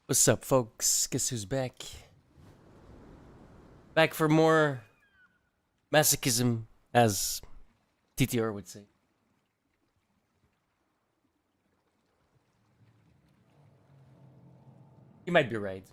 What's up, folks? Guess who's back? Back for more masochism, as TTR would say. You might be right.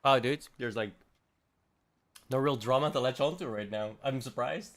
Wow, dude, there's like no real drama to latch onto right now. I'm surprised.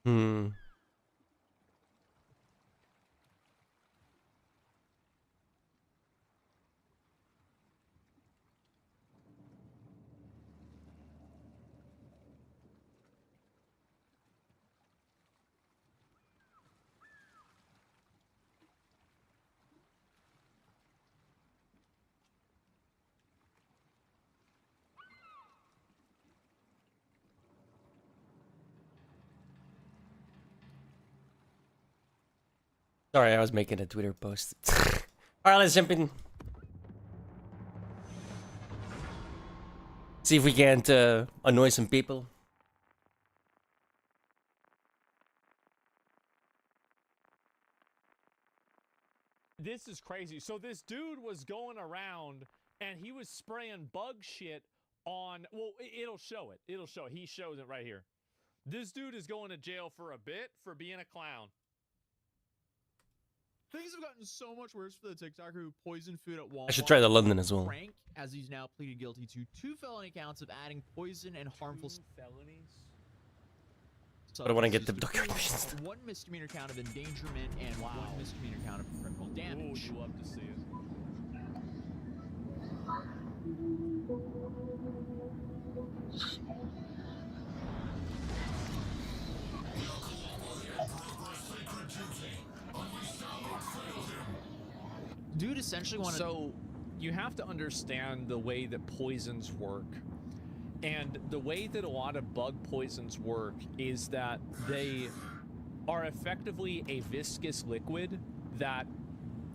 Hmm. Sorry, I was making a Twitter post. Alright, let's jump in. See if we can't annoy some people. This is crazy. So this dude was going around and he was spraying bug shit on, well, it'll show it. It'll show it. He shows it right here. This dude is going to jail for a bit for being a clown. Things have gotten so much worse for the TikToker who poisoned food at Walmart. I should try the London as well. Frank, as he's now pleaded guilty to 2 felony counts of adding poison and harmful 2 felonies. But I want to get the documentations. 1 misdemeanor count of endangerment and 1 misdemeanor count of criminal damage. Ooh, you love to see it. Dude essentially wanted. So you have to understand the way that poisons work. And the way that a lot of bug poisons work is that they are effectively a viscous liquid that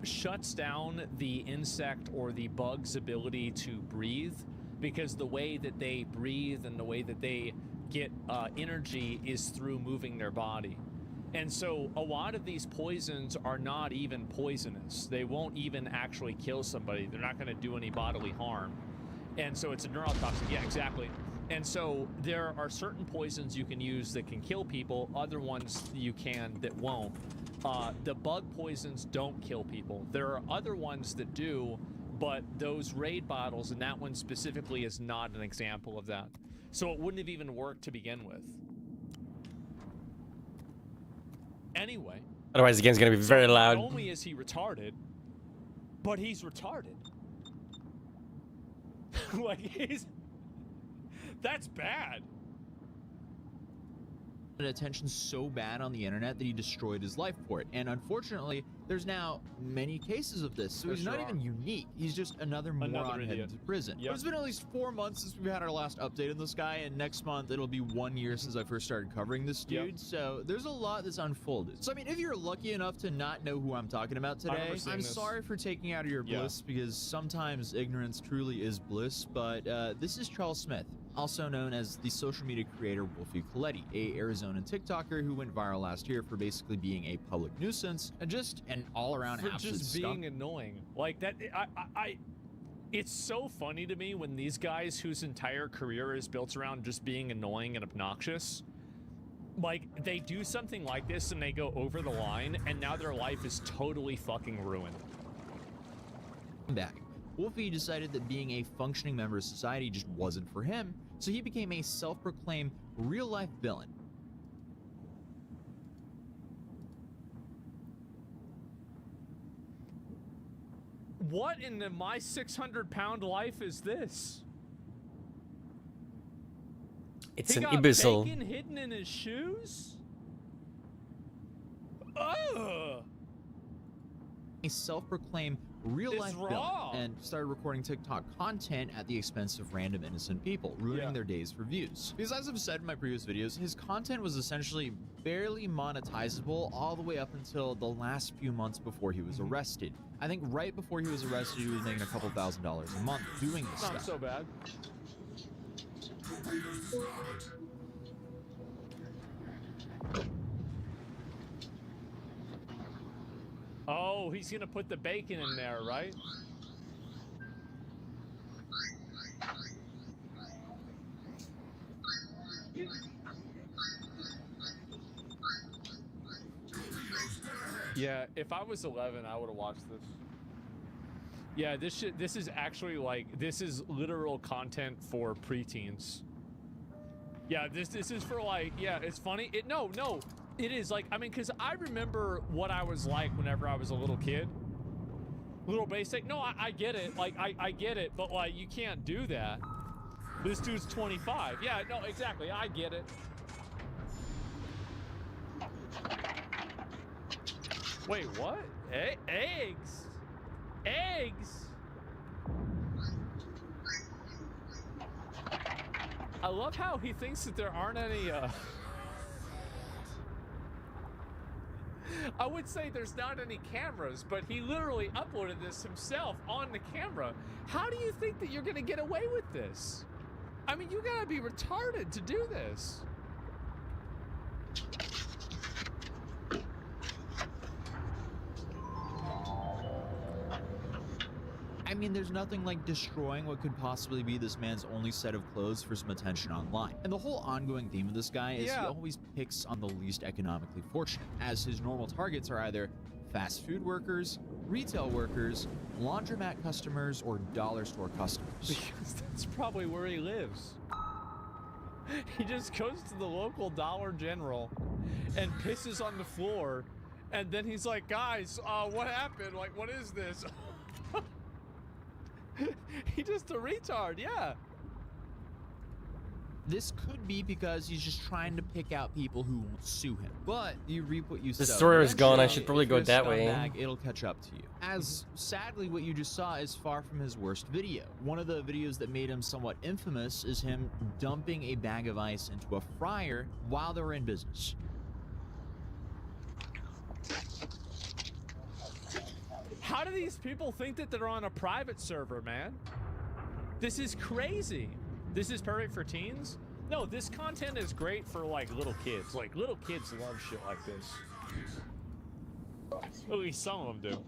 shuts down the insect or the bug's ability to breathe, because the way that they breathe and the way that they get energy is through moving their body. And so a lot of these poisons are not even poisonous. They won't even actually kill somebody. They're not going to do any bodily harm. And so it's a neurotoxin. Yeah, exactly. And so there are certain poisons you can use that can kill people, other ones you can that won't. The bug poisons don't kill people. There are other ones that do, but those raid bottles, and that one specifically is not an example of that. So it wouldn't have even worked to begin with. Anyway. Otherwise, the game's gonna be very loud. Not only is he retarded, but he's retarded. Like, that's bad. Attention so bad on the internet that he destroyed his life for it. And unfortunately, there's now many cases of this. So he's not even unique. He's just another moron headed to prison. Yep. But it's been at least 4 months since we've had our last update on this guy, and next month it'll be 1 year since I first started covering this dude. Yep. So there's a lot that's unfolded. So I mean, if you're lucky enough to not know who I'm talking about today, I'm sorry for taking out of your bliss, because sometimes ignorance truly is bliss. But this is Charles Smith, also known as the social media creator Wolfie Coletti, a Arizonan TikToker who went viral last year for basically being a public nuisance and just an all-around absolute just being annoying. Like that, it's so funny to me when these guys whose entire career is built around just being annoying and obnoxious, like they do something like this and they go over the line, and now their life is totally fucking ruined. Back. Wolfie decided that being a functioning member of society just wasn't for him, so he became a self-proclaimed real-life villain. What in my 600-pound life is this? It's an imbecile. He got bacon hidden in his shoes? Ugh! A self-proclaimed real-life villain, and started recording TikTok content at the expense of random innocent people, ruining their days for views. Because as I've said in my previous videos, his content was essentially barely monetizable all the way up until the last few months before he was arrested. I think right before he was arrested, he was making a couple $1,000s a month doing this stuff. Not so bad. Oh, he's gonna put the bacon in there, right? Yeah, if I was 11, I would have watched this. Yeah, this is actually like, this is literal content for preteens. Yeah, this is for like, yeah, it's funny. No, It is like, I mean, because I remember what I was like whenever I was a little kid. Little basic. No, I get it. Like, I get it, but like, you can't do that. This dude's 25. Yeah, no, exactly. I get it. Wait, what? Eggs? Eggs? I love how he thinks that there aren't any, I would say there's not any cameras, but he literally uploaded this himself on the camera. How do you think that you're gonna get away with this? I mean, you gotta be retarded to do this. I mean, there's nothing like destroying what could possibly be this man's only set of clothes for some attention online. And the whole ongoing theme of this guy is he always picks on the least economically fortunate, as his normal targets are either fast food workers, retail workers, laundromat customers, or dollar store customers. Because that's probably where he lives. He just goes to the local Dollar General and pisses on the floor, and then he's like, guys, what happened? Like, what is this? He's just a retard, yeah. This could be because he's just trying to pick out people who won't sue him. But you reap what you sow. The story was gone. I should probably go that way. It'll catch up to you. As sadly, what you just saw is far from his worst video. One of the videos that made him somewhat infamous is him dumping a bag of ice into a fryer while they were in business. How do these people think that they're on a private server, man? This is crazy. This is perfect for teens? No, this content is great for like little kids. Like little kids love shit like this. At least some of them do.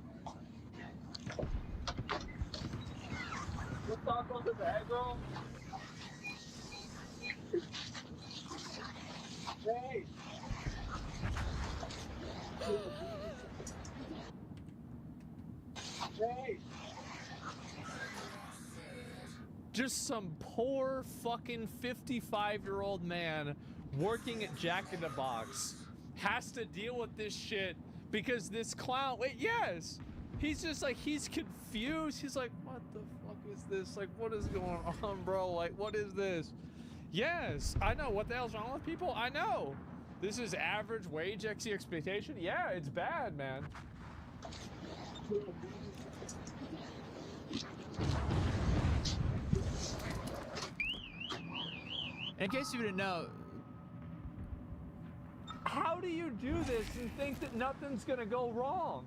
What's up on the bag, bro? Hey! Hey! Just some poor fucking 55-year-old man working at Jack in the Box has to deal with this shit because this clown, wait, yes, he's just like, he's confused. He's like, what the fuck is this? Like, what is going on, bro? Like, what is this? Yes, I know. What the hell's wrong with people? I know. This is average wage expectation. Yeah, it's bad, man. In case you didn't know, how do you do this and think that nothing's gonna go wrong?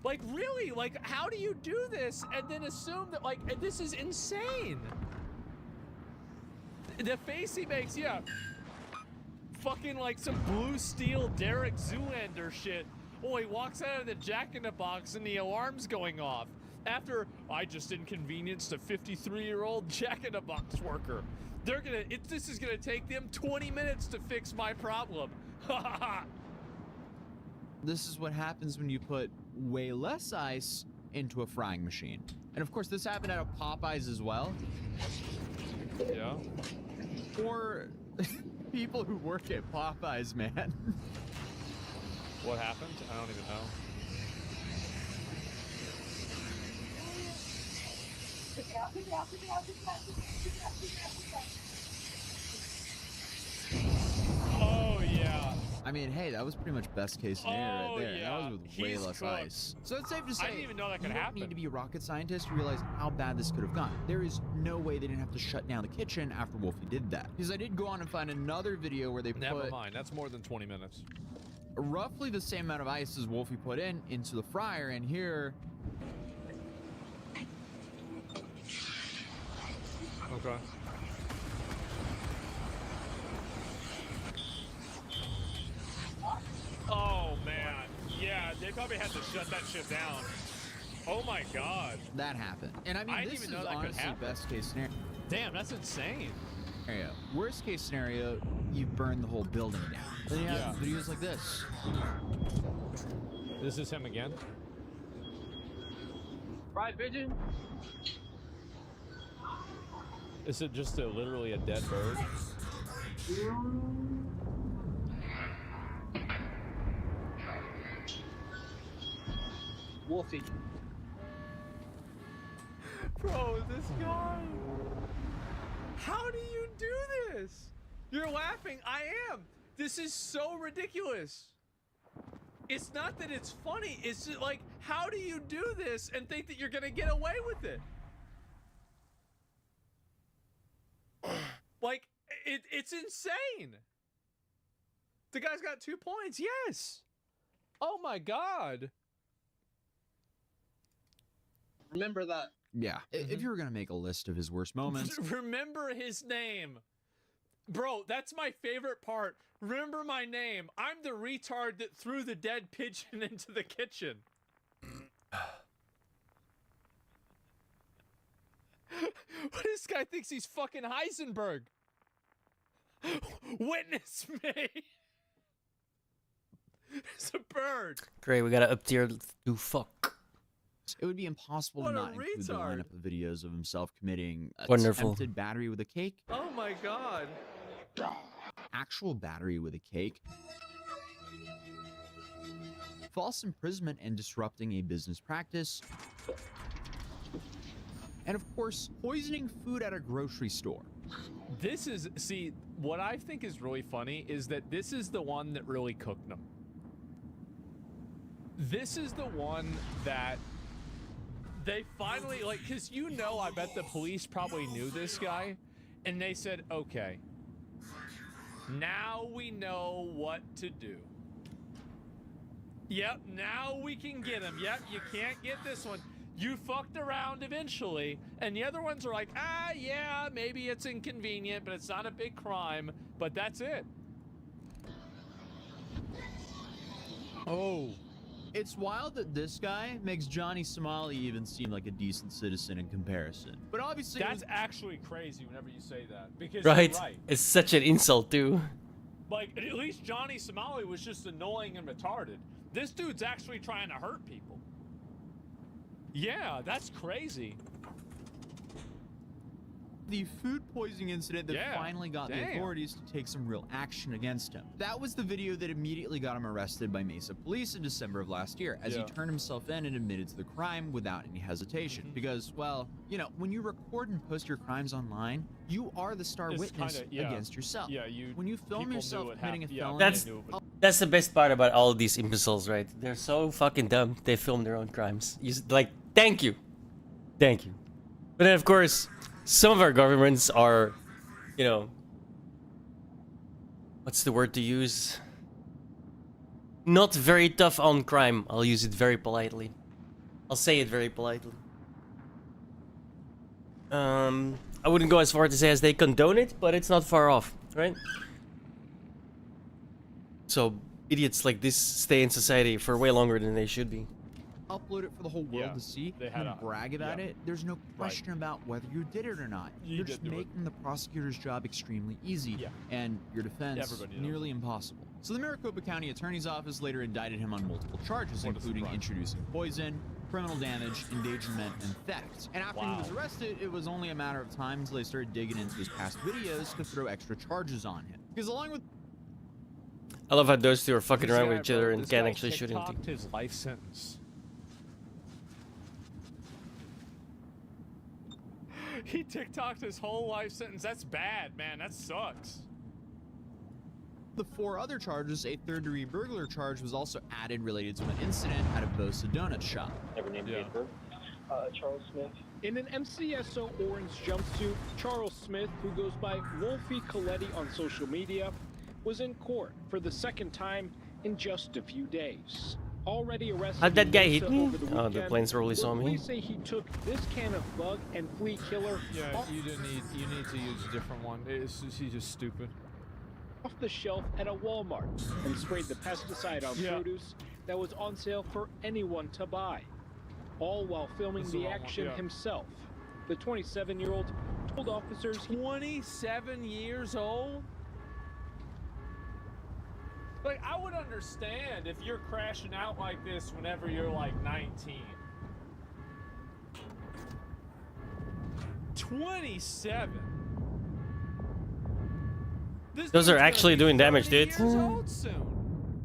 Like, really? Like, how do you do this and then assume that, like, this is insane? The face he makes, yeah. Fucking like some blue steel Derek Zoolander shit. Oh, he walks out of the Jack in the Box and the alarm's going off. After I just inconvenienced a 53-year-old Jack in the Box worker. They're gonna, this is gonna take them 20 minutes to fix my problem. Ha ha ha. This is what happens when you put way less ice into a frying machine. And of course, this happened at a Popeyes as well. Yeah. Or people who work at Popeyes, man. What happened? I don't even know. Oh yeah. I mean, hey, that was pretty much best case scenario right there. Yeah. That was with way less ice. So it's safe to say, I didn't even know that could you don't happen. need to be a rocket scientist to realize how bad this could have gone. There is no way they didn't have to shut down the kitchen after Wolfie did that. Because I did go on and find another video where they Never put mind, that's more than 20 minutes. roughly the same amount of ice as Wolfie put into the fryer, and here... Okay. Oh man, yeah, they probably had to shut that shit down. Oh my god. That happened. And I mean, I this didn't even is know that could honestly happen. best case scenario. Damn, that's insane. Worst case scenario, you burn the whole building down. Then you have videos like this. This is him again? Fried pigeon? Is it just literally a dead bird? Wolfie. Bro, this guy. How do you do this? You're laughing. I am. This is so ridiculous. It's not that it's funny. It's just like, how do you do this and think that you're going to get away with it? Like, it's insane. The guy's got 2 points. Yes. Oh my God. Remember that. Yeah. If you were going to make a list of his worst moments. Remember his name. Bro, that's my favorite part. Remember my name. I'm the retard that threw the dead pigeon into the kitchen. This guy thinks he's fucking Heisenberg. Witness me. It's a bird. Great, we gotta up tier to fuck. It would be impossible What to a not include the retard. lineup of videos of himself committing Wonderful. attempted battery with a cake, Oh my God. actual battery with a cake, false imprisonment and disrupting a business practice, and of course, poisoning food at a grocery store. This is, see, what I think is really funny is that this is the one that really cooked them. This is the one that they finally, like, because you know, I bet the police probably knew this guy, and they said, okay, now we know what to do. Yep, now we can get him. Yep, you can't get this one. You fucked around eventually, and the other ones are like, ah, yeah, maybe it's inconvenient, but it's not a big crime, but that's it. Oh. It's wild that this guy makes Johnny Somali even seem like a decent citizen in comparison. But obviously, That's actually crazy whenever you say that, because Right? you're right. It's such an insult too. Like, at least Johnny Somali was just annoying and retarded. This dude's actually trying to hurt people. Yeah, that's crazy. the food poisoning incident that Yeah, finally got the damn. authorities to take some real action against him. That was the video that immediately got him arrested by Mesa police in December of last year, as he Yeah. turned himself in and admitted to the crime without any hesitation. Because, well, you know, when you record and post your crimes online, you are the star It's witness kinda- yeah. against yourself. Yeah, you. When you film people yourself knew it committing a happened. Yeah, felony, That's- they knew it was- That's the best part about all these imbeciles, right? They're so fucking dumb. They film their own crimes. Like, thank you. Thank you. But then, of course, some of our governments are, you know, what's the word to use? Not very tough on crime. I'll use it very politely. I'll say it very politely. I wouldn't go as far to say as they condone it, but it's not far off, right? So idiots like this stay in society for way longer than they should be. upload it for the whole world Yeah, to see, they had and a- brag about yeah. it, there's no question about whether you did it or not. You You're did just do it. making the prosecutor's job extremely easy, Yeah. and your defense Everybody knows. nearly impossible. So the Maricopa County Attorney's Office later indicted him on multiple charges, What a including surprise. introducing poison, criminal damage, endangerment, and theft. And after Wow. he was arrested, it was only a matter of time until they started digging into his past videos to throw extra charges on him. Because along with I love how those two are fucking This around guy, with each other bro, and this can't guy actually shoot anything. TikToked his life sentence. He TikToked his whole life sentence. That's bad, man. That sucks. the 4 other charges, a third-degree burglar charge was also added related to an incident at a Bosa donut shop. Never named Yeah. Edinburgh. Charles Smith. In an MCSO orange jumpsuit, Charles Smith, who goes by Wolfie Coletti on social media, was in court for the second time in just a few days. Already arrested. How'd that in guy Mesa hit me? over the Oh, the weekend, planes really saw me. Police say he took this can of bug and flea killer Yeah, off, you need to use a different one. He's just stupid. off the shelf at a Walmart and sprayed the pesticide on Yeah. produce that was on sale for anyone to buy. All while filming This is the the wrong one, action yeah. himself. The 27-year-old told officers he 27 years old? Like, I would understand if you're crashing out like this whenever you're like 19. 27. This Those dude's are gonna actually be doing damage, 30 dude. years old soon.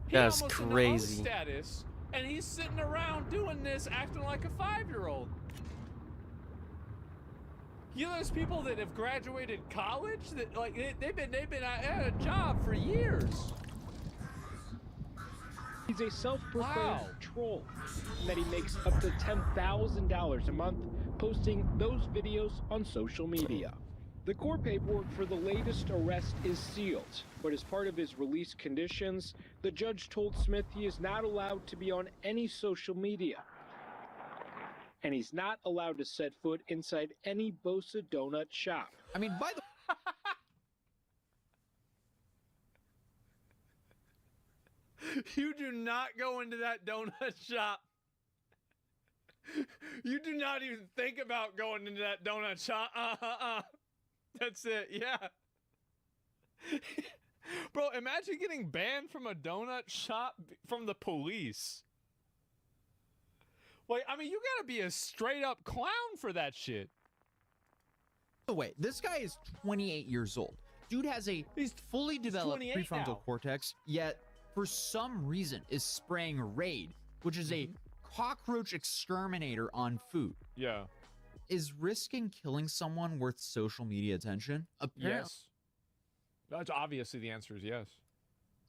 He That's almost in the O crazy. status And he's sitting around doing this, acting like a 5-year-old. You know those people that have graduated college that like they've been at a job for years. He's a self-proclaimed troll, that he makes up to $10,000 a month posting those videos on social media. The court paperwork for the latest arrest is sealed, but as part of his release conditions, the judge told Smith he is not allowed to be on any social media. And he's not allowed to set foot inside any Bosa donut shop. I mean, by the You do not go into that donut shop. You do not even think about going into that donut shop. That's it. Yeah. Bro, imagine getting banned from a donut shop from the police. Like, I mean, you gotta be a straight up clown for that shit. way, this guy is 28 years old. Dude has a fully developed prefrontal cortex, yet for some reason is spraying Raid, which is a cockroach exterminator on food. Yeah. Is risking killing someone worth social media attention? Apparently, Yes. That's obviously the answer is yes.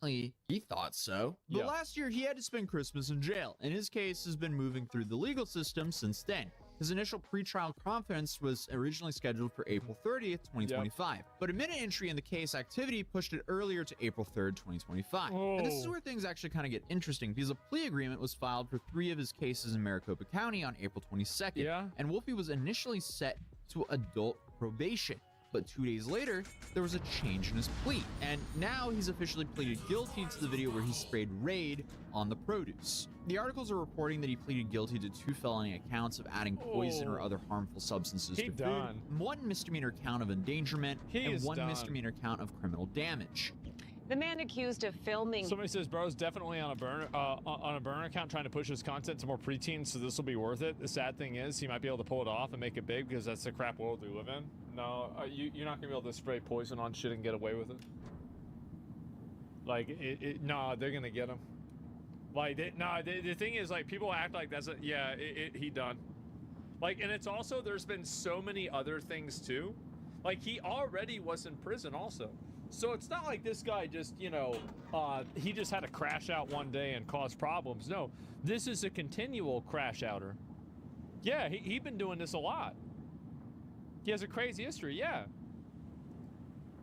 he thought so. But last year he had to spend Christmas in jail, and his case has been moving through the legal system since then. His initial pretrial conference was originally scheduled for April 30th, 2025, but a minute entry in the case activity pushed it earlier to April 3rd, 2025. And this is where things actually kind of get interesting, because a plea agreement was filed for 3 of his cases in Maricopa County on April 22nd, and Wolfie was initially set to adult probation. But 2 days later, there was a change in his plea, and now he's officially pleaded guilty to the video where he sprayed Raid on the produce. The articles are reporting that he pleaded guilty to 2 felony accounts of adding poison or other harmful substances to food, 1 misdemeanor count of endangerment, and 1 misdemeanor count of criminal damage. The man accused of filming. Somebody says bro's definitely on a burner account trying to push his content to more preteens, so this will be worth it. The sad thing is he might be able to pull it off and make it big because that's the crap world we live in. No, you're not gonna be able to spray poison on shit and get away with it. Like nah, they're gonna get him. Like the thing is, like, people act like that's he done. Like, and it's also, there's been so many other things too. Like, he already was in prison also. So it's not like this guy just, you know, he just had to crash out one day and cause problems. No, this is a continual crash outer. Yeah, he's been doing this a lot. He has a crazy history, yeah.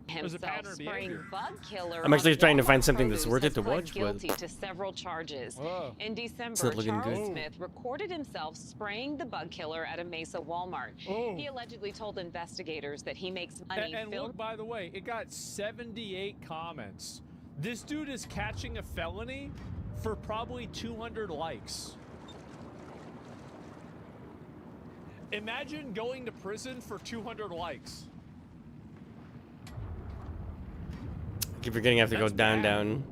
Himself spraying bug killer. I'm actually trying to find something that's worth it to watch. Guilty to several charges. In December, Charles Smith recorded himself spraying the bug killer at a Mesa Walmart. He allegedly told investigators that he makes money. And look, by the way, it got 78 comments. This dude is catching a felony for probably 200 likes. Imagine going to prison for 200 likes. I keep forgetting I have to go down.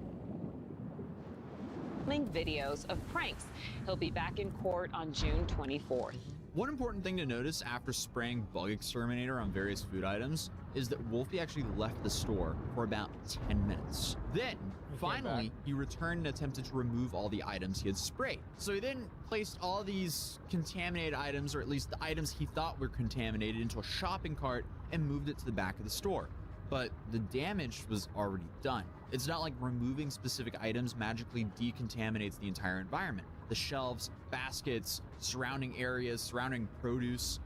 Videos of pranks. He'll be back in court on June 24th. One important thing to notice after spraying bug exterminator on various food items is that Wolfie actually left the store for about 10 minutes. Then, finally, he returned and attempted to remove all the items he had sprayed. So he then placed all these contaminated items, or at least the items he thought were contaminated, into a shopping cart and moved it to the back of the store. But the damage was already done. It's not like removing specific items magically decontaminates the entire environment. The shelves, baskets, surrounding areas, surrounding produce.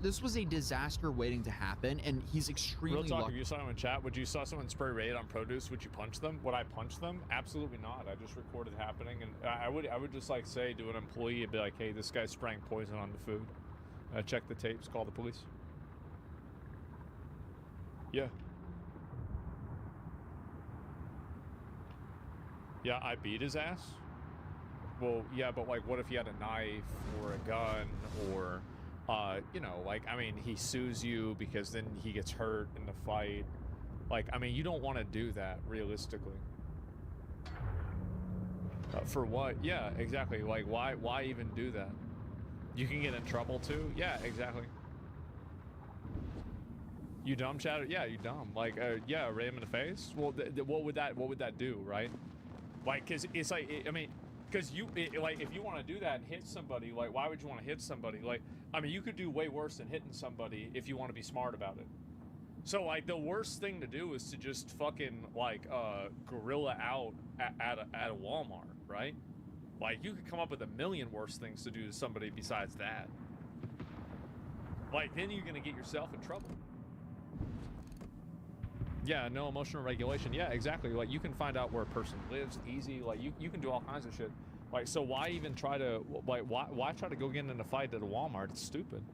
This was a disaster waiting to happen, and he's extremely Real talk, if you saw him in chat, would you saw someone spray Raid on produce, would you punch them? Would I punch them? Absolutely not. I just recorded it happening, and I would just like say to an employee, it'd be like, hey, this guy's spraying poison on the food. Check the tapes, call the police. Yeah. Yeah, I beat his ass? Well, yeah, but like, what if he had a knife or a gun or, you know, like, I mean, he sues you because then he gets hurt in the fight. Like, I mean, you don't want to do that, realistically. For what? Yeah, exactly. Like, why even do that? You can get in trouble too? Yeah, exactly. You dumb, Shadow? Yeah, you dumb. Like, yeah, ray him in the face. Well, what would that do, right? Like, cause it's like, I mean, Because like, if you want to do that and hit somebody, like, why would you want to hit somebody? Like, I mean, you could do way worse than hitting somebody if you want to be smart about it. So, like, the worst thing to do is to just fucking, like, guerrilla out at a Walmart, right? Like, you could come up with a million worse things to do to somebody besides that. Like, then you're gonna get yourself in trouble. Yeah, no emotional regulation. Yeah, exactly. Like, you can find out where a person lives easy. Like, you can do all kinds of shit. Like, so why even try to, like, why try to go get in a fight at a Walmart? It's stupid.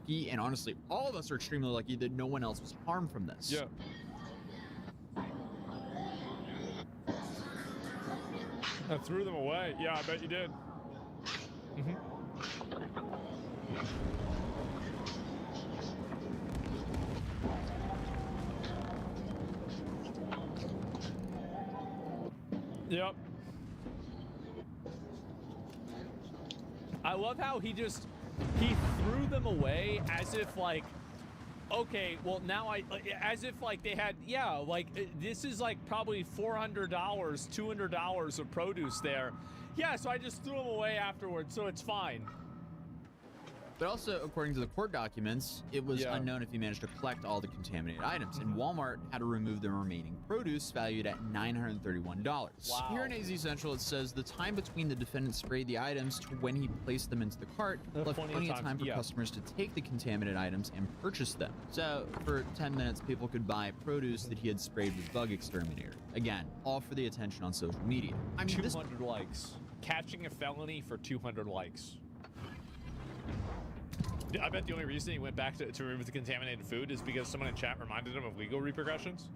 And honestly, all of us are extremely lucky that no one else was harmed from this. Yeah. I threw them away. Yeah, I bet you did. Yep. I love how he threw them away as if like, okay, well now as if like they had, yeah, like this is like probably $400, $200 of produce there. Yeah, so I just threw them away afterwards, so it's fine. But also, according to the court documents, it was unknown if he managed to collect all the contaminated items, and Walmart had to remove the remaining produce valued at $931. Wow. Here in AZ Central, it says the time between the defendant sprayed the items to when he placed them into the cart left plenty of time for customers to take the contaminated items and purchase them. So, for 10 minutes, people could buy produce that he had sprayed with bug exterminator. Again, all for the attention on social media. I mean, 200 likes. Catching a felony for 200 likes. I bet the only reason he went back to remove the contaminated food is because someone in chat reminded him of legal repercussions.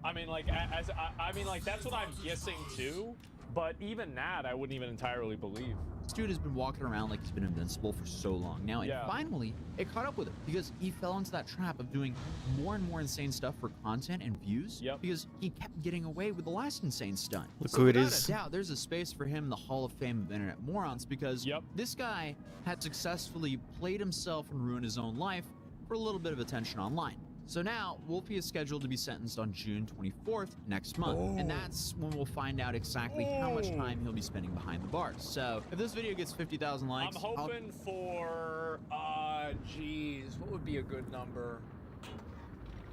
I mean, like, I mean, like, that's what I'm guessing too. But even that, I wouldn't even entirely believe. This dude has been walking around like he's been invincible for so long now, and finally, it caught up with him because he fell into that trap of doing more and more insane stuff for content and views. Because he kept getting away with the last insane stunt. Look who it is. Without a doubt, there's a space for him in the Hall of Fame of Internet Morons because this guy had successfully played himself and ruined his own life for a little bit of attention online. So now, Wolfie is scheduled to be sentenced on June 24th next month, and that's when we'll find out exactly how much time he'll be spending behind the bars. So, if this video gets 50,000 likes, I'm hoping for, geez, what would be a good number?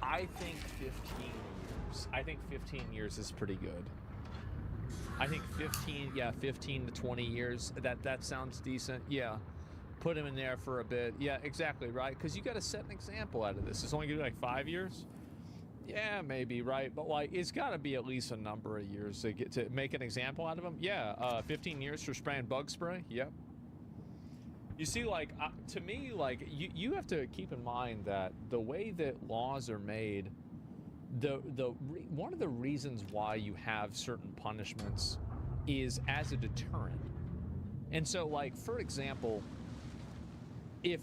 I think 15 years. I think 15 years is pretty good. I think 15 to 20 years, that sounds decent, yeah. Put him in there for a bit. Yeah, exactly, right? Because you got to set an example out of this. It's only going to be like 5 years? Yeah, maybe, right? But, like, it's got to be at least a number of years to get to make an example out of him. Yeah, 15 years for spraying bug spray? Yep. You see, like, to me, like, you have to keep in mind that the way that laws are made, one of the reasons why you have certain punishments is as a deterrent. And so, like, for example, if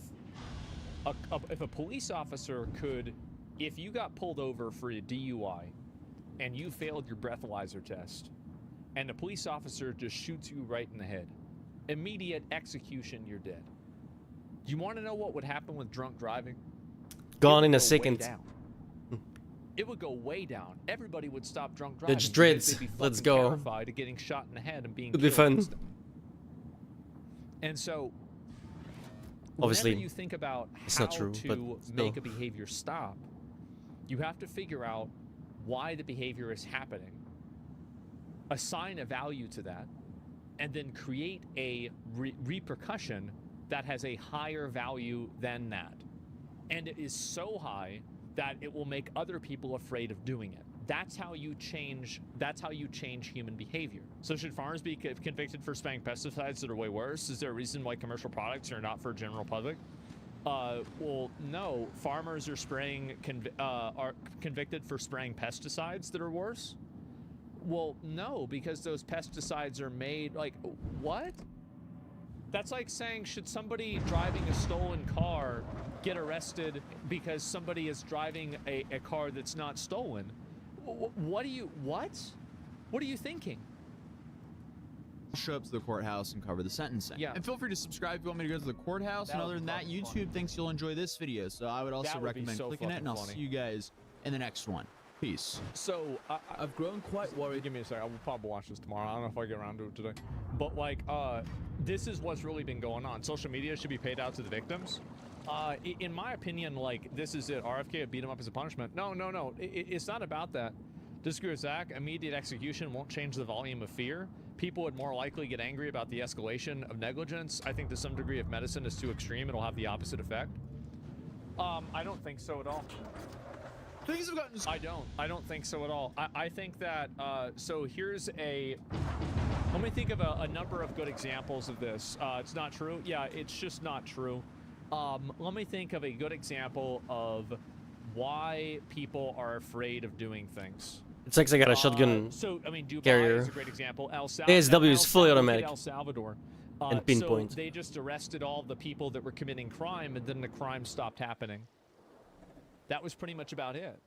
a police officer could, if you got pulled over for a DUI and you failed your breathalyzer test and the police officer just shoots you right in the head, immediate execution, you're dead. Do you want to know what would happen with drunk driving? Gone in a second. It would go way down. Everybody would stop drunk driving. It's dreads. Let's go. Terrified of getting shot in the head and being It'll be fun. And so, obviously, whenever you think about how to make a behavior stop, you have to figure out why the behavior is happening, assign a value to that, and then create a repercussion that has a higher value than that. And it is so high that it will make other people afraid of doing it. That's how you change human behavior. So should farmers be convicted for spraying pesticides that are way worse? Is there a reason why commercial products are not for general public? Well, no. Farmers are convicted for spraying pesticides that are worse? Well, no, because those pesticides are made, like, what? That's like saying, should somebody driving a stolen car get arrested because somebody is driving a car that's not stolen? What are you thinking? Show up to the courthouse and cover the sentencing. Yeah. And feel free to subscribe if you want me to go to the courthouse. And other than that, YouTube thinks you'll enjoy this video. So I would also recommend clicking it, and I'll see you guys in the next one. Peace. So I've grown quite worried. Give me a second. I will probably watch this tomorrow. I don't know if I get around to it today. But like, this is what's really been going on. Social media should be paid out to the victims. In my opinion, like, this is it. RFK beat him up as a punishment. No. It's not about that. Disagree with Zach. Immediate execution won't change the volume of fear. People would more likely get angry about the escalation of negligence. I think to some degree, if medicine is too extreme, it'll have the opposite effect. I don't think so at all. Things have gotten. I don't think so at all. I think that, so here's a, let me think of a number of good examples of this. It's not true. Yeah, it's just not true. Let me think of a good example of why people are afraid of doing things. It's like I got a shotgun So, I mean, Dubai carrier. is a great example. ASW is fully automatic. El Salvador. And pinpoint. So they just arrested all the people that were committing crime, and then the crime stopped happening. That was pretty much about it.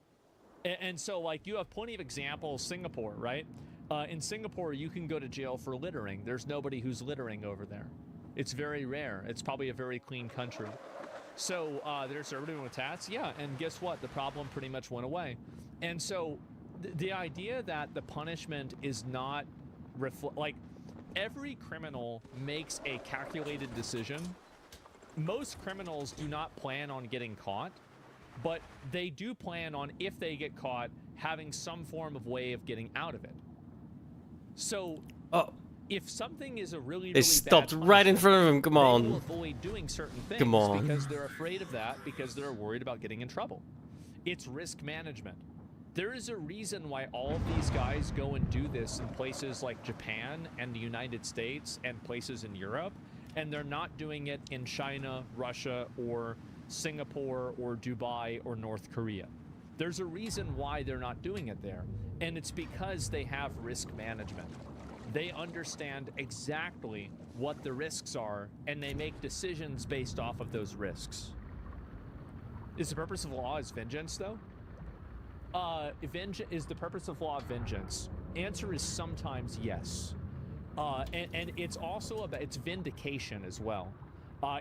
And so, like, you have plenty of examples. Singapore, right? In Singapore, you can go to jail for littering. There's nobody who's littering over there. It's very rare. It's probably a very clean country. So they're everyone with tats. Yeah, and guess what? The problem pretty much went away. And so the idea that the punishment is not like, every criminal makes a calculated decision. Most criminals do not plan on getting caught, but they do plan on, if they get caught, having some form of way of getting out of it. So if something is a really, they stopped right in front of him. Come on. They will avoid doing certain things Come on. because they're afraid of that, because they're worried about getting in trouble. It's risk management. There is a reason why all of these guys go and do this in places like Japan and the United States and places in Europe, and they're not doing it in China, Russia, or Singapore, or Dubai, or North Korea. There's a reason why they're not doing it there, and it's because they have risk management. They understand exactly what the risks are, and they make decisions based off of those risks. Is the purpose of law is vengeance, though? Is the purpose of law vengeance? Answer is sometimes yes. And it's also about, it's vindication as well.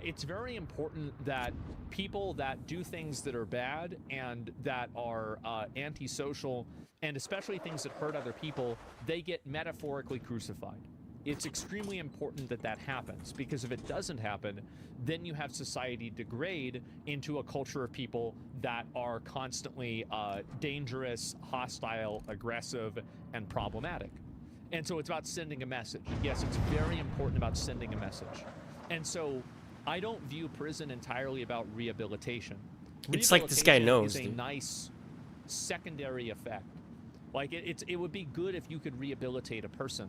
It's very important that people that do things that are bad and that are antisocial, and especially things that hurt other people, they get metaphorically crucified. It's extremely important that that happens, because if it doesn't happen, then you have society degrade into a culture of people that are constantly dangerous, hostile, aggressive, and problematic. And so it's about sending a message. Yes, it's very important about sending a message. And so I don't view prison entirely about rehabilitation. It's like this guy knows, is a dude. nice secondary effect. Like, it would be good if you could rehabilitate a person,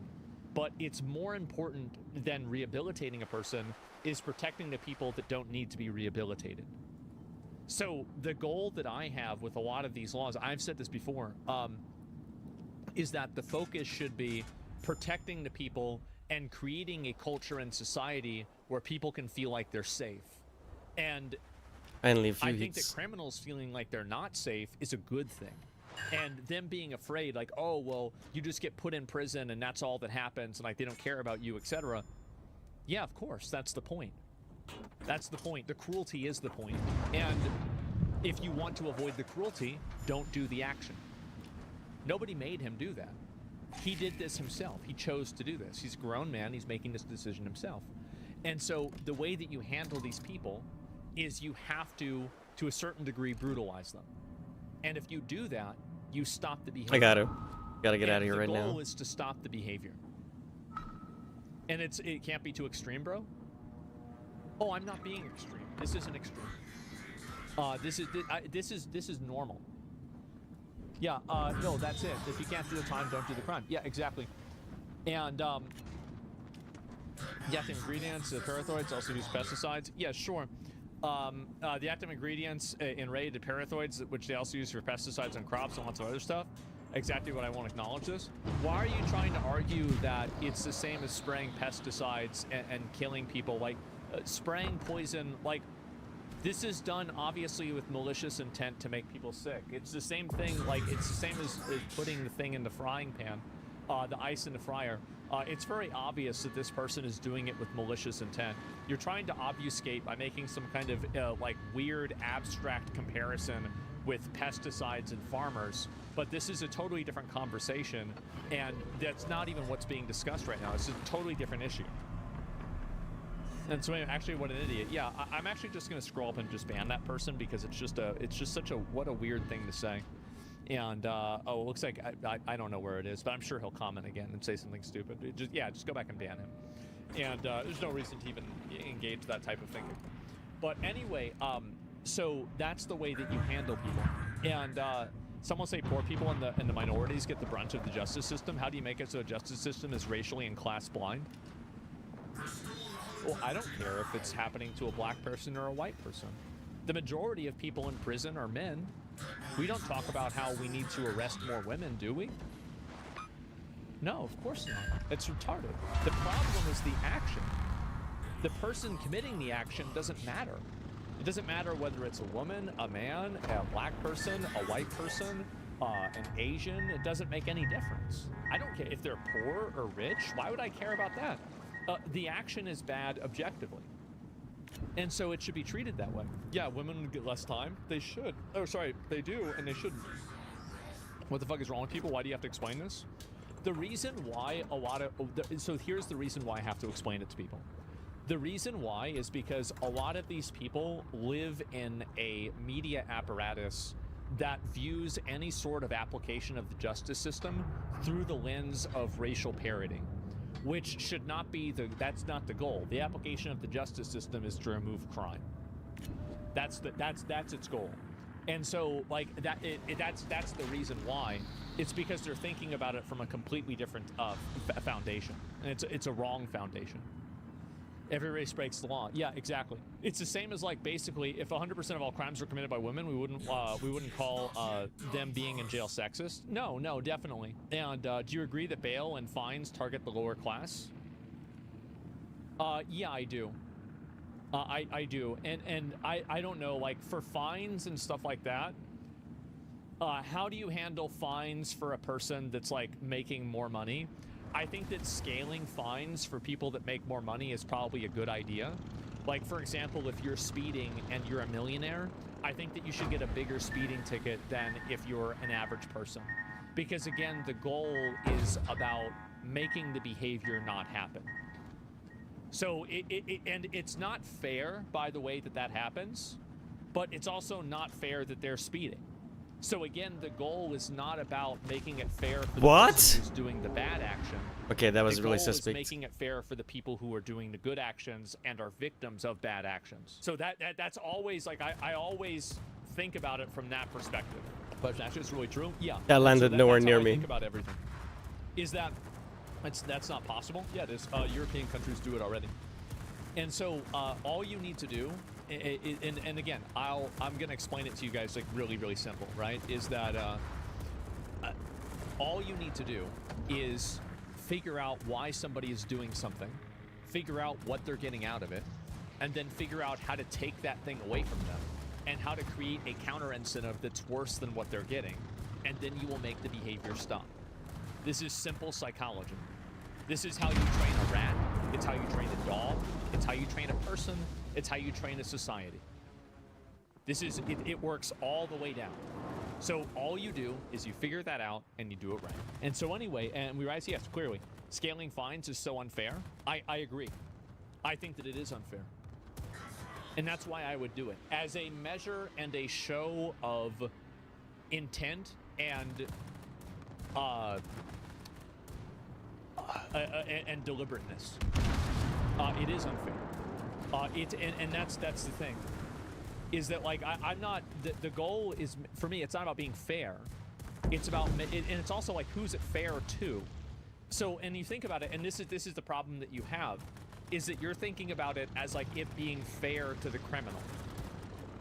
but it's more important than rehabilitating a person is protecting the people that don't need to be rehabilitated. So the goal that I have with a lot of these laws, I've said this before, is that the focus should be protecting the people and creating a culture and society where people can feel like they're safe. And Finally, a few I think that hits. criminals feeling like they're not safe is a good thing. And them being afraid, like, oh, well, you just get put in prison and that's all that happens, and like they don't care about you, etc. Yeah, of course, that's the point. That's the point. The cruelty is the point. And if you want to avoid the cruelty, don't do the action. Nobody made him do that. He did this himself. He chose to do this. He's a grown man. He's making this decision himself. And so the way that you handle these people is you have to a certain degree, brutalize them. And if you do that, you stop the behavior. I gotta get out of here right The now. goal is to stop the behavior. And it can't be too extreme, bro. Oh, I'm not being extreme. This isn't extreme. This is normal. Yeah, no, that's it. If you can't do the time, don't do the crime. Yeah, exactly. And the active ingredients, the parathoids also use pesticides. Yeah, sure. The active ingredients in Raid, the parathoids, which they also use for pesticides on crops and lots of other stuff. Exactly what I won't acknowledge this. Why are you trying to argue that it's the same as spraying pesticides and killing people? Like, spraying poison, like, this is done obviously with malicious intent to make people sick. It's the same thing, like, it's the same as putting the thing in the frying pan, the ice in the fryer. It's very obvious that this person is doing it with malicious intent. You're trying to obfuscate by making some kind of like weird abstract comparison with pesticides and farmers, but this is a totally different conversation, and that's not even what's being discussed right now. It's a totally different issue. And so actually, what an idiot. Yeah, I'm actually just going to scroll up and just ban that person because it's just such a, what a weird thing to say. And, oh, it looks like, I don't know where it is, but I'm sure he'll comment again and say something stupid. Just go back and ban him. And there's no reason to even engage that type of thinking. But anyway, so that's the way that you handle people. And some will say poor people and the minorities get the brunt of the justice system. How do you make it so a justice system is racially and class blind? Well, I don't care if it's happening to a black person or a white person. The majority of people in prison are men. We don't talk about how we need to arrest more women, do we? No, of course not. It's retarded. The problem is the action. The person committing the action doesn't matter. It doesn't matter whether it's a woman, a man, a black person, a white person, an Asian. It doesn't make any difference. I don't care if they're poor or rich. Why would I care about that? The action is bad objectively. And so it should be treated that way. Yeah, women get less time. They should. Oh, sorry, they do, and they shouldn't. What the fuck is wrong with people? Why do you have to explain this? The reason why so here's the reason why I have to explain it to people. The reason why is because a lot of these people live in a media apparatus that views any sort of application of the justice system through the lens of racial parity, which should not be that's not the goal. The application of the justice system is to remove crime. That's its goal. And so like that's the reason why. It's because they're thinking about it from a completely different foundation. And it's a wrong foundation. Every race breaks the law. Yeah, exactly. It's the same as like basically if 100% of all crimes were committed by women, we wouldn't call them being in jail sexist. No, definitely. And do you agree that bail and fines target the lower class? Yeah, I do. I do. And I don't know, like for fines and stuff like that, how do you handle fines for a person that's like making more money? I think that scaling fines for people that make more money is probably a good idea. Like, for example, if you're speeding and you're a millionaire, I think that you should get a bigger speeding ticket than if you're an average person. Because, again, the goal is about making the behavior not happen. So, and it's not fair, by the way, that happens, but it's also not fair that they're speeding. So again, the goal is not about making it fair for the person who's doing the bad action. Okay, that was really suspect. The goal is making it fair for the people who are doing the good actions and are victims of bad actions. So that's always like I always think about it from that perspective. But actually, it's really true. Yeah. That landed nowhere near me. Think about everything. Is that that's not possible? Yeah, it is. European countries do it already. And so all you need to do. And again, I'm gonna explain it to you guys like really, really simple, right? Is that all you need to do is figure out why somebody is doing something, figure out what they're getting out of it, and then figure out how to take that thing away from them, and how to create a counter incentive that's worse than what they're getting, and then you will make the behavior stop. This is simple psychology. This is how you train a rat. It's how you train a dog. It's how you train a person. It's how you train a society. This is, it works all the way down. So all you do is you figure that out and you do it right. And so anyway, and we rise, yes, clearly, scaling fines is so unfair. I agree. I think that it is unfair. And that's why I would do it. As a measure and a show of intent and deliberateness. It is unfair. And that's the thing, is that like I'm not the goal is for me. It's not about being fair. It's about and it's also like who's it fair to. So and you think about it, and this is the problem that you have, is that you're thinking about it as like it being fair to the criminal.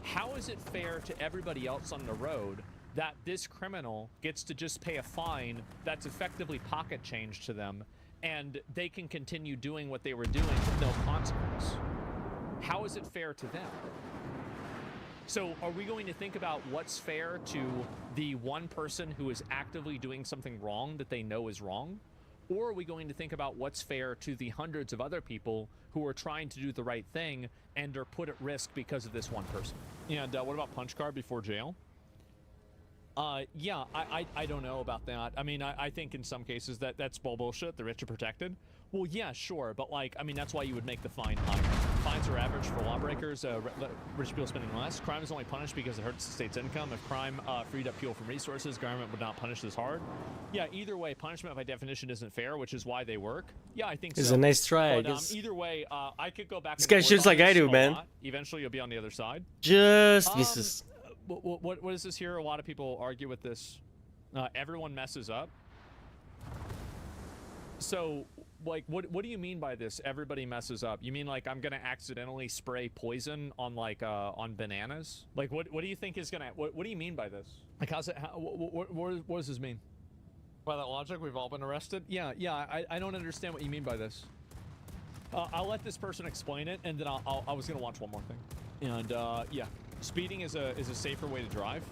How is it fair to everybody else on the road that this criminal gets to just pay a fine that's effectively pocket change to them, and they can continue doing what they were doing with no consequence? How is it fair to them? So are we going to think about what's fair to the one person who is actively doing something wrong that they know is wrong? Or are we going to think about what's fair to the hundreds of other people who are trying to do the right thing and are put at risk because of this one person? And what about punch card before jail? Yeah, I don't know about that. I mean, I think in some cases that's bullshit. The rich are protected. Well, yeah, sure, but like, I mean, that's why you would make the fine higher. Fines are average for lawbreakers, rich people spending less. Crime is only punished because it hurts the state's income. If crime freed up people from resources, government would not punish this hard. Yeah, either way, punishment by definition isn't fair, which is why they work. Yeah, I think so. It's a nice try, I but, guess. either way, I could go back. This guy shoots like I do, man. Eventually, you'll be on the other side. Just misses. What is this here? A lot of people argue with this. Everyone messes up. So, like, what do you mean by this? Everybody messes up. You mean like I'm gonna accidentally spray poison on like on bananas? Like, what do you think is gonna? What do you mean by this? Like, how's it? What does this mean? By that logic, we've all been arrested. Yeah. I don't understand what you mean by this. I'll let this person explain it, and then I was gonna watch one more thing. And yeah. Speeding is a safer way to drive.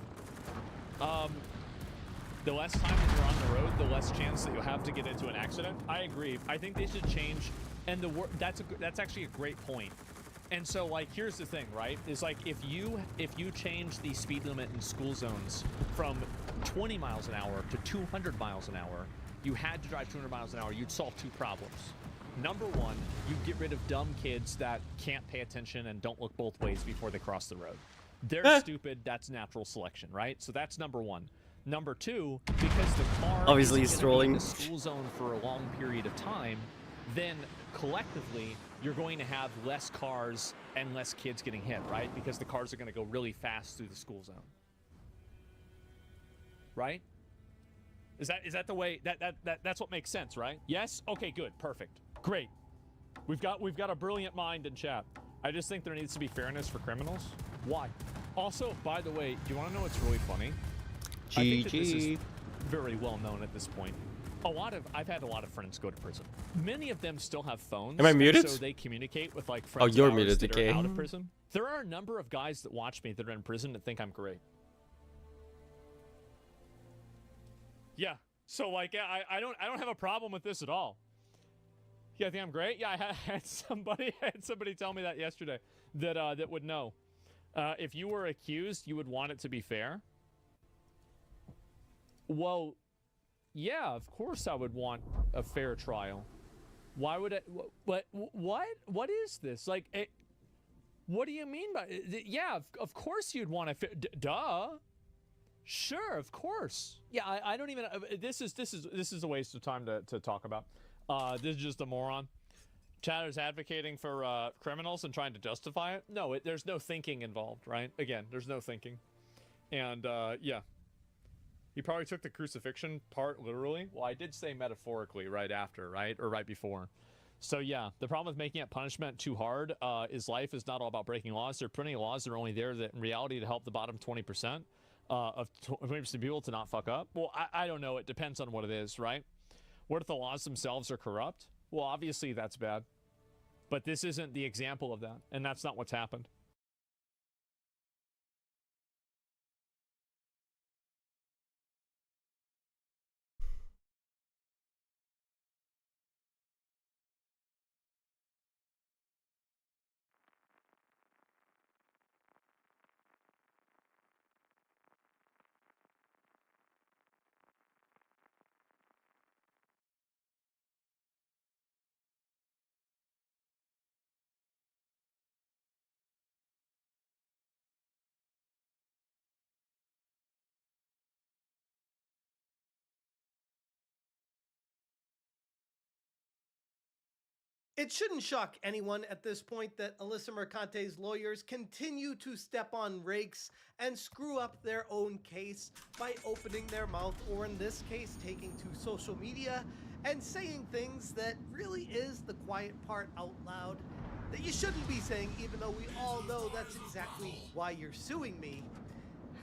The less time that you're on the road, the less chance that you'll have to get into an accident. I agree. I think they should change, and that's actually a great point. And so, like, here's the thing, right? Is like if you change the speed limit in school zones from 20 miles an hour to 200 miles an hour, you had to drive 200 miles an hour, you'd solve two problems. Number one, you get rid of dumb kids that can't pay attention and don't look both ways before they cross the road. They're stupid. That's natural selection, right? So that's number one. Number two, because the car obviously he's trolling in the school zone for a long period of time, then collectively you're going to have less cars and less kids getting hit, right? Because the cars are going to go really fast through the school zone, right? Is that the way that's what makes sense, right? Yes. Okay. Good. Perfect. Great. We've got a brilliant mind in chat. I just think there needs to be fairness for criminals. Why? Also, by the way, do you want to know what's really funny? I think that this is very well known at this point. I've had a lot of friends go to prison. Many of them still have phones. Am I muted? So they communicate with like friends you're of ours muted, that okay. are out of prison. There are a number of guys that watch me that are in prison that think I'm great. Yeah. So like, I don't have a problem with this at all. Yeah, I think I'm great. Yeah, I had somebody tell me that yesterday that would know. If you were accused, you would want it to be fair. Well, yeah, of course I would want a fair trial. Why would it? What is this? Like, what do you mean by? Yeah, of course you'd want a fair. Duh. Sure, of course. Yeah, I don't even. This is a waste of time to talk about. This is just a moron. Chatter's advocating for criminals and trying to justify it. No, there's no thinking involved, right? Again, there's no thinking. And yeah. He probably took the crucifixion part literally. Well, I did say metaphorically right after, right? Or right before. So yeah, the problem with making it punishment too hard is life is not all about breaking laws. There are plenty of laws that are only there that in reality to help the bottom 20% of 20% of people to not fuck up. Well, I don't know. It depends on what it is, right? What if the laws themselves are corrupt? Well, obviously that's bad. But this isn't the example of that. And that's not what's happened. It shouldn't shock anyone at this point that Alyssa Mercante's lawyers continue to step on rakes and screw up their own case by opening their mouth, or in this case, taking to social media and saying things that really is the quiet part out loud that you shouldn't be saying, even though we all know that's exactly why you're suing me.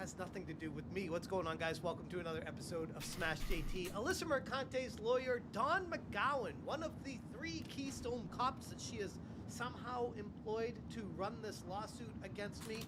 Has nothing to do with me. What's going on, guys? Welcome to another episode of Smash JT. Alyssa Mercante's lawyer, Dawn McGowan, one of the 3 Keystone cops that she has somehow employed to run this lawsuit against me,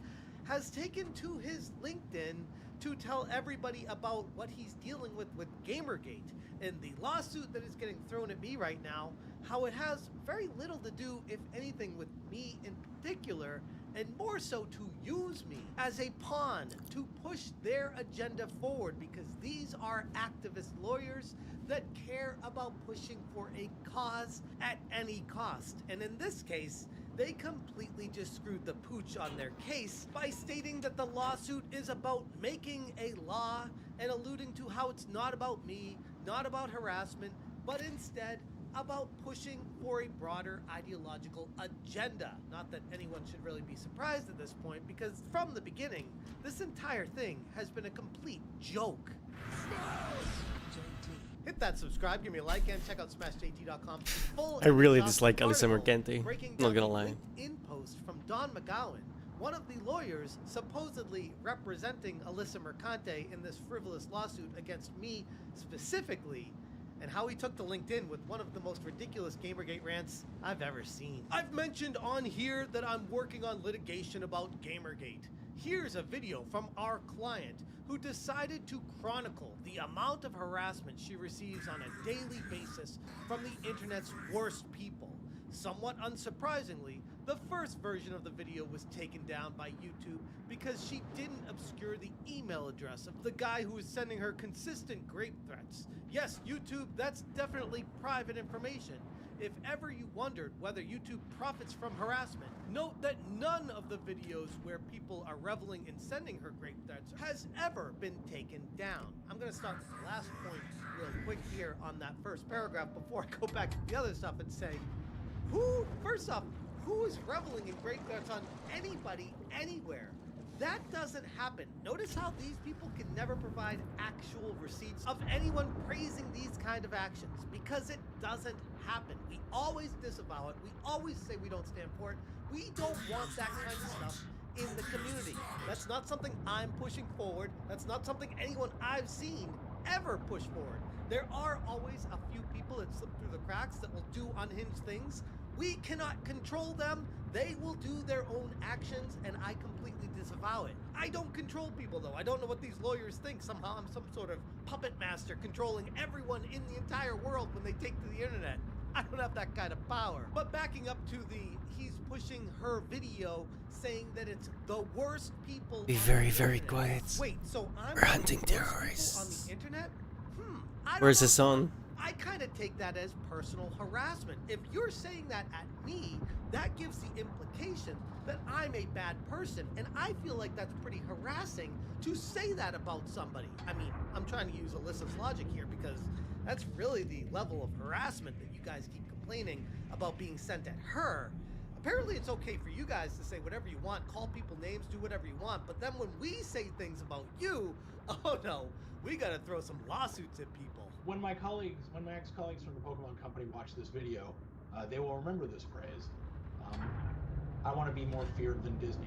has taken to his LinkedIn to tell everybody about what he's dealing with Gamergate and the lawsuit that is getting thrown at me right now, how it has very little to do, if anything, with me in particular, and more so to use me as a pawn to push their agenda forward, because these are activist lawyers that care about pushing for a cause at any cost. And in this case, they completely just screwed the pooch on their case by stating that the lawsuit is about making a law and alluding to how it's not about me, not about harassment, but instead about pushing for a broader ideological agenda. Not that anyone should really be surprised at this point, because from the beginning, this entire thing has been a complete joke. Hit that subscribe, give me a like, and check out smashjt.com. I really dislike Alyssa Mercante. Not gonna lie. In post from Don McGowan, one of the lawyers supposedly representing Alyssa Mercante in this frivolous lawsuit against me specifically, and how he took to LinkedIn with one of the most ridiculous Gamergate rants I've ever seen. I've mentioned on here that I'm working on litigation about Gamergate. Here's a video from our client who decided to chronicle the amount of harassment she receives on a daily basis from the internet's worst people. Somewhat unsurprisingly, the first version of the video was taken down by YouTube because she didn't obscure the email address of the guy who was sending her consistent rape threats. Yes, YouTube, that's definitely private information. If ever you wondered whether YouTube profits from harassment, note that none of the videos where people are reveling in sending her rape threats has ever been taken down. I'm gonna start with the last point real quick here on that first paragraph before I go back to the other stuff and say, first off, who is reveling in rape threats on anybody, anywhere? That doesn't happen. Notice how these people can never provide actual receipts of anyone praising these kind of actions, because it doesn't happen. We always disavow it. We always say we don't stand for it. We don't want that kind of stuff in the community. That's not something I'm pushing forward. That's not something anyone I've seen ever push forward. There are always a few people that slip through the cracks that will do unhinged things. We cannot control them. They will do their own actions, and I completely disavow it. I don't control people, though. I don't know what these lawyers think. Somehow I'm some sort of puppet master controlling everyone in the entire world when they take to the internet. I don't have that kind of power. But backing up to he's pushing her video saying that it's the worst people. Be very, very quiet. Wait, so We're hunting terrorists on the internet? I don't Where's know. the son? I kind of take that as personal harassment. If you're saying that at me, that gives the implication that I'm a bad person, and I feel like that's pretty harassing to say that about somebody. I mean, I'm trying to use Alyssa's logic here because that's really the level of harassment that you guys keep complaining about being sent at her. Apparently it's okay for you guys to say whatever you want, call people names, do whatever you want, but then when we say things about you, oh no, we gotta throw some lawsuits at people. When my ex-colleagues from the Pokemon Company watch this video, they will remember this phrase. I want to be more feared than Disney.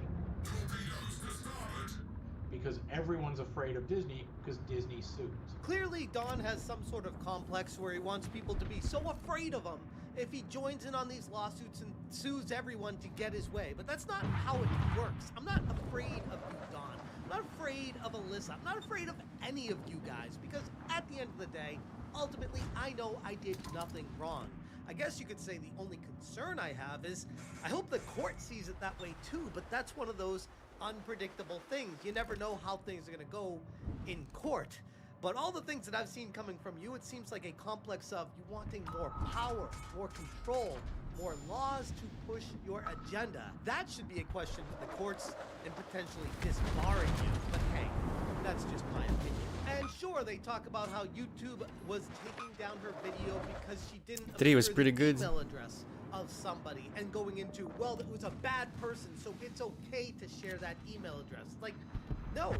Because everyone's afraid of Disney because Disney sues. Clearly, Don has some sort of complex where he wants people to be so afraid of him if he joins in on these lawsuits and sues everyone to get his way. But that's not how it works. I'm not afraid of you, Don. I'm not afraid of Alyssa. I'm not afraid of any of you guys, because at the end of the day, ultimately, I know I did nothing wrong. I guess you could say the only concern I have is I hope the court sees it that way too, but that's one of those unpredictable things. You never know how things are going to go in court. But all the things that I've seen coming from you, it seems like a complex of you wanting more power, more control, more laws to push your agenda. That should be a question to the courts and potentially disbarring you. But hey, that's just my opinion. And sure, they talk about how YouTube was taking down her video because she didn't Today was obscure pretty the good. email address of somebody, and going into, well, it was a bad person, so it's okay to share that email address. Like, no,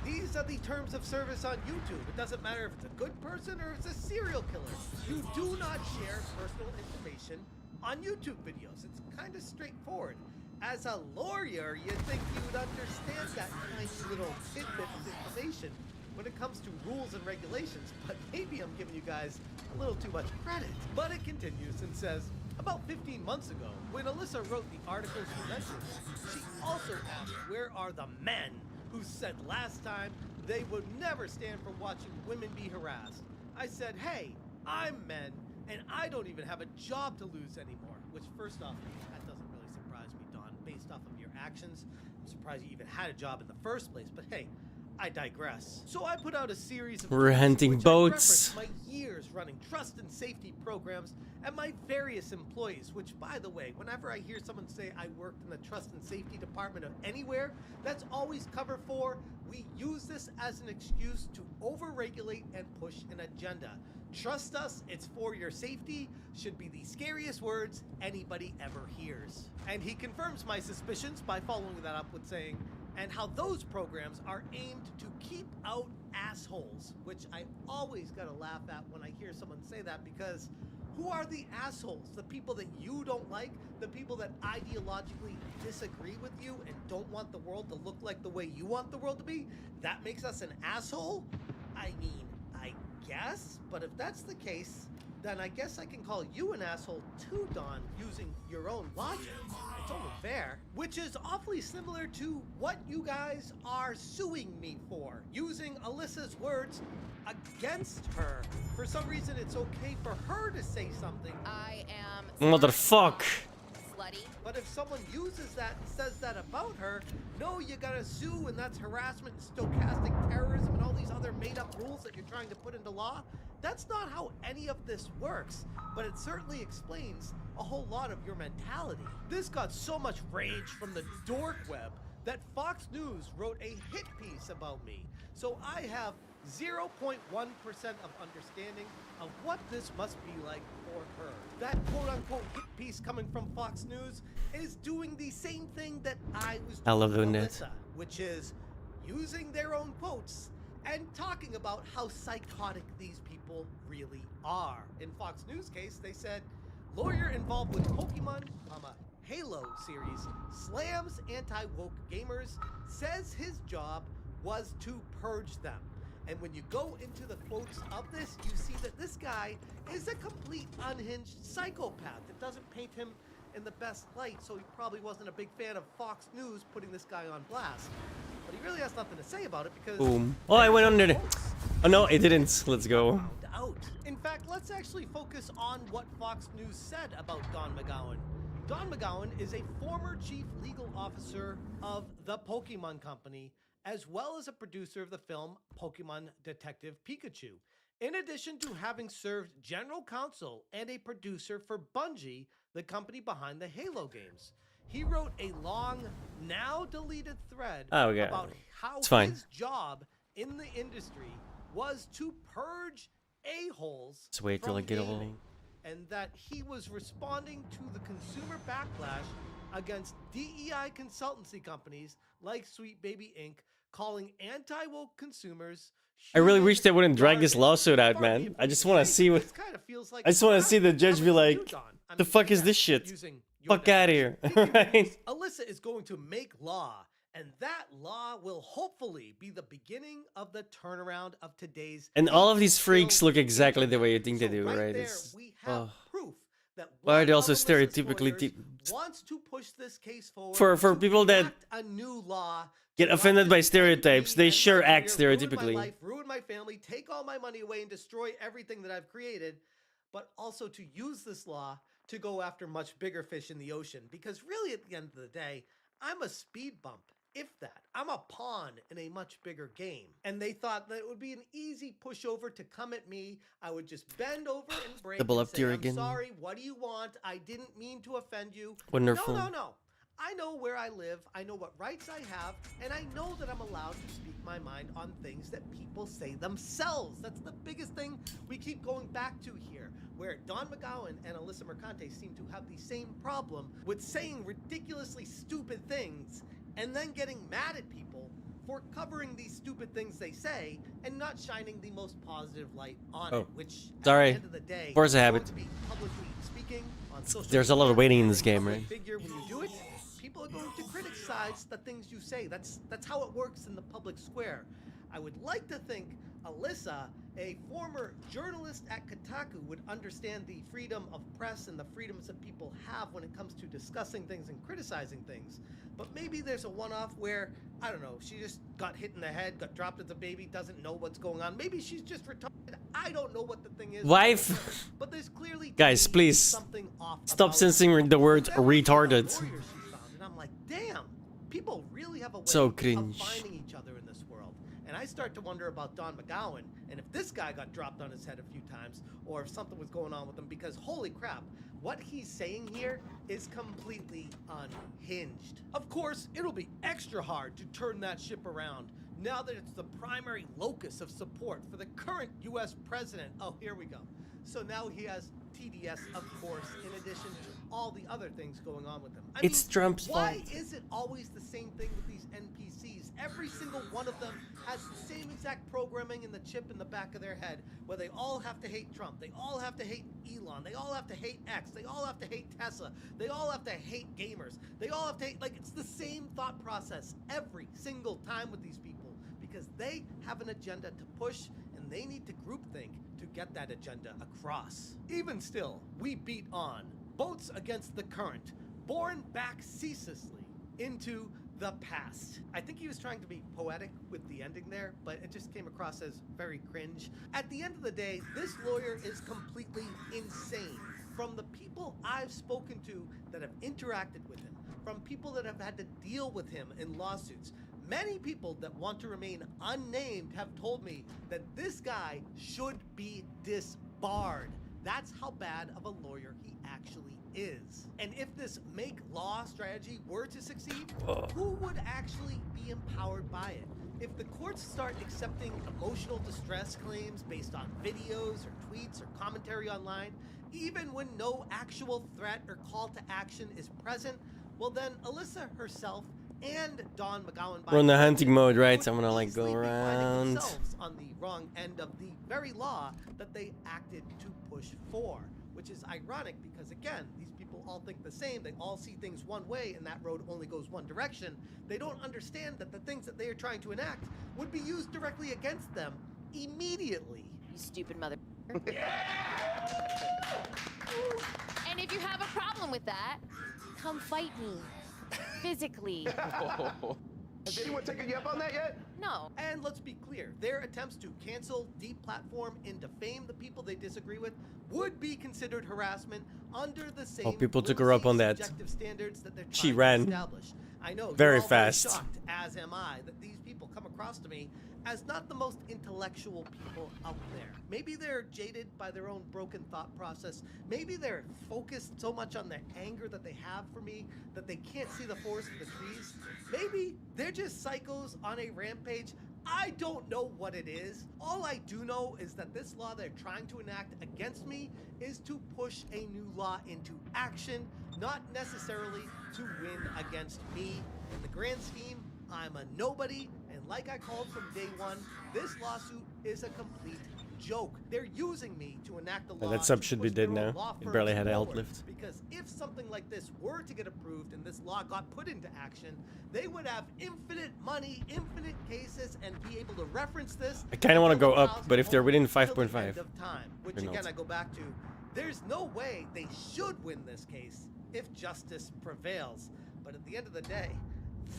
these are the terms of service on YouTube. It doesn't matter if it's a good person or if it's a serial killer. You do not share personal information on YouTube videos. It's kind of straightforward. As a lawyer, you'd think you would understand that tiny little tidbit of information when it comes to rules and regulations, but maybe I'm giving you guys a little too much credit. But it continues and says, about 15 months ago, when Alyssa wrote the articles you mentioned, she also asked where are the men who said last time they would never stand for watching women be harassed. I said, hey, I'm men, and I don't even have a job to lose anymore. Which, first off, that doesn't really surprise me, Don, based off of your actions. I'm surprised you even had a job in the first place, but hey, I digress. So I put out a series of Renting which boats. I referenced my years running trust and safety programs and my various employees, which, by the way, whenever I hear someone say I worked in the trust and safety department of anywhere, that's always cover for we use this as an excuse to overregulate and push an agenda. Trust us, it's for your safety, should be the scariest words anybody ever hears. And he confirms my suspicions by following that up with saying, and how those programs are aimed to keep out assholes, which I always gotta laugh at when I hear someone say that, because who are the assholes? The people that you don't like? The people that ideologically disagree with you and don't want the world to look like the way you want the world to be? That makes us an asshole? I mean, I guess, but if that's the case, then I guess I can call you an asshole too, Don, using your own logic. It's only fair. Which is awfully similar to what you guys are suing me for. Using Alyssa's words against her. For some reason, it's okay for her to say something. I am Motherfuck. slutty. But if someone uses that and says that about her, no, you gotta sue, and that's harassment and stochastic terrorism and all these other made-up rules that you're trying to put into law. That's not how any of this works, but it certainly explains a whole lot of your mentality. This got so much rage from the dork web that Fox News wrote a hit piece about me. So I have 0.1% of understanding of what this must be like for her. That quote-unquote hit piece coming from Fox News is doing the same thing that I was doing I love with doing that. Alyssa, which is using their own quotes and talking about how psychotic these people really are. In Fox News case, they said, lawyer involved with Pokemon, Halo series, slams anti-woke gamers, says his job was to purge them. And when you go into the quotes of this, you see that this guy is a complete unhinged psychopath. It doesn't paint him in the best light, so he probably wasn't a big fan of Fox News putting this guy on blast. But he really has nothing to say about it because... Boom. Oh, I went under it. Oh no, it didn't. Let's go. Out. In fact, let's actually focus on what Fox News said about Don McGowan. Don McGowan is a former chief legal officer of the Pokemon Company, as well as a producer of the film Pokemon Detective Pikachu, in addition to having served general counsel and a producer for Bungie, the company behind the Halo games. He wrote a long, now deleted thread about how his job in the industry was to purge a-holes Wait till I get gaming, over. and that he was responding to the consumer backlash against DEI consultancy companies like Sweet Baby Inc., calling anti-woke consumers. I really wish they wouldn't drag this lawsuit out, man. I just want to see what. I just want to see the judge be like, "The fuck is this shit? Fuck out of here!" Right? Alyssa is going to make law, and that law will hopefully be the beginning of the turnaround of today's. And all of these freaks look exactly the way you think they do, right? There, It's, we have proof that why are they also one of Alyssa's stereotypically lawyers wants to push this case forward for to people that enact a new law get to offended by not just stereotypes? me They and sure my act career, ruin my stereotypically. life, ruin my family, take all my money away, and destroy everything that I've created, but also to use this law to go after much bigger fish in the ocean. Because really, at the end of the day, I'm a speed bump, if that. I'm a pawn in a much bigger game. And they thought that it would be an easy pushover to come at me. I would just bend over and break Double and up tier say, again. I'm sorry, what do you want? I didn't mean to offend you. Wonderful. No. I know where I live, I know what rights I have, and I know that I'm allowed to speak my mind on things that people say themselves. That's the biggest thing we keep going back to here, where Don McGowan and Alyssa Mercante seem to have the same problem with saying ridiculously stupid things and then getting mad at people for covering these stupid things they say and not shining the most positive light on it, which at the end of the day, Force a is habit. going to be publicly speaking on social There's a lot of media, waiting in this as a game, public right? figure, when you do it, people are going to criticize the things you say. That's how it works in the public square. I would like to think Alyssa, a former journalist at Kotaku, would understand the freedom of press and the freedoms that people have when it comes to discussing things and criticizing things. But maybe there's a one-off where, I don't know, she just got hit in the head, got dropped as a baby, doesn't know what's going on. Maybe she's just retarded. I don't know what the thing is. Wife. But there's clearly Guys, please something off stop about censoring the word Then we see the retarded. lawyer she found, and I'm like, damn, People really have a way So of cringe. finding each other in this world. And I start to wonder about Don McGowan, and if this guy got dropped on his head a few times, or if something was going on with him, because holy crap, what he's saying here is completely unhinged. Of course, it'll be extra hard to turn that ship around now that it's the primary locus of support for the current US president. Oh, here we go. So now he has TDS, of course, in addition to all the other things going on with him. I It's mean, Trump's why fault. is it always the same thing with these NPCs? Every single one of them has the same exact programming in the chip in the back of their head, where they all have to hate Trump, they all have to hate Elon, they all have to hate X, they all have to hate Tesla, they all have to hate gamers, they all have to hate, like, it's the same thought process every single time with these people, because they have an agenda to push, and they need to groupthink to get that agenda across. Even still, we beat on. Boats against the current, borne back ceaselessly into the past. I think he was trying to be poetic with the ending there, but it just came across as very cringe. At the end of the day, this lawyer is completely insane. From the people I've spoken to that have interacted with him, from people that have had to deal with him in lawsuits, many people that want to remain unnamed have told me that this guy should be disbarred. That's how bad of a lawyer he actually is. And if this make law strategy were to succeed, who would actually be empowered by it? If the courts start accepting emotional distress claims based on videos or tweets or commentary online, even when no actual threat or call to action is present, well then Alyssa herself and Don McGowan We're on the hunting mode, right? would So I'm gonna like easily go be finding around. themselves on the wrong end of the very law that they acted to push for, which is ironic because again, these people all think the same. They all see things one way, and that road only goes one direction. They don't understand that the things that they are trying to enact would be used directly against them immediately. You stupid mother. And if you have a problem with that, come fight me. Physically. Has anyone taken you up on that yet? No. And let's be clear, their attempts to cancel, deplatform, and defame the people they disagree with would be considered harassment under the same people took her up on that. subjective standards that they're She trying to ran establish. I know very you're all fast. shocked, as am I, that these people come across to me as not the most intellectual people out there. Maybe they're jaded by their own broken thought process. Maybe they're focused so much on the anger that they have for me that they can't see the forest for the trees. Maybe they're just psychos on a rampage. I don't know what it is. All I do know is that this law they're trying to enact against me is to push a new law into action, not necessarily to win against me. In the grand scheme, I'm a nobody, and like I called from day one, this lawsuit is a complete joke. They're using me to enact a law. That sub to should be push their dead own now. law It barely firms had a health forward. lift. Because if something like this were to get approved and this law got put into action, they would have infinite money, infinite cases, and be able to reference this. I kind of want to go until the up, cows but if they're come within home till the 5.5. end of time, which They're again not. I go back to, there's no way they should win this case if justice prevails. But at the end of the day,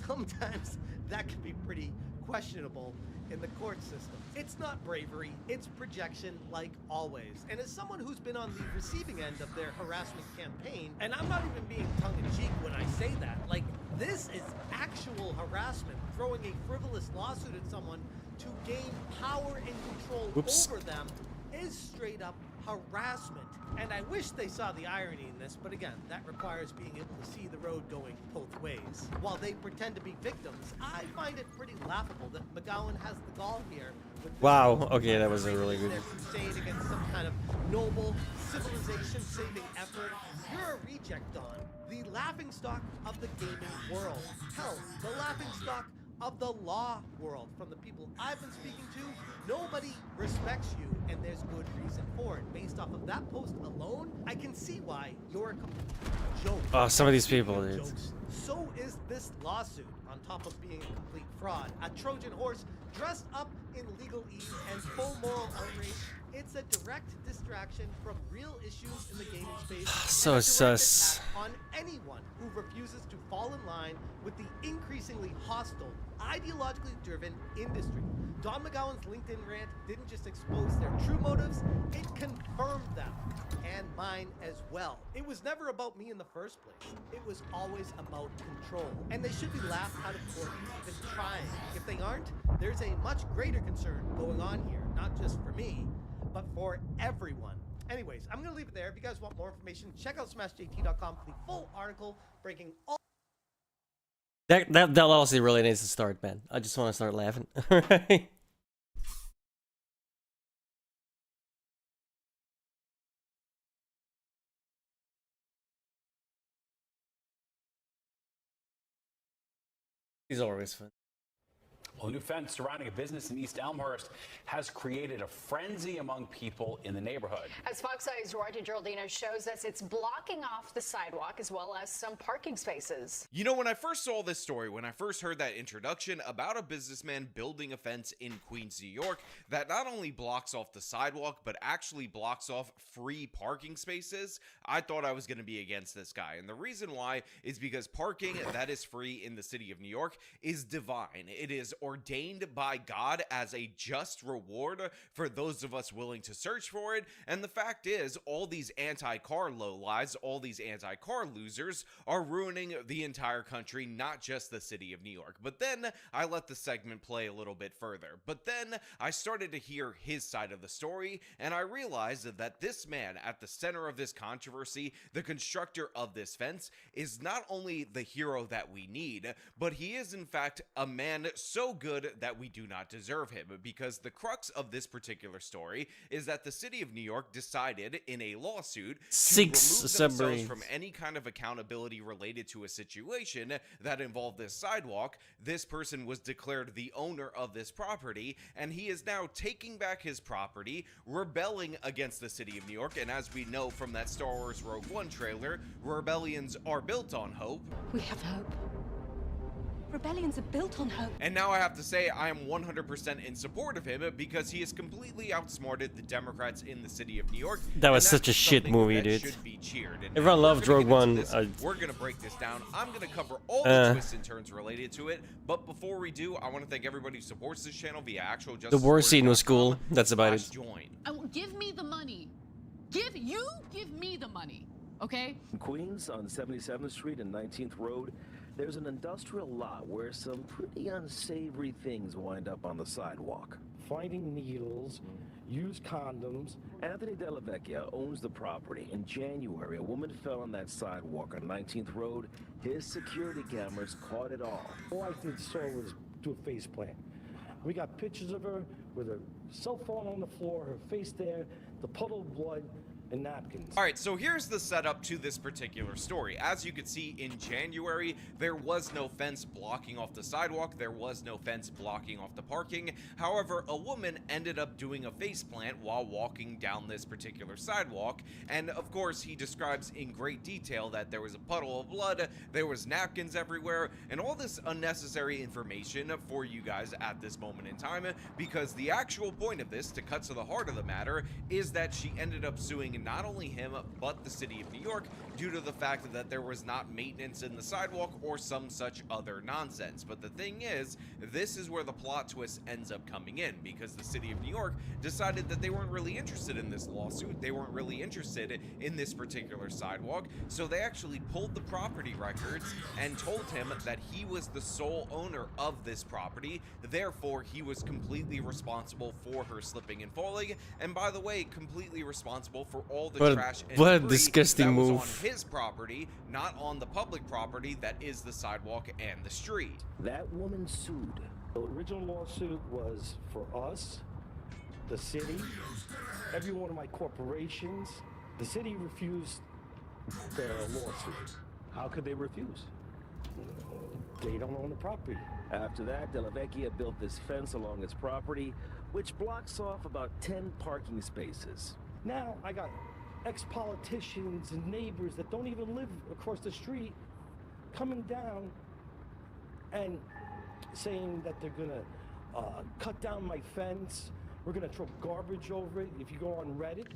sometimes that can be pretty questionable in the court system. It's not bravery, it's projection like always. And as someone who's been on the receiving end of their harassment campaign, and I'm not even being tongue-in-cheek when I say that, like, this is actual harassment, throwing a frivolous lawsuit at someone to gain power and control Oops. over them is straight up harassment. And I wish they saw the irony in this, but again, that requires being able to see the road going both ways. While they pretend to be victims, I find it pretty laughable that McGowan has the gall here. With this Wow, lawsuit okay, that was a really good- their crusade against some kind of noble civilization-saving effort. You're a reject, Don. The laughingstock of the gaming world. Hell, the laughingstock of the law world. From the people I've been speaking to, nobody respects you, and there's good reason for it. Based off of that post alone, I can see why you're a complete joke. Oh, some of these people, dude. Jokes. So is this lawsuit, on top of being a complete fraud. A Trojan horse dressed up in legalese and full moral outrage. It's a direct distraction from real issues in the gaming space. So and a direct sus. attack on anyone who refuses to fall in line with the increasingly hostile, ideologically driven industry. Don McGowan's LinkedIn rant didn't just expose their true motives, it confirmed them, and mine as well. It was never about me in the first place. It was always about control. And they should be laughed out of court for even trying. If they aren't, there's a much greater concern going on here, not just for me, but for everyone. Anyways, I'm gonna leave it there. If you guys want more information, check out smashjt.com for the full article breaking all. That honestly really needs to start, man. I just want to start laughing. Alright. He's always fun. Well, a new fence surrounding a business in East Elmhurst has created a frenzy among people in the neighborhood. As Fox Eye's Roy Geraldino shows us, it's blocking off the sidewalk as well as some parking spaces. You know, when I first saw this story, when I first heard that introduction about a businessman building a fence in Queens, New York, that not only blocks off the sidewalk, but actually blocks off free parking spaces, I thought I was going to be against this guy. And the reason why is because parking that is free in the city of New York is divine. It is ordained by God as a just reward for those of us willing to search for it. And the fact is, all these anti-car lowlives, all these anti-car losers are ruining the entire country, not just the city of New York. But then I let the segment play a little bit further. But then I started to hear his side of the story, and I realized that this man at the center of this controversy, the constructor of this fence, is not only the hero that we need, but he is in fact a man so good that we do not deserve him, because the crux of this particular story is that the city of New York decided in a lawsuit to remove themselves from any kind of accountability related to a situation that involved this sidewalk. This person was declared the owner of this property, and he is now taking back his property, rebelling against the city of New York. And as we know from that Star Wars Rogue One trailer, rebellions are built on hope. We have hope. Rebellions are built on hope. And now I have to say I am 100% in support of him, because he has completely outsmarted the Democrats in the city of New York. That was such a shit movie, dude. Everyone loved Rogue One. We're gonna break this down. I'm gonna cover all the twists and turns related to it. But before we do, I want to thank everybody who supports this channel via actual justice. The war scene was cool. That's about it. Give me the money. Give me the money. Okay? In Queens on 77th Street and 19th Road, there's an industrial lot where some pretty unsavory things wind up on the sidewalk. Finding needles, used condoms. Anthony Della Vecchia owns the property. In January, a woman fell on that sidewalk on 19th Road. His security cameras caught it all. All I saw was do a face plant. We got pictures of her with her cell phone on the floor, her face there, the puddle of blood, and napkins. All right, so here's the setup to this particular story. As you could see, in January, there was no fence blocking off the sidewalk. There was no fence blocking off the parking. However, a woman ended up doing a faceplant while walking down this particular sidewalk. And of course, he describes in great detail that there was a puddle of blood, there was napkins everywhere, and all this unnecessary information for you guys at this moment in time, because the actual point of this, to cut to the heart of the matter, is that she ended up suing not only him, but the city of New York, due to the fact that there was not maintenance in the sidewalk or some such other nonsense. But the thing is, this is where the plot twist ends up coming in, because the city of New York decided that they weren't really interested in this lawsuit. They weren't really interested in this particular sidewalk. So they actually pulled the property records and told him that he was the sole owner of this property. Therefore, he was completely responsible for her slipping and falling. And by the way, completely responsible for all the trash and what a debris disgusting that move. was on his property, not on the public property that is the sidewalk and the street. That woman sued. The original lawsuit was for us, the city, every one of my corporations. The city refused the lawsuit. How could they refuse? They don't own the property. After that, Della Vecchia built this fence along his property, which blocks off about 10 parking spaces. Now I got ex-politicians and neighbors that don't even live across the street coming down and saying that they're gonna cut down my fence We're gonna throw garbage over it. If you go on Reddit,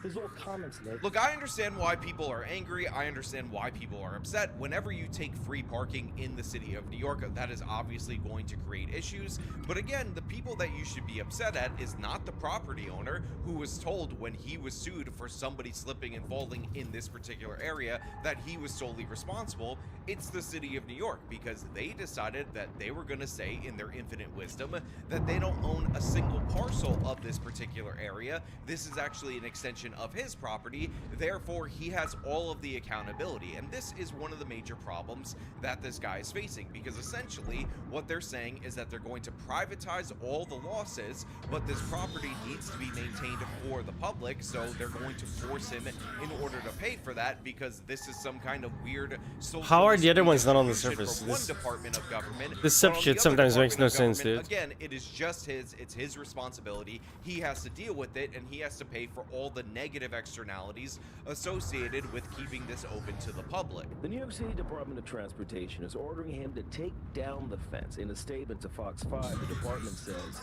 there's all comments there. Look, I understand why people are angry. I understand why people are upset. Whenever you take free parking in the city of New York, that is obviously going to create issues. But again, the people that you should be upset at is not the property owner who was told when he was sued for somebody slipping and falling in this particular area that he was solely responsible. It's the city of New York, because they decided that they were going to say in their infinite wisdom that they don't own a single parcel of this particular area. This is actually an extension of his property, therefore he has all of the accountability. And this is one of the major problems that this guy is facing, because essentially what they're saying is that they're going to privatize all the losses, but this property needs to be maintained for the public, so they're going to force him in order to pay for that, because this is some kind of weird social. How are the other ones not on the surface? One department of government. This sub shit sometimes makes no sense, dude. Again, it is just it's his responsibility. He has to deal with it, and he has to pay for all the negative externalities associated with keeping this open to the public. The New York City Department of Transportation is ordering him to take down the fence. In a statement to Fox 5, the department says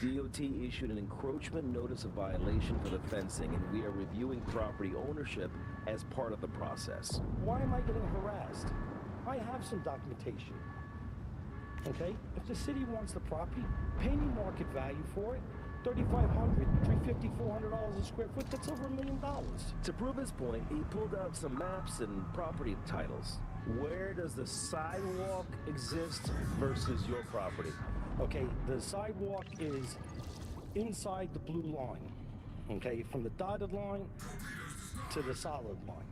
DOT issued an encroachment notice of violation for the fencing, and we are reviewing property ownership as part of the process. Why am I getting harassed? I have some documentation. Okay? If the city wants the property, pay me market value for it. $3,500, $350, $400 a square foot, that's over $1 million. To prove his point, he pulled out some maps and property titles. Where does the sidewalk exist versus your property? Okay, the sidewalk is inside the blue line. Okay, from the dotted line to the solid line.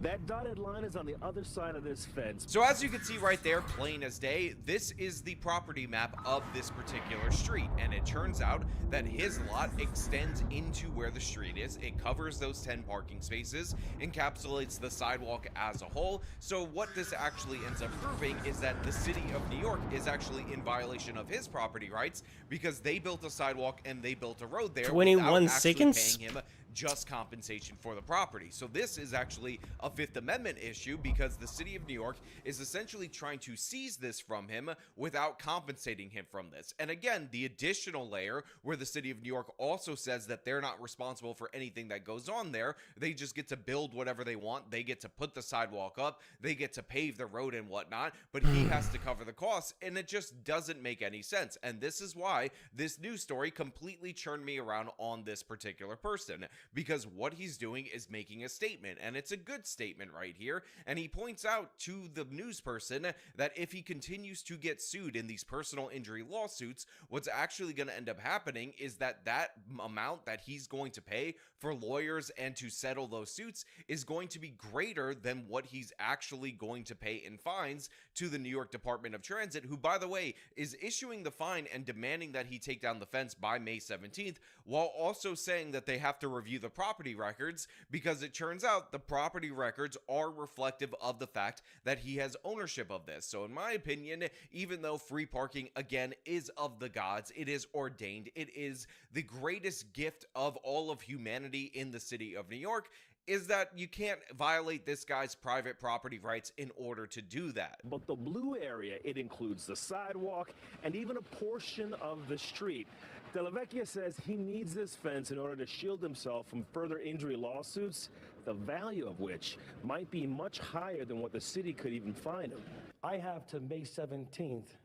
That dotted line is on the other side of this fence. So as you can see right there, plain as day, this is the property map of this particular street. And it turns out that his lot extends into where the street is. It covers those 10 parking spaces, encapsulates the sidewalk as a whole. So what this actually ends up proving is that the city of New York is actually in violation of his property rights, because they built a sidewalk and they built a road there 21 seconds? paying him just compensation for the property. So this is actually a Fifth Amendment issue, because the city of New York is essentially trying to seize this from him without compensating him from this. And again, the additional layer where the city of New York also says that they're not responsible for anything that goes on there. They just get to build whatever they want. They get to put the sidewalk up. They get to pave the road and whatnot, but he has to cover the costs, and it just doesn't make any sense. And this is why this news story completely churned me around on this particular person, because what he's doing is making a statement, and it's a good statement right here. And he points out to the news person that if he continues to get sued in these personal injury lawsuits, what's actually going to end up happening is that that amount that he's going to pay for lawyers and to settle those suits is going to be greater than what he's actually going to pay in fines to the New York Department of Transit, who, by the way, is issuing the fine and demanding that he take down the fence by May 17th, while also saying that they have to review the property records, because it turns out the property records are reflective of the fact that he has ownership of this. So in my opinion, even though free parking again is of the gods, it is ordained, it is the greatest gift of all of humanity in the city of New York, is that you can't violate this guy's private property rights in order to do that. But the blue area, it includes the sidewalk and even a portion of the street. Della Vecchia says he needs this fence in order to shield himself from further injury lawsuits, the value of which might be much higher than what the city could even fine him. I have to May 17th,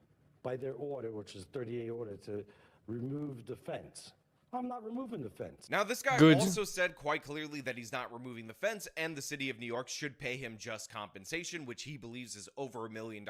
by their order, which is 38 order, to remove the fence. I'm not removing the fence. Now, this guy also said quite clearly that he's not removing the fence, and the city of New York should pay him just compensation, which he believes is over $1 million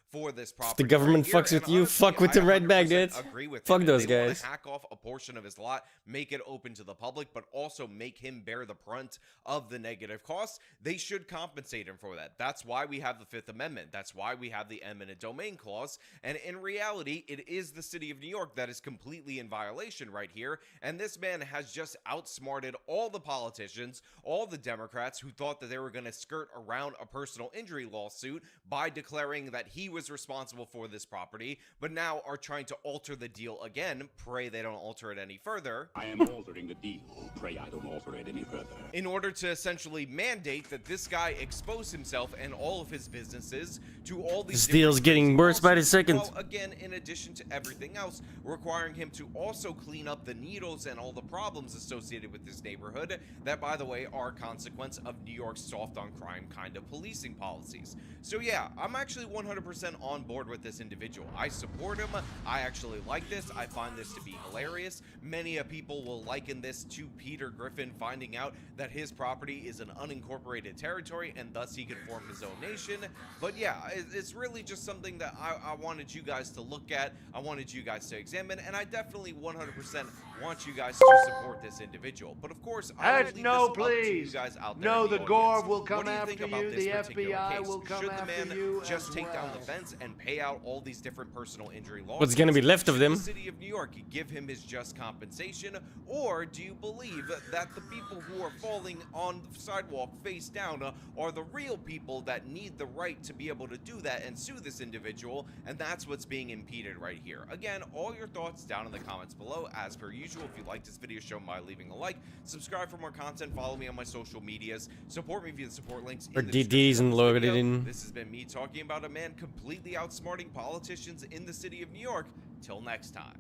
for this property. If the government right fucks here. with And you, honestly, fuck with the red bag, dude. Agree with Fuck him. those They wanna guys. hack off a portion of his lot, make it open to the public, but also make him bear the brunt of the negative costs. They should compensate him for that. That's why we have the Fifth Amendment. That's why we have the eminent domain clause. And in reality, it is the city of New York that is completely in violation right here. And this man has just outsmarted all the politicians, all the Democrats who thought that they were going to skirt around a personal injury lawsuit by declaring that he was responsible for this property, but now are trying to alter the deal again. Pray they don't alter it any further. I am altering the deal. Pray I don't alter it any further. In order to essentially mandate that this guy expose himself and all of his businesses to all these This deal's getting worse by the second. While, again, in addition to everything else, requiring him to also clean up the needles and all the problems associated with this neighborhood that, by the way, are a consequence of New York's soft on crime kind of policing policies. So yeah, I'm actually 100% on board with this individual. I support him. I actually like this. I find this to be hilarious. Many people will liken this to Peter Griffin finding out that his property is an unincorporated territory and thus he can form his own nation. But yeah, it's really just something that I wanted you guys to look at. I wanted you guys to examine, and I definitely 100% want you guys to support this individual. But of course, I will leave this up to you guys out there. No, in the the Gore audience. will come What do you after think about you. this The particular FBI case? will come Should the after man you just as take down the well. fence and pay out all these different personal injury lawsuits? What's gonna be left of Should them? the city of New York give him his just compensation, or do you believe that the people who are falling on the sidewalk face down are the real people that need the right to be able to do that and sue this individual, and that's what's being impeded right here? Again, all your thoughts down in the comments below. As per usual, if you like this video, show by leaving a like, subscribe for more content, follow me on my social medias, support me via the support links Or in the DDs description and of this loaded video. in. This has been me talking about a man completely outsmarting politicians in the city of New York. Till next time.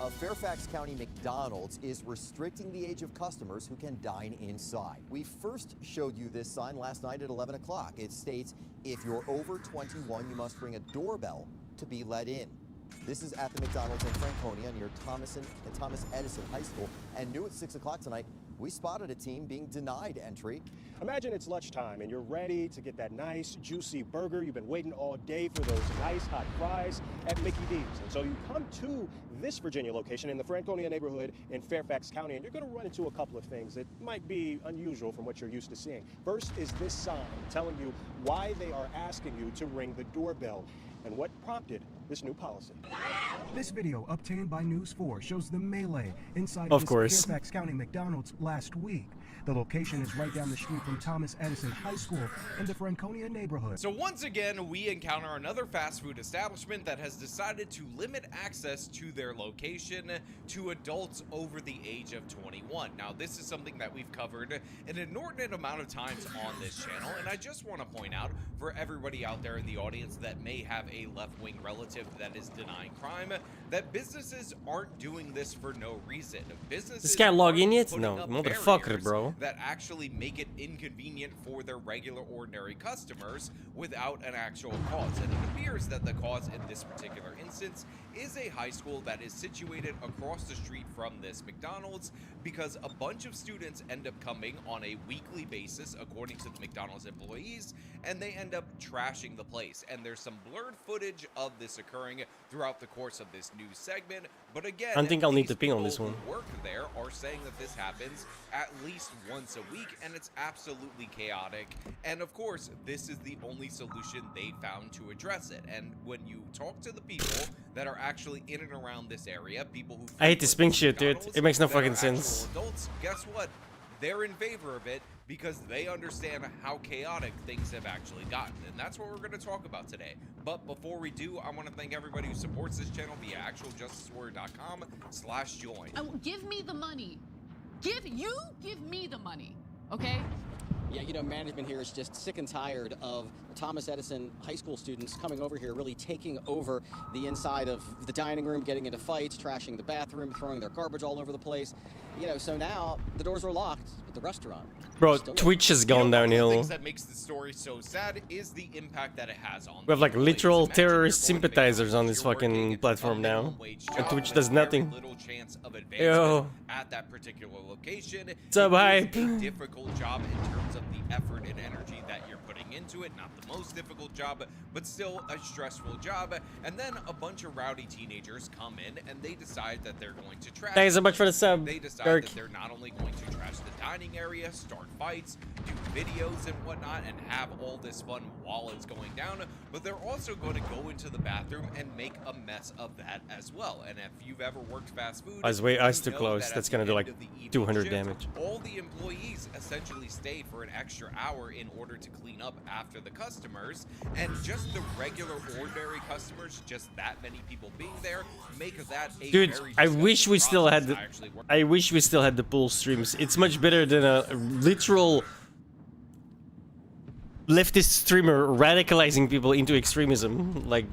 A Fairfax County McDonald's is restricting the age of customers who can dine inside. We first showed you this sign last night at 11 o'clock. It states, if you're over 21, you must ring a doorbell to be let in. This is at the McDonald's in Franconia near Thomas Edison High School. And new at 6 o'clock tonight, we spotted a team being denied entry. Imagine it's lunchtime and you're ready to get that nice, juicy burger. You've been waiting all day for those nice, hot fries at Mickey D's. And so you come to this Virginia location in the Franconia neighborhood in Fairfax County, and you're going to run into a couple of things that might be unusual from what you're used to seeing. First is this sign telling you why they are asking you to ring the doorbell and what prompted this new policy. This video, obtained by News 4, shows the melee inside Of this course. Fairfax County McDonald's last week. The location is right down the street from Thomas Edison High School in the Franconia neighborhood. So once again, we encounter another fast food establishment that has decided to limit access to their location to adults over the age of 21. Now, this is something that we've covered an inordinate amount of times on this channel, and I just want to point out for everybody out there in the audience that may have a left-wing relative that is denying crime, that businesses aren't doing this for no reason. Businesses This guy log in yet? putting No, up motherfucker, barriers bro. that actually make it inconvenient for their regular, ordinary customers without an actual cause. And it appears that the cause in this particular instance is a high school that is situated across the street from this McDonald's, because a bunch of students end up coming on a weekly basis, according to the McDonald's employees, and they end up trashing the place. And there's some blurred footage of this occurring throughout the course of this news segment. But again, I think I'll need to these ping on this people one. who work there are saying that this happens at least once a week, and it's absolutely chaotic. And of course, this is the only solution they found to address it. And when you talk to the people that are actually in and around this area, people who I hate this pink shit, dude. It makes no that are fucking actual sense. adults, guess what? They're in favor of it because they understand how chaotic things have actually gotten. And that's what we're going to talk about today. But before we do, I want to thank everybody who supports this channel via actualjusticewarrior.com/join. Oh, give me the money. Give me the money, okay? Yeah, you know, management here is just sick and tired of Thomas Edison high school students coming over here, really taking over the inside of the dining room, getting into fights, trashing the bathroom, throwing their garbage all over the place. You know, so now the doors are locked, but the restaurant. Bro, Twitch has gone One of the downhill. things that makes the story so sad is the impact that it has on We have like the employees. literal Imagine terrorist you're going to sympathizers on this you're working fucking a platform now. minimum wage And job Twitch with does very nothing. little chance of Yo. advancement at that particular location. Sub It hype. is a difficult job in terms of the effort and energy that you're putting into it. Not the most difficult job, but still a stressful job. And then a bunch of rowdy teenagers come in and they decide that they're going to trash. Thanks so much for the sub, They decide Dirk. that they're not only going to trash the dining area, start fights, do videos and whatnot, and have all this fun while it's going down, but they're also going to go into the bathroom and make a mess of that as well. And if you've ever worked fast food, Eyes you too know close. that That's at the gonna do end like of the evening 200 shift, damage. all the employees essentially stay for an extra hour in order to clean up after the customers, and just the regular ordinary customers, just that many people being there, make that a Dude, very I wish we still had process the to actually work. I wish we still had the pool streams. It's much better than a literal leftist streamer radicalizing people into extremism. Like,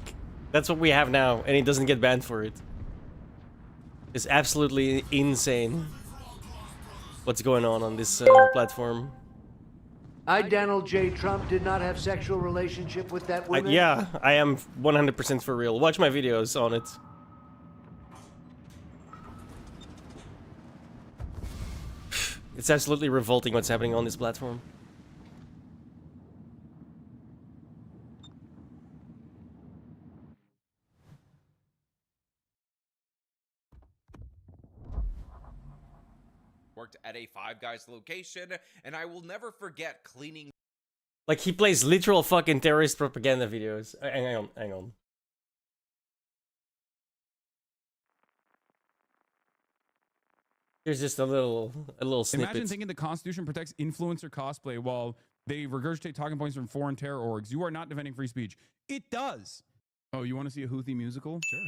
that's what we have now, and it doesn't get banned for it. It's absolutely insane what's going on this platform. I, Donald J. Trump, did not have sexual relationship with that woman. Yeah, I am 100% for real. Watch my videos on it. It's absolutely revolting what's happening on this platform. Worked at a Five Guys location, and I will never forget cleaning. Like, he plays literal fucking terrorist propaganda videos. Hang on. Here's just a little snippet. Imagine thinking the Constitution protects influencer cosplay while they regurgitate talking points from foreign terror orgs. You are not defending free speech. It does. Oh, you want to see a Houthi musical? Sure.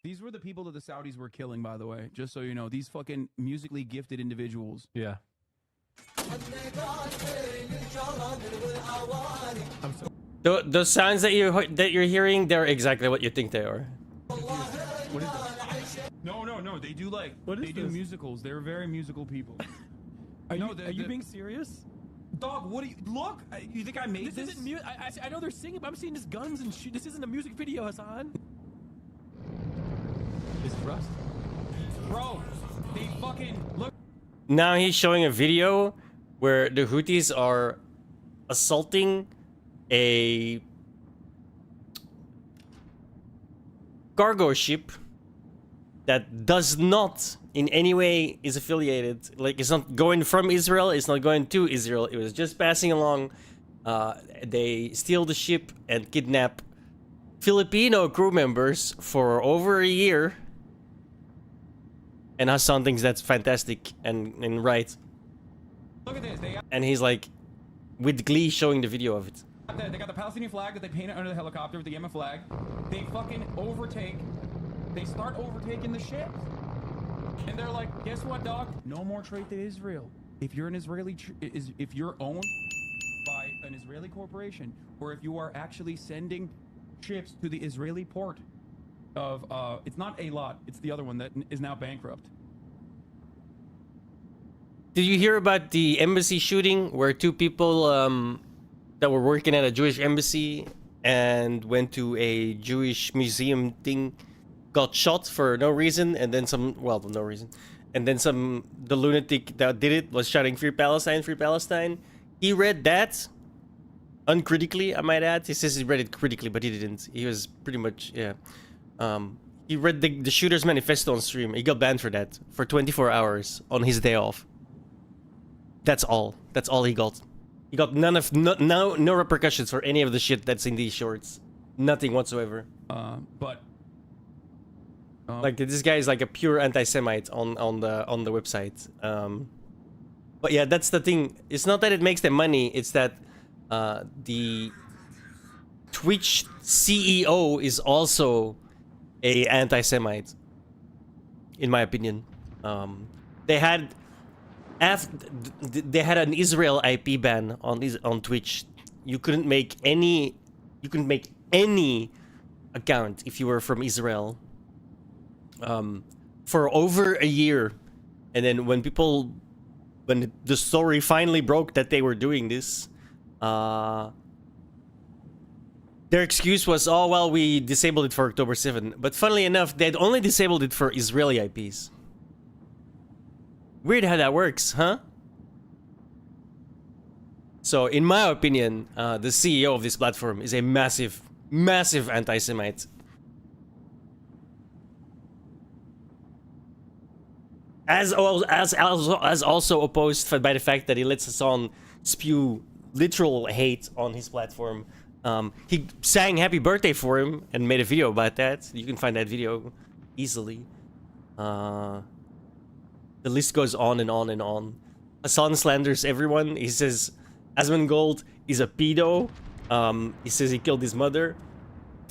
These were the people that the Saudis were killing, by the way. Just so you know, these fucking musically gifted individuals. Yeah. The sounds that you're hearing, they're exactly what you think they are. What is that? No. They do like they do musicals. They're very musical people. Are you being serious? Dog, what do you look? You think I made this? Isn't I know they're singing, but I'm seeing just guns and shit. This isn't a music video, Hassan. This is Rust. Bro, they fucking look. Now he's showing a video where the Houthis are assaulting a cargo ship that does not in any way is affiliated. Like, it's not going from Israel, it's not going to Israel. It was just passing along. They steal the ship and kidnap Filipino crew members for over a year. And Hassan thinks that's fantastic and right. Look at this. And he's like, with glee, showing the video of it. They got the Palestinian flag that they painted under the helicopter with the Yemen flag. They fucking overtake. They start overtaking the ship. And they're like, guess what, dog? No more trade to Israel. If you're an Israeli, if you're owned by an Israeli corporation, or if you are actually sending ships to the Israeli port of, it's not a lot, it's the other one that is now bankrupt. Did you hear about the embassy shooting where two people that were working at a Jewish embassy and went to a Jewish museum thing got shot for no reason, and then no reason, and then the lunatic that did it was shouting "Free Palestine, Free Palestine." He read that uncritically, I might add. He says he read it critically, but he didn't. He was pretty much, yeah. He read the shooter's manifesto on stream. He got banned for that for 24 hours on his day off. That's all. That's all he got. He got no repercussions for any of the shit that's in these shorts. Nothing whatsoever. Like, this guy is like a pure anti-Semite on the website. But yeah, that's the thing. It's not that it makes them money. It's that the Twitch CEO is also a anti-Semite, in my opinion. They had an Israel IP ban on Twitch. You couldn't make any account if you were from Israel for over a year. And then when the story finally broke that they were doing this, their excuse was, oh, well, we disabled it for October 7. But funnily enough, they'd only disabled it for Israeli IPs. Weird how that works, huh? So, in my opinion, the CEO of this platform is a massive, massive anti-Semite. As also opposed by the fact that he lets Hassan spew literal hate on his platform. He sang happy birthday for him and made a video about that. You can find that video easily. The list goes on and on and on. Hassan slanders everyone. He says Asmongold is a pedo. He says he killed his mother.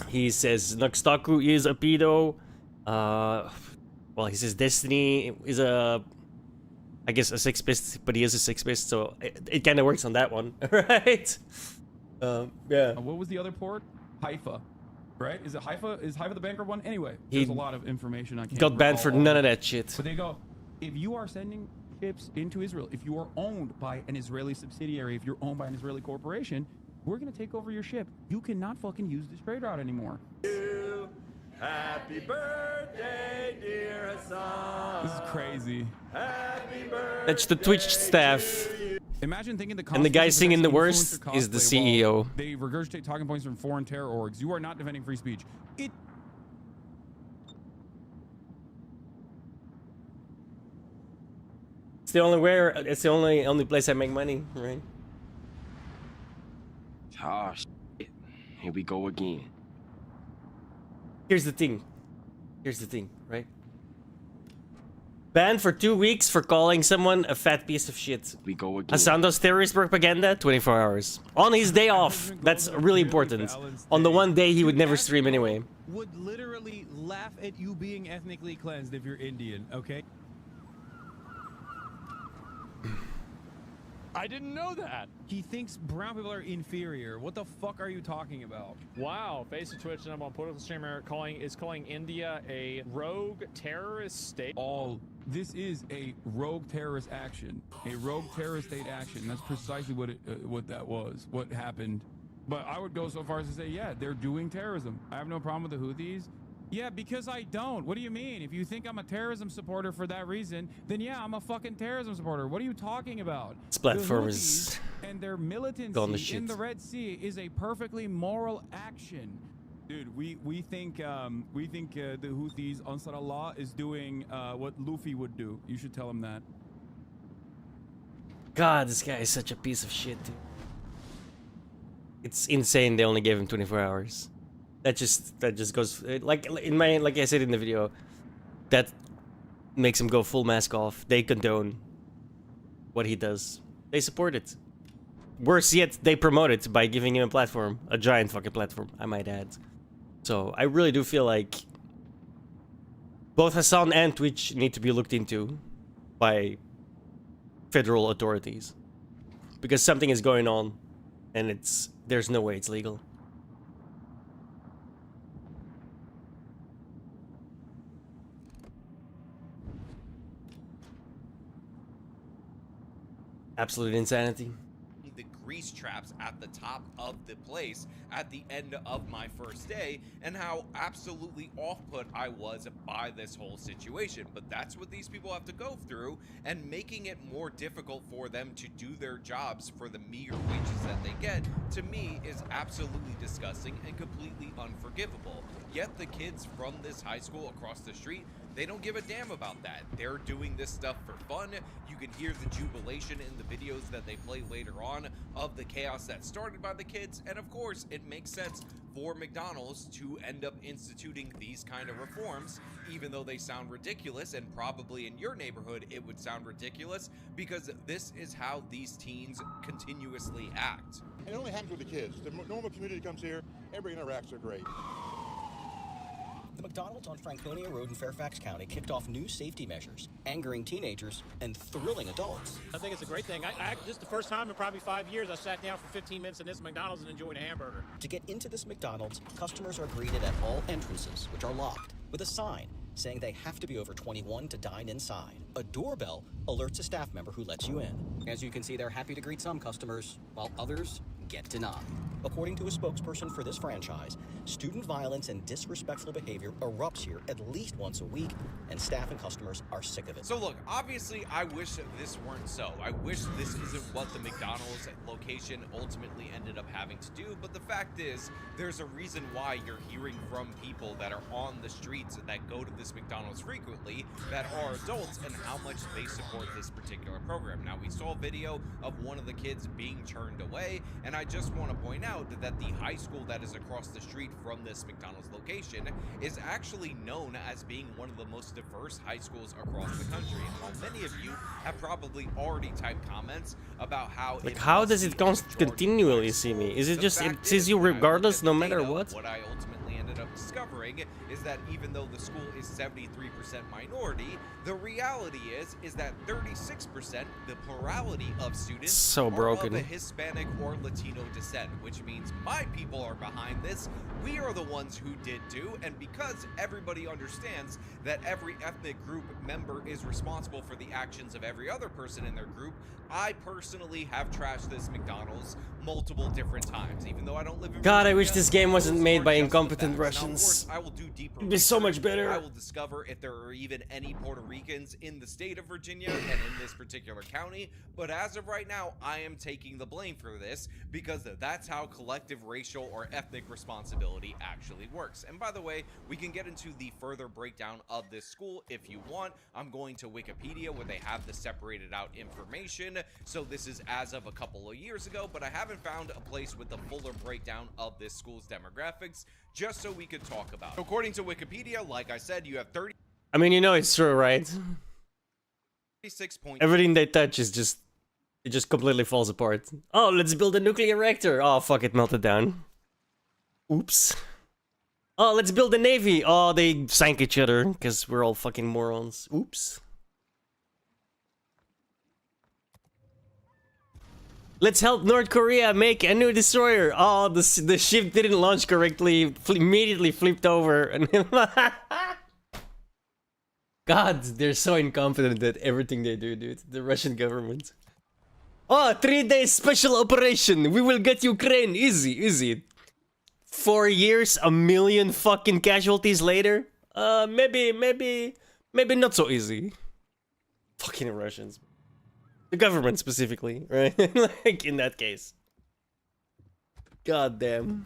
He says Nuxtaku is a pedo. Well, he says Destiny is a, I guess, a sexpist, but he is a sexpist, so it kind of works on that one, right? Yeah. What was the other port? Haifa, right? Is it Haifa? Is Haifa the bankrupt one? Anyway, He there's a lot of information I can't. got banned for recall none all of that shit. But they go, if you are sending ships into Israel, if you are owned by an Israeli subsidiary, if you're owned by an Israeli corporation, we're gonna take over your ship. You cannot fucking use this trade route anymore. Happy birthday, dear Hassan. This is crazy. Happy birthday. That's the Twitch staff. Imagine thinking the And the guy consequences of singing the influencer worst is the cosplay while CEO. They regurgitate talking points from foreign terror orgs. You are not defending free speech. It's the only where. It's the only place I make money, right? Ah, shit. Here we go again. Here's the thing. Here's the thing, right? Banned for 2 weeks for calling someone a fat piece of shit. We go again. Hassan does terrorist propaganda, 24 hours. On his day off. That's really important. On the one day he would never stream anyway. Would literally laugh at you being ethnically cleansed if you're Indian, okay? I didn't know that. He thinks brown people are inferior. What the fuck are you talking about? Wow, face of Twitch number one political streamer is calling India a rogue terrorist state. This is a rogue terrorist action, a rogue terrorist state action. That's precisely what that was, what happened. But I would go so far as to say, yeah, they're doing terrorism. I have no problem with the Houthis. Yeah, because I don't. What do you mean? If you think I'm a terrorism supporter for that reason, then yeah, I'm a fucking terrorism supporter. What are you talking about? This platform is and their militancy gone to shit. in the Red Sea is a perfectly moral action. Dude, we think the Houthis, Ansar Allah, is doing what Luffy would do. You should tell him that. God, this guy is such a piece of shit, dude. It's insane they only gave him 24 hours. That just goes like I said in the video, that makes him go full mask off. They condone what he does. They support it. Worse yet, they promote it by giving him a platform, a giant fucking platform, I might add. So I really do feel like both Hassan and Twitch need to be looked into by federal authorities, because something is going on, and there's no way it's legal. Absolute insanity. The grease traps at the top of the place at the end of my first day, and how absolutely off-put I was by this whole situation. But that's what these people have to go through, and making it more difficult for them to do their jobs for the meager wages that they get, to me, is absolutely disgusting and completely unforgivable. Yet the kids from this high school across the street, they don't give a damn about that. They're doing this stuff for fun. You can hear the jubilation in the videos that they play later on of the chaos that started by the kids. And of course, it makes sense for McDonald's to end up instituting these kind of reforms, even though they sound ridiculous, and probably in your neighborhood it would sound ridiculous, because this is how these teens continuously act. It only happens with the kids. The normal community comes here, everybody interacts, are great. The McDonald's on Franconia Road in Fairfax County kicked off new safety measures, angering teenagers and thrilling adults. I think it's a great thing. This is the first time in probably 5 years I sat down for 15 minutes in this McDonald's and enjoyed a hamburger. To get into this McDonald's, customers are greeted at all entrances, which are locked, with a sign saying they have to be over 21 to dine inside. A doorbell alerts a staff member who lets you in. As you can see, they're happy to greet some customers, while others get denied. According to a spokesperson for this franchise, student violence and disrespectful behavior erupts here at least once a week, and staff and customers are sick of it. So look, obviously I wish this weren't so. I wish this isn't what the McDonald's location ultimately ended up having to do, but the fact is, there's a reason why you're hearing from people that are on the streets that go to this McDonald's frequently that are adults, and how much they support this particular program. Now, we saw a video of one of the kids being turned away, and I just want to point out that the high school that is across the street from this McDonald's location is actually known as being one of the most diverse high schools across the country. And while many of you have probably already typed comments about how Like, how does it continually see me? Is it just, it sees you regardless, no matter what? What I ultimately ended up discovering is that even though the school is 73% minority, the reality is that 36%, the plurality of students, So broken. are of a Hispanic or Latino descent, which means my people are behind this. We are the ones who did too, and because everybody understands that every ethnic group member is responsible for the actions of every other person in their group, I personally have trashed this McDonald's multiple different times, even though I don't live in God, I Virginia. wish this game wasn't Those made are by just the incompetent facts. Now, of Russians. course, I will do deeper It'd be so much research. better. I will discover if there are even any Puerto Ricans in the state of Virginia and in this particular county, but as of right now, I am taking the blame for this because that's how collective racial or ethnic responsibility actually works. And by the way, we can get into the further breakdown of this school if you want. I'm going to Wikipedia where they have the separated out information, so this is as of a couple of years ago, but I haven't found a place with the fuller breakdown of this school's demographics just so we could talk about it. According to Wikipedia, like I said, you have 30. I mean, you know it's true, right? 36 Everything they touch is just... It just completely falls apart. Oh, let's build a nuclear reactor. Oh, fuck, it melted down. Oops. Oh, let's build a navy. Oh, they sank each other because we're all fucking morons. Oops. Let's help North Korea make a new destroyer. Oh, the ship didn't launch correctly. Immediately flipped over. God, they're so incompetent at everything they do, dude. The Russian government. Oh, 3-day special operation. We will get Ukraine. Easy, easy. 4 years, 1 million fucking casualties later. Maybe not so easy. Fucking Russians. The government specifically, right? Like in that case. God damn.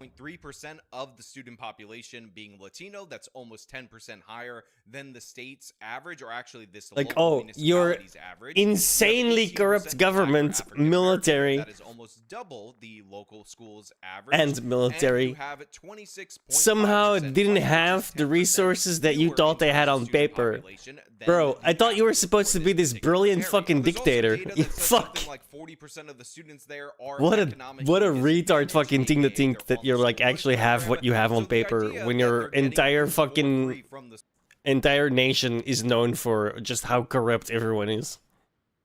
0.3% of the student population being Latino. That's almost 10% higher than the state's average, or actually this Like, local oh, your municipality's average. insanely You have 18% corrupt government, military, That is almost double the local school's average. and military And you have 26.5% somehow didn't have the resources that you thought they had on paper. Bro, I thought you were supposed to be this brilliant fucking dictator. You fuck. Like 40% of the students there are What a retard fucking thing to think that you're like actually have what you have on paper when your entire fucking entire nation is known for just how corrupt everyone is.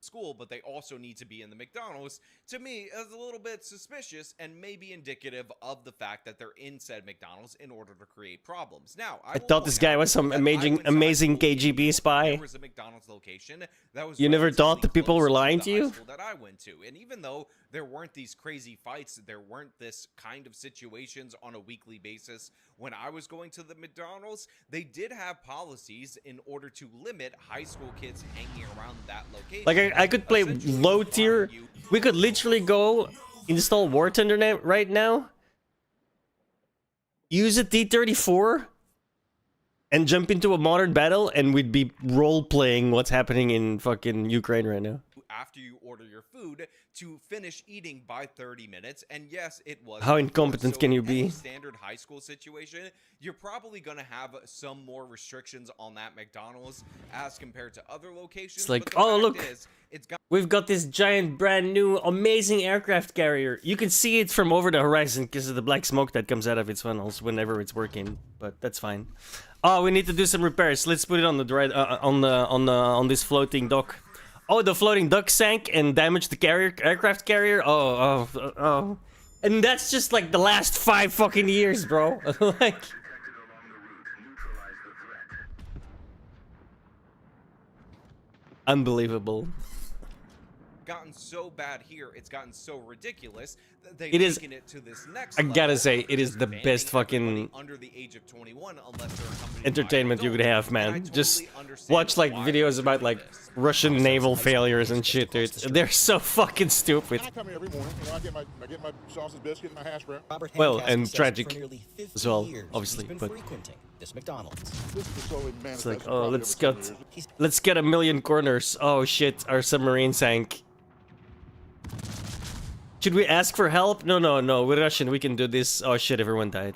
School, but they also need to be in the McDonald's, to me is a little bit suspicious and maybe indicative of the fact that they're in said McDonald's in order to create problems. Now, I thought this guy was some amazing KGB spy. There was a McDonald's location that was You never thought the people were lying to you? that I went to, and even though there weren't these crazy fights, there weren't this kind of situations on a weekly basis when I was going to the McDonald's, they did have policies in order to limit high school kids hanging around that location. Like I could play low tier. We could literally go install War Thunder right now. Use a T-34 and jump into a modern battle, and we'd be role-playing what's happening in fucking Ukraine right now. After you order your food, to finish eating by 30 minutes, and yes, it was. How incompetent can you be? Standard high school situation, you're probably gonna have some more restrictions on that McDonald's as compared to other locations. It's like, but the oh fact look, is, it's got we've got this giant, brand new, amazing aircraft carrier. You can see it from over the horizon because of the black smoke that comes out of its funnels whenever it's working. But that's fine. Oh, we need to do some repairs. Let's put it on the on this floating dock. Oh, the floating dock sank and damaged the aircraft carrier. Oh. And that's just like the last 5 fucking years, bro. Like, unbelievable. gotten so bad here, it's gotten so ridiculous that they've It is. taken it to this next I gotta level, say, it is the banning best everybody fucking under the age of 21 unless they're accompanied entertainment by you could adults. have, And I man. totally Just understand watch like why videos they're about doing like this. Russian naval failures and shit, dude. They're so fucking stupid. I come here every morning. You know, I get my sausage biscuit and my hash brown. Well, and tragic as well, obviously, but this McDonald's. This is solely It's manifested like, oh, probably over 10 years. let's get a million corners. Oh shit, our submarine sank. Should we ask for help? No, no, no. We're Russian. We can do this. Oh shit, everyone died.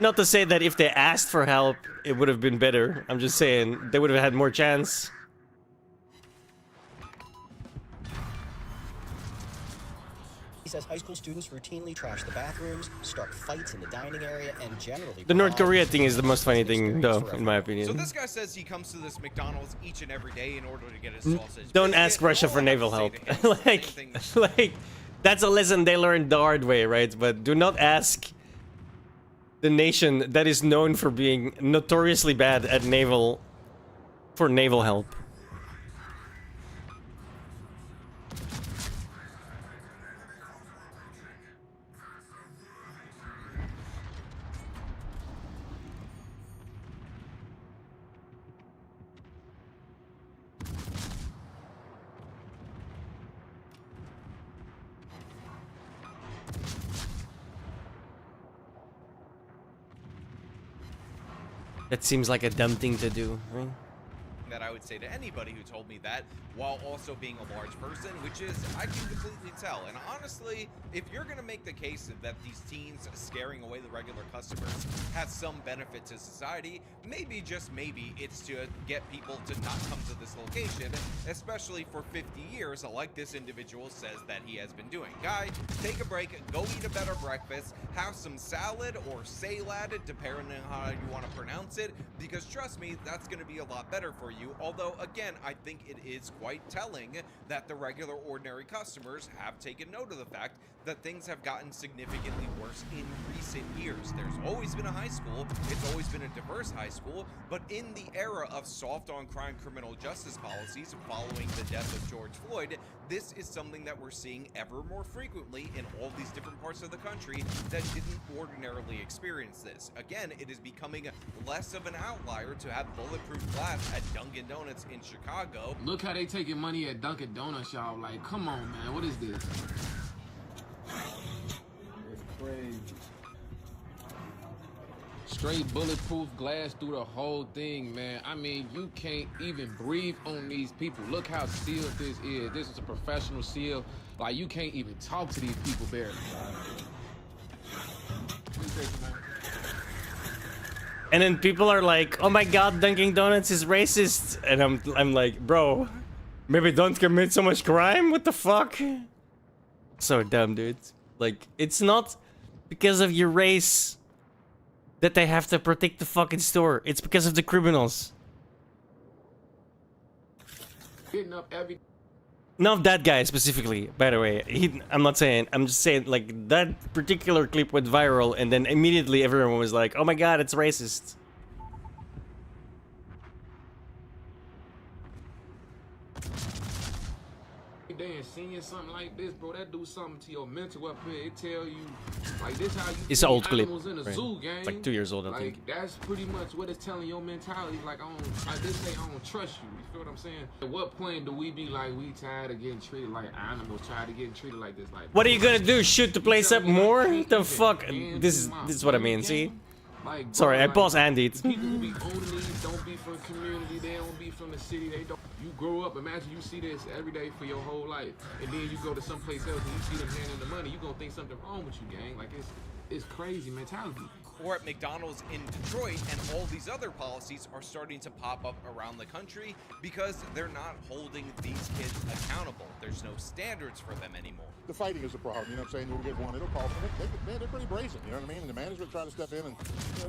Not to say that if they asked for help, it would have been better. I'm just saying they would have had more chance. He says high school students routinely trash the bathrooms, start fights in the dining area, and generally... The North Korea thing is the most funny thing, though, in my opinion. So this guy says he comes to this McDonald's each and every day in order to get his sausage. Don't ask Russia for naval help. like, that's a lesson they learned the hard way, right? But do not ask the nation that is known for being notoriously bad at naval help. That seems like a dumb thing to do, right? That I would say to anybody who told me that, while also being a large person, which is, I can completely tell. And honestly, if you're gonna make the case that these teens scaring away the regular customers has some benefit to society, maybe, just maybe, it's to get people to not come to this location, especially for 50 years, like this individual says that he has been doing. Guy, take a break, go eat a better breakfast, have some salad or salad, depending on how you want to pronounce it, because trust me, that's gonna be a lot better for you. Although, again, I think it is quite telling that the regular ordinary customers have taken note of the fact that things have gotten significantly worse in recent years. There's always been a high school, it's always been a diverse high school, but in the era of soft on crime criminal justice policies following the death of George Floyd, this is something that we're seeing ever more frequently in all these different parts of the country that didn't ordinarily experience this. Again, it is becoming less of an outlier to have bulletproof glass at Dunkin' Donuts in Chicago. Look how they taking money at Dunkin' Donuts, y'all. Like, come on, man. What is this? It's crazy. Straight bulletproof glass through the whole thing, man. I mean, you can't even breathe on these people. Look how sealed this is. This is a professional seal. Like, you can't even talk to these people barely. And then people are like, "Oh my God, Dunkin' Donuts is racist," and I'm like, bro, maybe don't commit so much crime. What the fuck? So dumb, dude. Like, it's not because of your race that they have to protect the fucking store. It's because of the criminals. Hitting up every... Not that guy specifically, by the way. I'm not saying. I'm just saying, like, that particular clip went viral, and then immediately everyone was like, "Oh my God, it's racist." Day and seeing something like this, bro, that do something to your mental up here. It tell you, like, this how you It's an old clip. in a Right. zoo, gang. It's like 2 years old, I like, think. That's pretty much what it's telling your mentality. Like, this say I don't trust you. You feel what I'm saying? At what point do we be like, we tired of getting treated like animals, tired of getting treated like this? Like, What are you gonna do? Shoot the place up more? The fuck? This is what I mean. See? Like, bro, Sorry, I like, paused Andy. People who be owning these don't be from the community. They don't be from the city. They don't. You grow up. Imagine you see this every day for your whole life, and then you go to someplace else and you see them handing the money. You gonna think something wrong with you, gang? Like, it's crazy mentality. Or at McDonald's in Detroit, and all these other policies are starting to pop up around the country because they're not holding these kids accountable. There's no standards for them anymore. The fighting is the problem, you know what I'm saying? You'll get one, it'll call them. They're pretty brazen, you know what I mean? And the management try to step in, and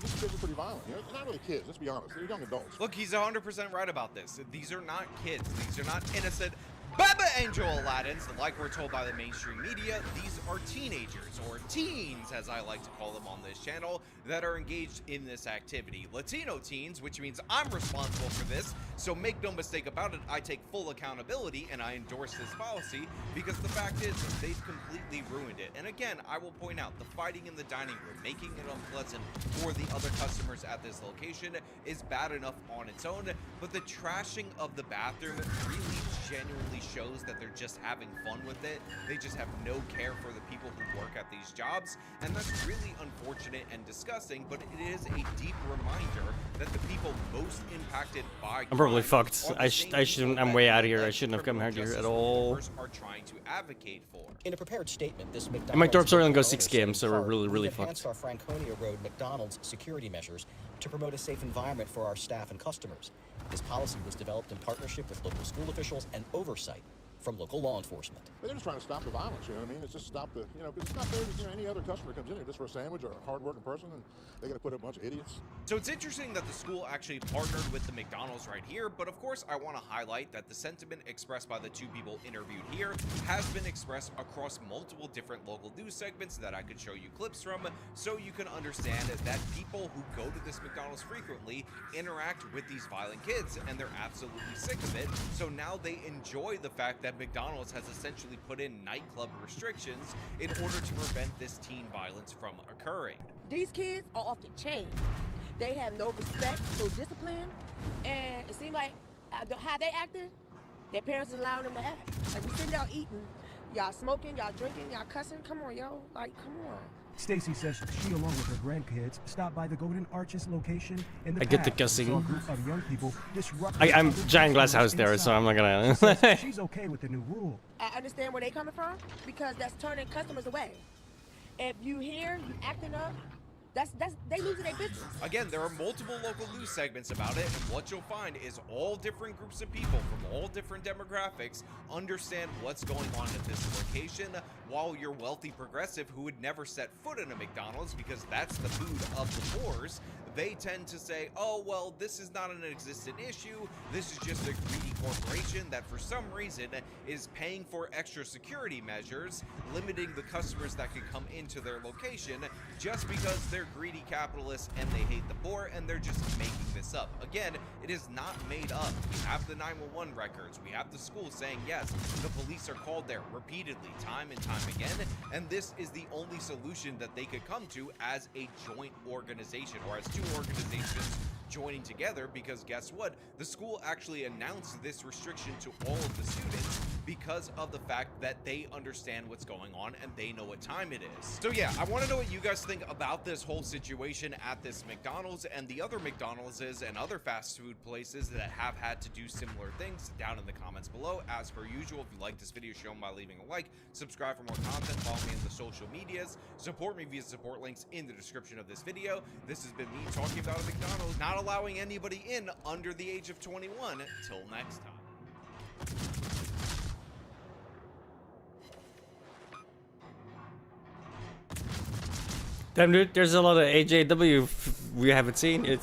these kids are pretty violent. You know, they're not really kids, let's be honest. They're young adults. Look, he's 100% right about this. These are not kids. These are not innocent Baba Angel Aladdins, like we're told by the mainstream media. These are teenagers, or teens as I like to call them on this channel, that are engaged in this activity. Latino teens, which means I'm responsible for this, so make no mistake about it, I take full accountability and I endorse this policy because the fact is they've completely ruined it. And again, I will point out the fighting in the dining room, making it unpleasant for the other customers at this location is bad enough on its own, but the trashing of the bathroom really genuinely shows that they're just having fun with it. They just have no care for the people who work at these jobs, and that's really unfortunate and disgusting, but it is a deep reminder that the people most impacted by I'm probably crime fucked. are the I same shouldn't. people I'm that way out of here. I elect shouldn't have come criminal out here justice at all. reformers are trying to advocate for. In a prepared statement, this And my McDonald's Dorps are only go owner 6 said in km, so we're part, really "We've fucked. enhanced our Franconia Road McDonald's security measures to promote a safe environment for our staff and customers. This policy was developed in partnership with local school officials and oversight from local law enforcement." They're just trying to stop the violence, you know what I mean? It's just stop the, because it's not fair that, any other customer comes in here just for a sandwich or a hard-working person, and they got to put up a bunch of idiots. So it's interesting that the school actually partnered with the McDonald's right here, but of course I want to highlight that the sentiment expressed by the two people interviewed here has been expressed across multiple different local news segments that I could show you clips from, so you can understand that people who go to this McDonald's frequently interact with these violent kids, and they're absolutely sick of it. So now they enjoy the fact that McDonald's has essentially put in nightclub restrictions in order to prevent this teen violence from occurring. These kids are off the chain. They have no respect, no discipline, and it seems like how they acting, their parents is allowing them to act. Like, we sitting down eating, y'all smoking, y'all drinking, y'all cussing. Come on, yo. Like, come on. Stacy says she, along with her grandkids, stopped by the Golden Arches location in the I get the past and cussing. saw a group of young people disrupt I'm other giant glass customers house there, so inside. I'm not gonna. Says she's okay with the new rule. I understand where they coming from because that's turning customers away. If you hear you acting up, that's they losing their business. Again, there are multiple local news segments about it, and what you'll find is all different groups of people from all different demographics understand what's going on at this location, while your wealthy progressive who would never set foot in a McDonald's because that's the food of the poors, they tend to say, oh, well, this is not an existent issue. This is just a greedy corporation that for some reason is paying for extra security measures, limiting the customers that can come into their location just because they're greedy capitalists and they hate the poor, and they're just making this up. Again, it is not made up. We have the 911 records. We have the school saying, yes, the police are called there repeatedly, time and time again, and this is the only solution that they could come to as a joint organization, or as two organizations joining together, because guess what? The school actually announced this restriction to all of the students because of the fact that they understand what's going on and they know what time it is. So yeah, I want to know what you guys think about this whole situation at this McDonald's and the other McDonald's and other fast food places that have had to do similar things down in the comments below. As per usual, if you like this video, show them by leaving a like, subscribe for more content, follow me in the social medias, support me via support links in the description of this video. This has been me talking about a McDonald's not allowing anybody in under the age of 21. Till next time. Damn, dude, there's a lot of AJW we haven't seen it.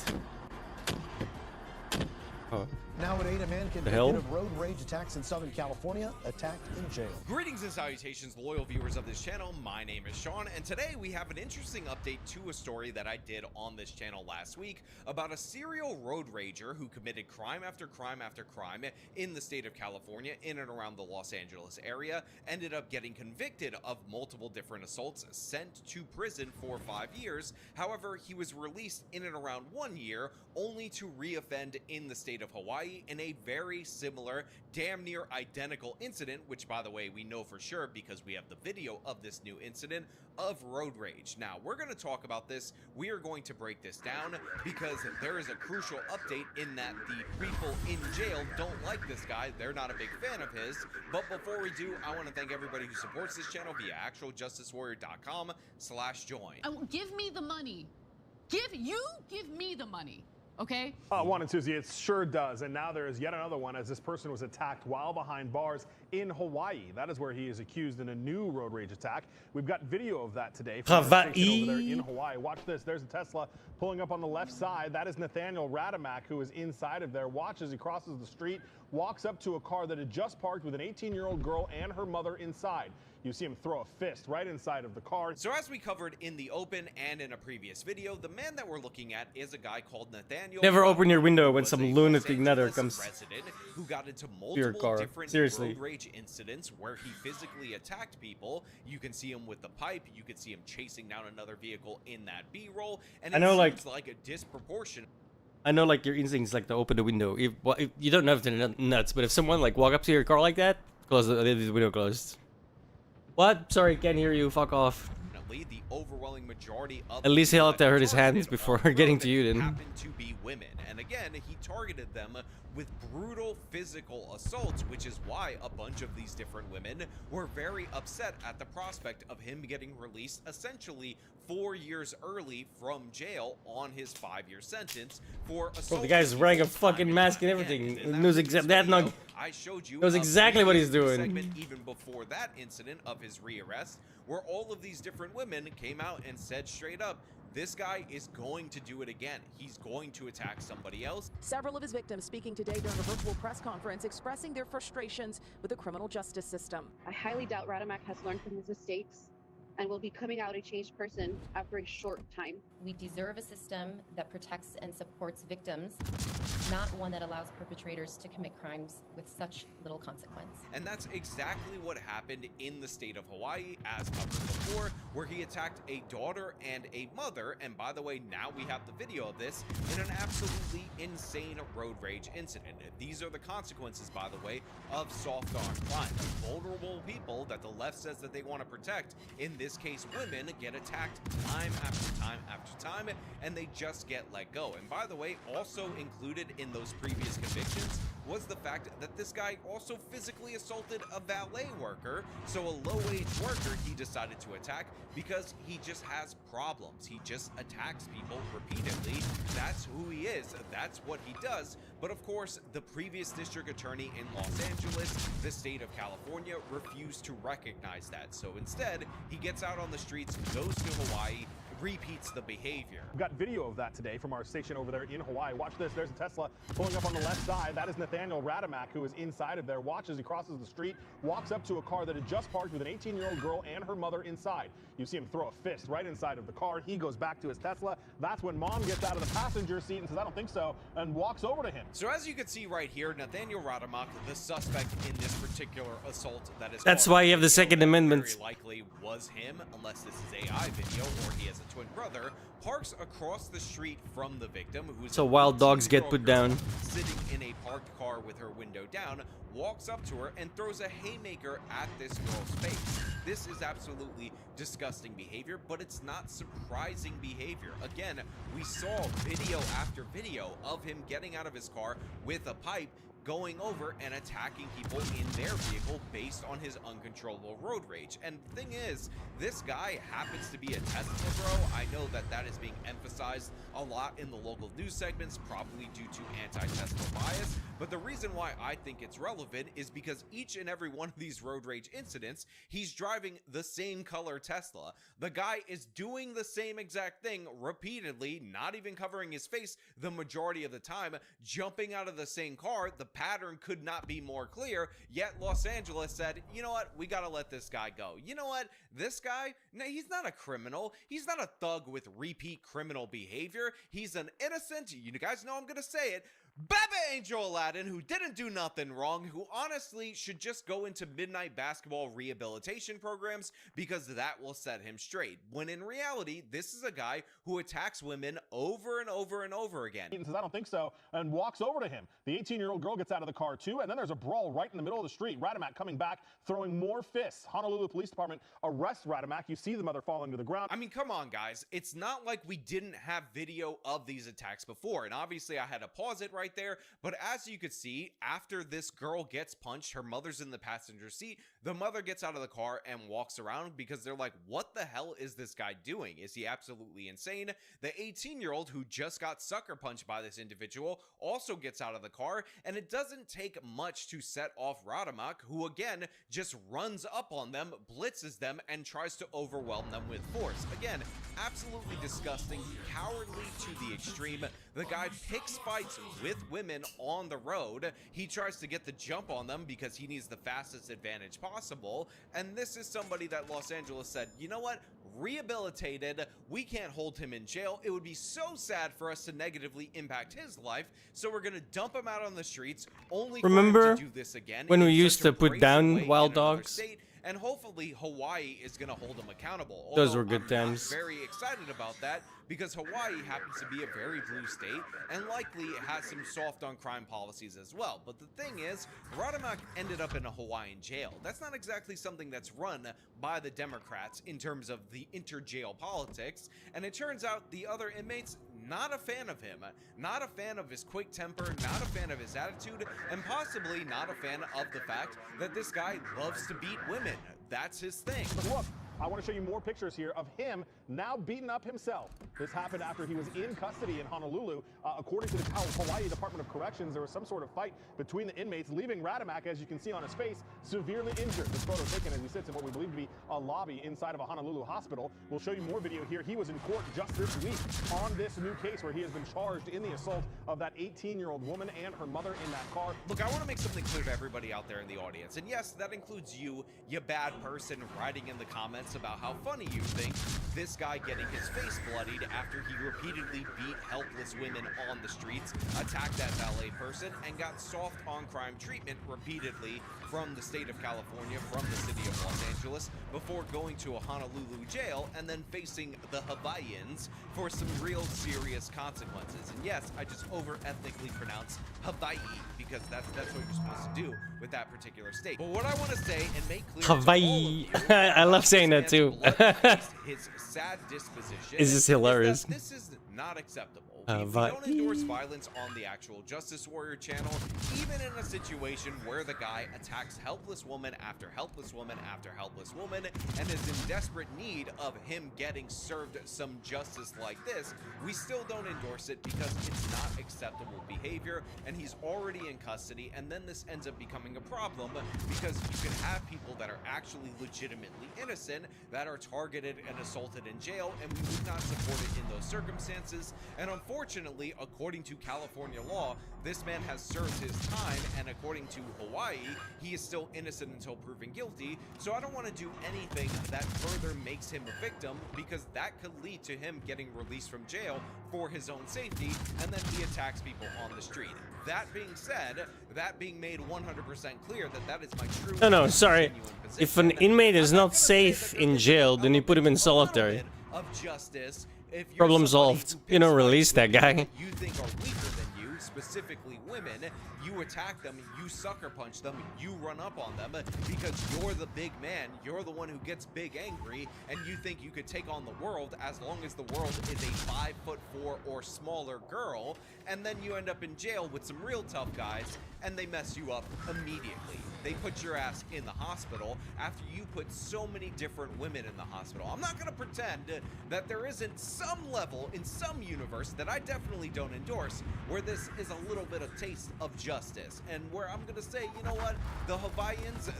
Oh. Now at 8, a man convicted of road rage attacks in Southern California, attacked in jail. Greetings and salutations, loyal viewers of this channel. My name is Sean, and today we have an interesting update to a story that I did on this channel last week about a serial road rager who committed crime after crime after crime in the state of California, in and around the Los Angeles area, ended up getting convicted of multiple different assaults, sent to prison for 5 years. However, he was released in and around 1 year, only to reoffend in the state of Hawaii in a very similar, damn near identical incident, which by the way, we know for sure because we have the video of this new incident of road rage. Now, we're going to talk about this. We are going to break this down because there is a crucial update in that the people in jail don't like this guy. They're not a big fan of his. But before we do, I want to thank everybody who supports this channel via actualjusticewarrior.com/join. Give me the money. Give me the money. Okay? One enthusiast sure does, and now there is yet another one as this person was attacked while behind bars in Hawaii. That is where he is accused in a new road rage attack. We've got video of that today from the station over there in Hawaii. Watch this. There's a Tesla pulling up on the left side. That is Nathaniel Radamak, who is inside of there. Watch as he crosses the street, walks up to a car that had just parked with an 18-year-old girl and her mother inside. You see him throw a fist right inside of the car. So as we covered in the open and in a previous video, the man that we're looking at is a guy called Nathaniel. Never open your window when some lunatic nutter comes resident who got into to your multiple car. different Seriously. road rage incidents where he physically attacked people. You can see him with the pipe. You can see him chasing down another vehicle in that B-roll. And I know, it seems like like a disproportionate. I know like your instincts like to open the window. If you don't know if they're nuts, but if someone like walk up to your car like that, close the window closed. What? Sorry, can't hear you. Fuck off. The overwhelming majority of At least he'll have to hurt his targeted hands before on the getting road to you then. happened to be women. And again, he targeted them with brutal physical assaults, which is why a bunch of these different women were very upset at the prospect of him getting released essentially 4 years early from jail on his 5-year sentence for assault. Bro, the guy's wearing a fucking mask and everything. Knows exactly I showed you knows exactly what he's doing. Segment even before that incident of his rearrest, where all of these different women came out and said straight up, this guy is going to do it again. He's going to attack somebody else. Several of his victims speaking today during a virtual press conference expressing their frustrations with the criminal justice system. I highly doubt Radamak has learned from his mistakes and will be coming out a changed person after a short time. We deserve a system that protects and supports victims, not one that allows perpetrators to commit crimes with such little consequence. And that's exactly what happened in the state of Hawaii, as covered before, where he attacked a daughter and a mother. And by the way, now we have the video of this in an absolutely insane road rage incident. These are the consequences, by the way, of soft arm crime. Vulnerable people that the left says that they want to protect, in this case women, get attacked time after time after time, and they just get let go. And by the way, also included in those previous convictions was the fact that this guy also physically assaulted a valet worker. So a low-wage worker he decided to attack because he just has problems. He just attacks people repeatedly. That's who he is. That's what he does. But of course, the previous district attorney in Los Angeles, the state of California, refused to recognize that. So instead, he gets out on the streets, goes to Hawaii, repeats the behavior. We've got video of that today from our station over there in Hawaii. Watch this. There's a Tesla pulling up on the left side. That is Nathaniel Radamak, who is inside of there. Watch as he crosses the street, walks up to a car that had just parked with an 18-year-old girl and her mother inside. You see him throw a fist right inside of the car. He goes back to his Tesla. That's when mom gets out of the passenger seat and says, I don't think so, and walks over to him. So as you can see right here, Nathaniel Radamak, the suspect in this particular assault that is... That's why you have the Second Amendment. Very likely was him, unless this is AI video or he has a twin brother, parks across the street from the victim, who's So wild dogs get put down. sitting in a parked car with her window down, walks up to her and throws a haymaker at this girl's face. This is absolutely disgusting behavior, but it's not surprising behavior. Again, we saw video after video of him getting out of his car with a pipe, going over and attacking people in their vehicle based on his uncontrollable road rage. And the thing is, this guy happens to be a Tesla bro. I know that that is being emphasized a lot in the local news segments, probably due to anti-Tesla bias. But the reason why I think it's relevant is because each and every one of these road rage incidents, he's driving the same color Tesla. The guy is doing the same exact thing repeatedly, not even covering his face the majority of the time, jumping out of the same car. The pattern could not be more clear, yet Los Angeles said, you know what, we gotta let this guy go. You know what, this guy, no, he's not a criminal. He's not a thug with repeat criminal behavior. He's an innocent, you guys know I'm gonna say it, Baba Angel Aladdin, who didn't do nothing wrong, who honestly should just go into midnight basketball rehabilitation programs because that will set him straight. When in reality, this is a guy who attacks women over and over and over again. He says, I don't think so, and walks over to him. The 18-year-old girl gets out of the car too, and then there's a brawl right in the middle of the street. Radamak coming back, throwing more fists. Honolulu Police Department arrests Radamak. You see the mother falling to the ground. I mean, come on, guys. It's not like we didn't have video of these attacks before, and obviously I had to pause it right there, but as you could see, after this girl gets punched, her mother's in the passenger seat, the mother gets out of the car and walks around because they're like, what the hell is this guy doing? Is he absolutely insane? The 18-year-old who just got sucker punched by this individual also gets out of the car, and it doesn't take much to set off Radamak, who again just runs up on them, blitzes them, and tries to overwhelm them with force. Again, absolutely disgusting, cowardly to the extreme. The guy picks fights with women on the road. He tries to get the jump on them because he needs the fastest advantage possible. And this is somebody that Los Angeles said, you know what? Rehabilitated, we can't hold him in jail. It would be so sad for us to negatively impact his life, so we're gonna dump him out on the streets only for him to do this again. When we used to put down wild dogs? and hopefully Hawaii is going to hold him accountable. Those Although were good I'm times. not very excited about that because Hawaii happens to be a very blue state and likely has some soft on crime policies as well. But the thing is, Radamak ended up in a Hawaiian jail. That's not exactly something that's run by the Democrats in terms of the inter-jail politics, and it turns out the other inmates not a fan of him, not a fan of his quick temper, not a fan of his attitude, and possibly not a fan of the fact that this guy loves to beat women. That's his thing. But look, I want to show you more pictures here of him now beaten up himself. This happened after he was in custody in Honolulu. According to the Hawaii Department of Corrections, there was some sort of fight between the inmates, leaving Radamak, as you can see on his face, severely injured. This photo taken as he sits in what we believe to be a lobby inside of a Honolulu hospital. We'll show you more video here. He was in court just this week on this new case where he has been charged in the assault of that 18-year-old woman and her mother in that car. Look, I want to make something clear to everybody out there in the audience. And yes, that includes you bad person writing in the comments about how funny you think this guy getting his face bloodied after he repeatedly beat helpless women on the streets, attacked that valet person, and got soft on crime treatment repeatedly from the state of California, from the city of Los Angeles, before going to a Honolulu jail and then facing the Hawaiians for some real serious consequences. And yes, I just over-ethnically pronounce Hawaii because that's what you're supposed to do with that particular state. But what I want to say and make clear Hawaii. I love saying that too. his sad disposition. Is this hilarious? This is not acceptable. We don't endorse violence on the actual Justice Warrior channel, even in a situation where the guy attacks helpless woman after helpless woman after helpless woman and is in desperate need of him getting served some justice like this. We still don't endorse it because it's not acceptable behavior, and he's already in custody, and then this ends up becoming a problem because you can have people that are actually legitimately innocent that are targeted and assaulted in jail, and we would not support it in those circumstances. And unfortunately, according to California law, this man has served his time, and according to Hawaii, he is still innocent until proven guilty. So I don't want to do anything that further makes him a victim, because that could lead to him getting released from jail for his own safety, and then he attacks people on the street. That being said, that being made 100% clear that is my true... No, sorry. If an inmate is not safe in jail, then you put him in solitary. Of justice, if you're Problem solved. You don't release that guy. You think are weaker than you, specifically women, you attack them, you sucker punch them, you run up on them because you're the big man, you're the one who gets big angry, and you think you could take on the world as long as the world is a 5'4" or smaller girl, and then you end up in jail with some real tough guys, and they mess you up immediately. They put your ass in the hospital after you put so many different women in the hospital. I'm not gonna pretend that there isn't some level in some universe that I definitely don't endorse where this is a little bit of taste of justice, and where I'm gonna say, you know what, the Hawaiians,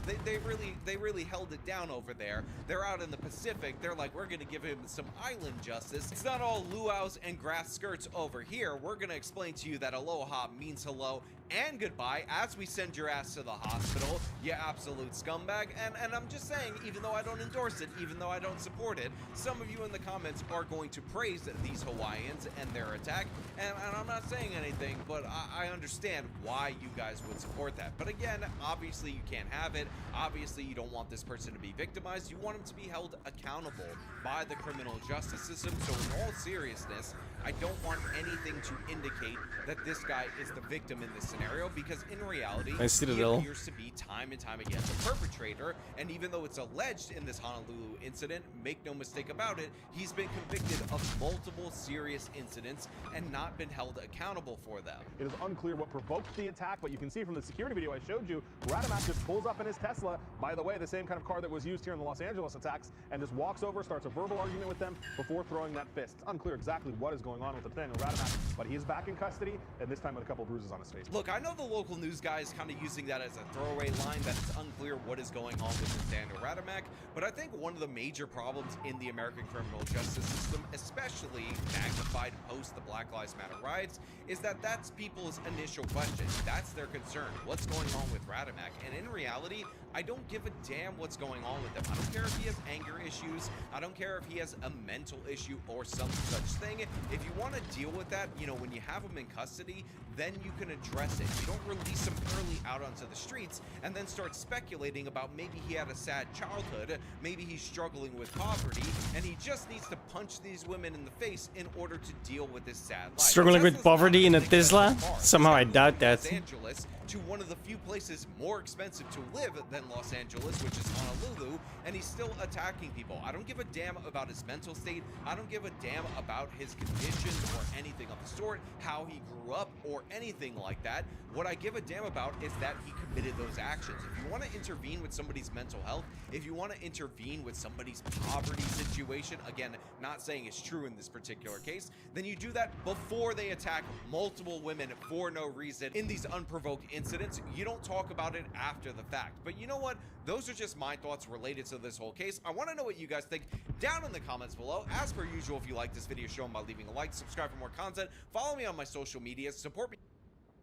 they really held it down over there. They're out in the Pacific. They're like, we're gonna give him some island justice. It's not all luau's and grass skirts over here. We're gonna explain to you that aloha means hello and goodbye as we send your ass to the hospital, you absolute scumbag. And I'm just saying, even though I don't endorse it, even though I don't support it, some of you in the comments are going to praise these Hawaiians and their attack, and I'm not saying anything, but I understand why you guys would support that. But again, obviously you can't have it. Obviously you don't want this person to be victimized. You want him to be held accountable by the criminal justice system. So in all seriousness, I don't want anything to indicate that this guy is the victim in this scenario, because in reality, he appears to be time and time again the perpetrator. And even though it's alleged in this Honolulu incident, make no mistake about it, he's been convicted of multiple serious incidents and not been held accountable for them. It is unclear what provoked the attack, but you can see from the security video I showed you, Radamak just pulls up in his Tesla, by the way, the same kind of car that was used here in the Los Angeles attacks, and just walks over, starts a verbal argument with them before throwing that fist. It's unclear exactly what is going on with Nathaniel Radamak, but he is back in custody, and this time with a couple bruises on his face. Look, I know the local news guy is kind of using that as a throwaway line, that it's unclear what is going on with Nathaniel Radamak, but I think one of the major problems in the American criminal justice system, especially magnified post the Black Lives Matter riots, is that that's people's initial question. That's their concern. What's going on with Radamak? And in reality, I don't give a damn what's going on with him. I don't care if he has anger issues. I don't care if he has a mental issue or some such thing. If you want to deal with that, you know, when you have him in custody, then you can address it. You don't release him early out onto the streets and then start speculating about maybe he had a sad childhood, maybe he's struggling with poverty, and he just needs to punch these women in the face in order to deal with this sad life. Struggling with poverty in a Tesla? Somehow I doubt that. Los Angeles to one of the few places more expensive to live than Los Angeles, which is Honolulu, and he's still attacking people. I don't give a damn about his mental state. I don't give a damn about his condition or anything of the sort, how he grew up or anything like that. What I give a damn about is that he committed those actions. If you want to intervene with somebody's mental health, if you want to intervene with somebody's poverty situation, again, not saying it's true in this particular case, then you do that before they attack multiple women for no reason in these unprovoked incidents. You don't talk about it after the fact. But you know what? Those are just my thoughts related to this whole case. I want to know what you guys think down in the comments below. As per usual, if you like this video, show them by leaving a like, subscribe for more content, follow me on my social media, support me.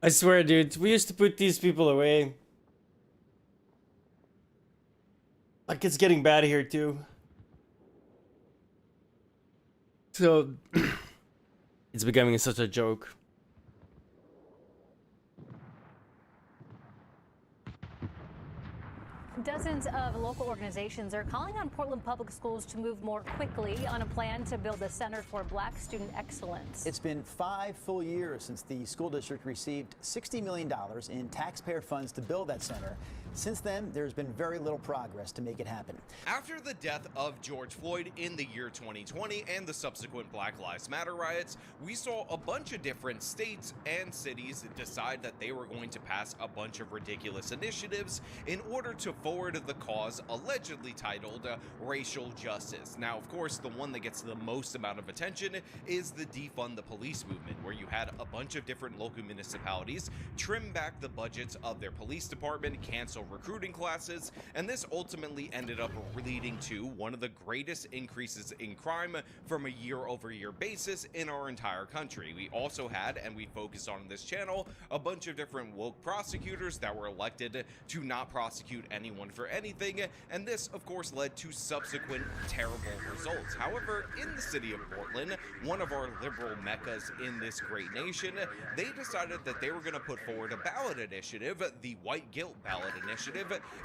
I swear, dude, we used to put these people away. Like, it's getting bad here too. So it's becoming such a joke. Dozens of local organizations are calling on Portland Public Schools to move more quickly on a plan to build a Center for Black Student Excellence. It's been 5 full years since the school district received $60 million in taxpayer funds to build that center. Since then, there's been very little progress to make it happen. After the death of George Floyd in the year 2020 and the subsequent Black Lives Matter riots, we saw a bunch of different states and cities decide that they were going to pass a bunch of ridiculous initiatives in order to forward the cause allegedly titled racial justice. Now, of course, the one that gets the most amount of attention is the defund the police movement, where you had a bunch of different local municipalities trim back the budgets of their police department, cancel recruiting classes, and this ultimately ended up leading to one of the greatest increases in crime from a year-over-year basis in our entire country. We also had, and we focused on this channel, a bunch of different woke prosecutors that were elected to not prosecute anyone for anything, and this of course led to subsequent terrible results. However, in the city of Portland, one of our liberal meccas in this great nation, they decided that they were going to put forward a ballot initiative, the White Guilt Ballot Initiative,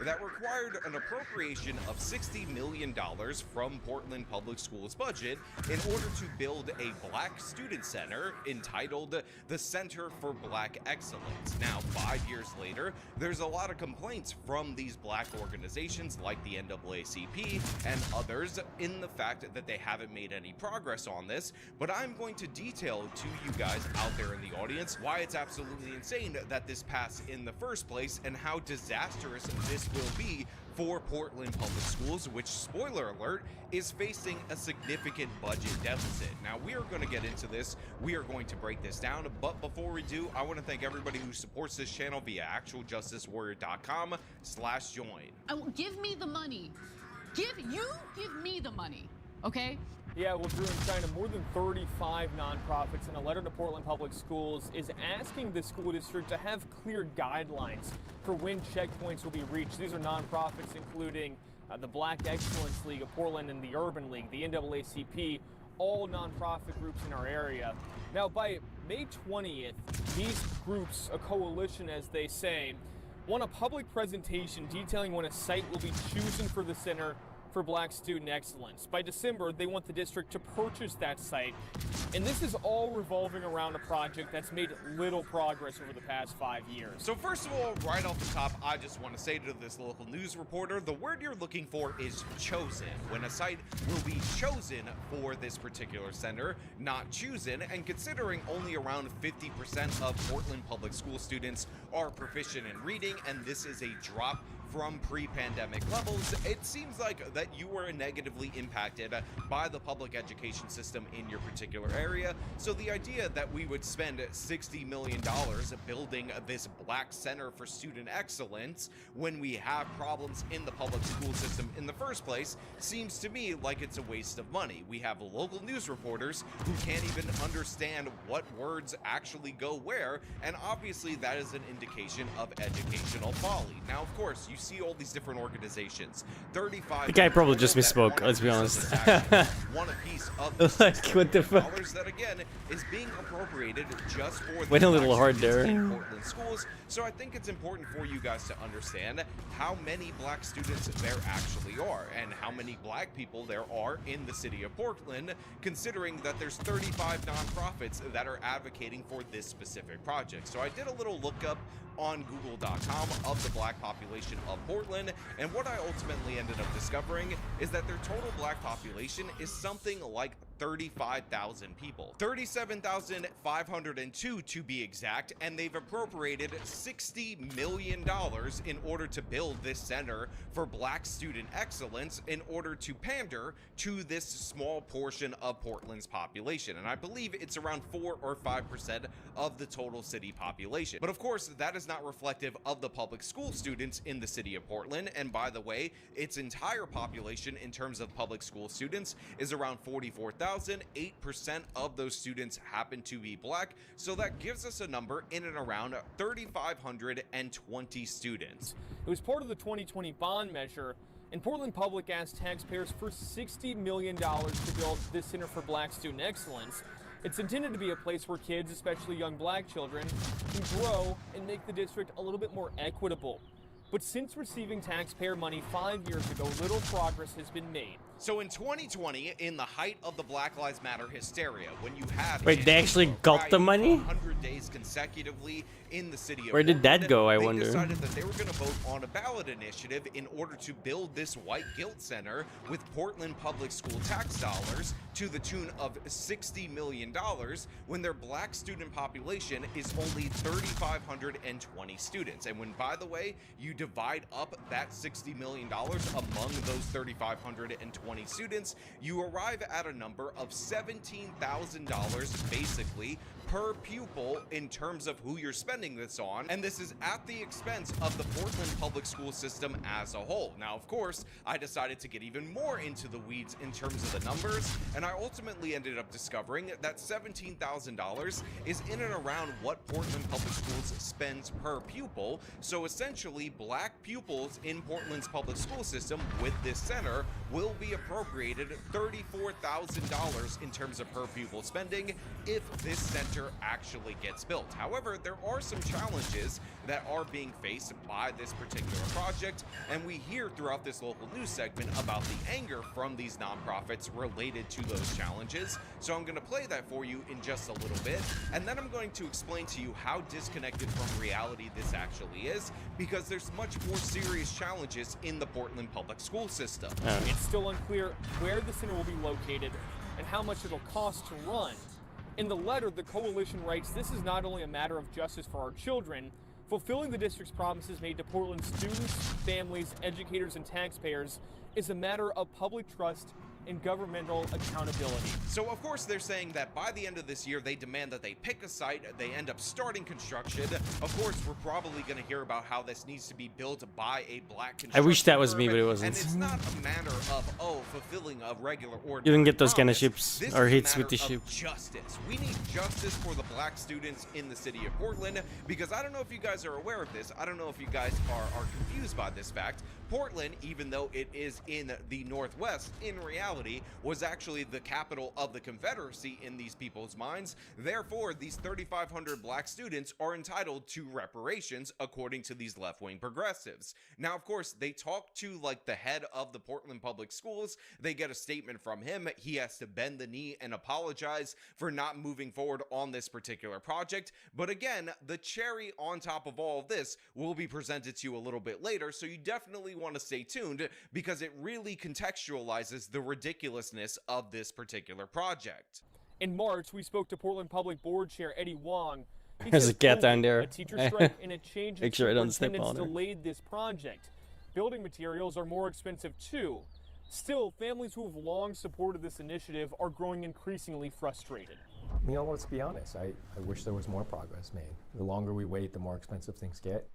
that required an appropriation of $60 million from Portland Public Schools budget in order to build a Black Student Center entitled the Center for Black Excellence. Now, 5 years later, there's a lot of complaints from these Black organizations like the NAACP and others in the fact that they haven't made any progress on this, but I'm going to detail to you guys out there in the audience why it's absolutely insane that this passed in the first place and how disastrous this will be for Portland Public Schools, which, spoiler alert, is facing a significant budget deficit. Now, we are going to get into this. We are going to break this down, but before we do, I want to thank everybody who supports this channel via actualjusticewarrior.com/join. Give me the money. Give me the money, okay? Yeah, well, Drew, in China, more than 35 nonprofits in a letter to Portland Public Schools is asking the school district to have clear guidelines for when checkpoints will be reached. These are nonprofits including the Black Excellence League of Portland and the Urban League, the NAACP, all nonprofit groups in our area. Now, by May 20th, these groups, a coalition as they say, want a public presentation detailing when a site will be chosen for the Center for Black Student Excellence. By December, they want the district to purchase that site, and this is all revolving around a project that's made little progress over the past 5 years. So first of all, right off the top, I just want to say to this local news reporter, the word you're looking for is chosen. When a site will be chosen for this particular center, not chosen, and considering only around 50% of Portland Public School students are proficient in reading, and this is a drop from pre-pandemic levels, it seems like that you were negatively impacted by the public education system in your particular area. So the idea that we would spend $60 million building this Black Center for Student Excellence when we have problems in the public school system in the first place seems to me like it's a waste of money. We have local news reporters who can't even understand what words actually go where, and obviously that is an indication of educational folly. Now, of course, you see all these different organizations. 35. The guy probably just misspoke, let's be honest. One a piece of the Like, what the fuck? dollars that again is being appropriated just for the Went a little black hard students there. in Portland schools. So I think it's important for you guys to understand how many black students there actually are and how many black people there are in the city of Portland, considering that there's 35 nonprofits that are advocating for this specific project. So I did a little lookup on google.com of the black population of Portland, and what I ultimately ended up discovering is that their total black population is something like 35,000 people. 37,502 to be exact, and they've appropriated $60 million in order to build this center for black student excellence in order to pander to this small portion of Portland's population. And I believe it's around 4 or 5% of the total city population. But of course, that is not reflective of the public school students in the city of Portland. And by the way, its entire population in terms of public school students is around 44,000. 8% of those students happen to be black, so that gives us a number in and around 3,520 students. It was part of the 2020 bond measure, and Portland Public asked taxpayers for $60 million to build this Center for Black Student Excellence. It's intended to be a place where kids, especially young black children, can grow and make the district a little bit more equitable. But since receiving taxpayer money 5 years ago, little progress has been made. So in 2020, in the height of the Black Lives Matter hysteria, when you had Wait, they actually got the money? 100 days consecutively in the city of Where did that go, I they wonder? decided that they were going to vote on a ballot initiative in order to build this white guilt center with Portland public school tax dollars to the tune of $60 million when their black student population is only 3,520 students. And when, by the way, you divide up that $60 million among those 3,520 students, you arrive at a number of $17,000 basically per pupil in terms of who you're spending this on, and this is at the expense of the Portland public school system as a whole. Now, of course, I decided to get even more into the weeds in terms of the numbers, and I ultimately ended up discovering that $17,000 is in and around what Portland public schools spends per pupil. So essentially, black pupils in Portland's public school system with this center will be appropriated $34,000 in terms of per pupil spending if this center actually gets built. However, there are some challenges that are being faced by this particular project, and we hear throughout this local news segment about the anger from these nonprofits related to those challenges. So I'm going to play that for you in just a little bit, and then I'm going to explain to you how disconnected from reality this actually is, because there's much more serious challenges in the Portland public school system. It's still unclear where the center will be located and how much it'll cost to run. In the letter, the coalition writes, "This is not only a matter of justice for our children. Fulfilling the district's promises made to Portland students, families, educators, and taxpayers is a matter of public trust and governmental accountability." So of course they're saying that by the end of this year they demand that they pick a site, they end up starting construction. Of course, we're probably going to hear about how this needs to be built by a black construction I wish that was firm, me, but it wasn't. And it's not a matter of fulfilling a regular order. You didn't get those kind of ships This or is a hits with the matter ship. of justice. We need justice for the black students in the city of Portland, because I don't know if you guys are aware of this. I don't know if you guys are confused by this fact. Portland, even though it is in the Northwest, in reality was actually the capital of the Confederacy in these people's minds. Therefore, these 3,500 black students are entitled to reparations according to these left-wing progressives. Now, of course, they talk to like the head of the Portland Public Schools. They get a statement from him. He has to bend the knee and apologize for not moving forward on this particular project. But again, the cherry on top of all of this will be presented to you a little bit later, so you definitely want to stay tuned, because it really contextualizes the ridiculousness of this particular project. In March, we spoke to Portland Public Board Chair Eddie Wong. He There's said a cat COVID, down there. A teacher strike and a change in Make sure I don't step superintendents on her. delayed this project. Building materials are more expensive too. Still, families who have long supported this initiative are growing increasingly frustrated. You know, let's be honest. I wish there was more progress made. The longer we wait, the more expensive things get.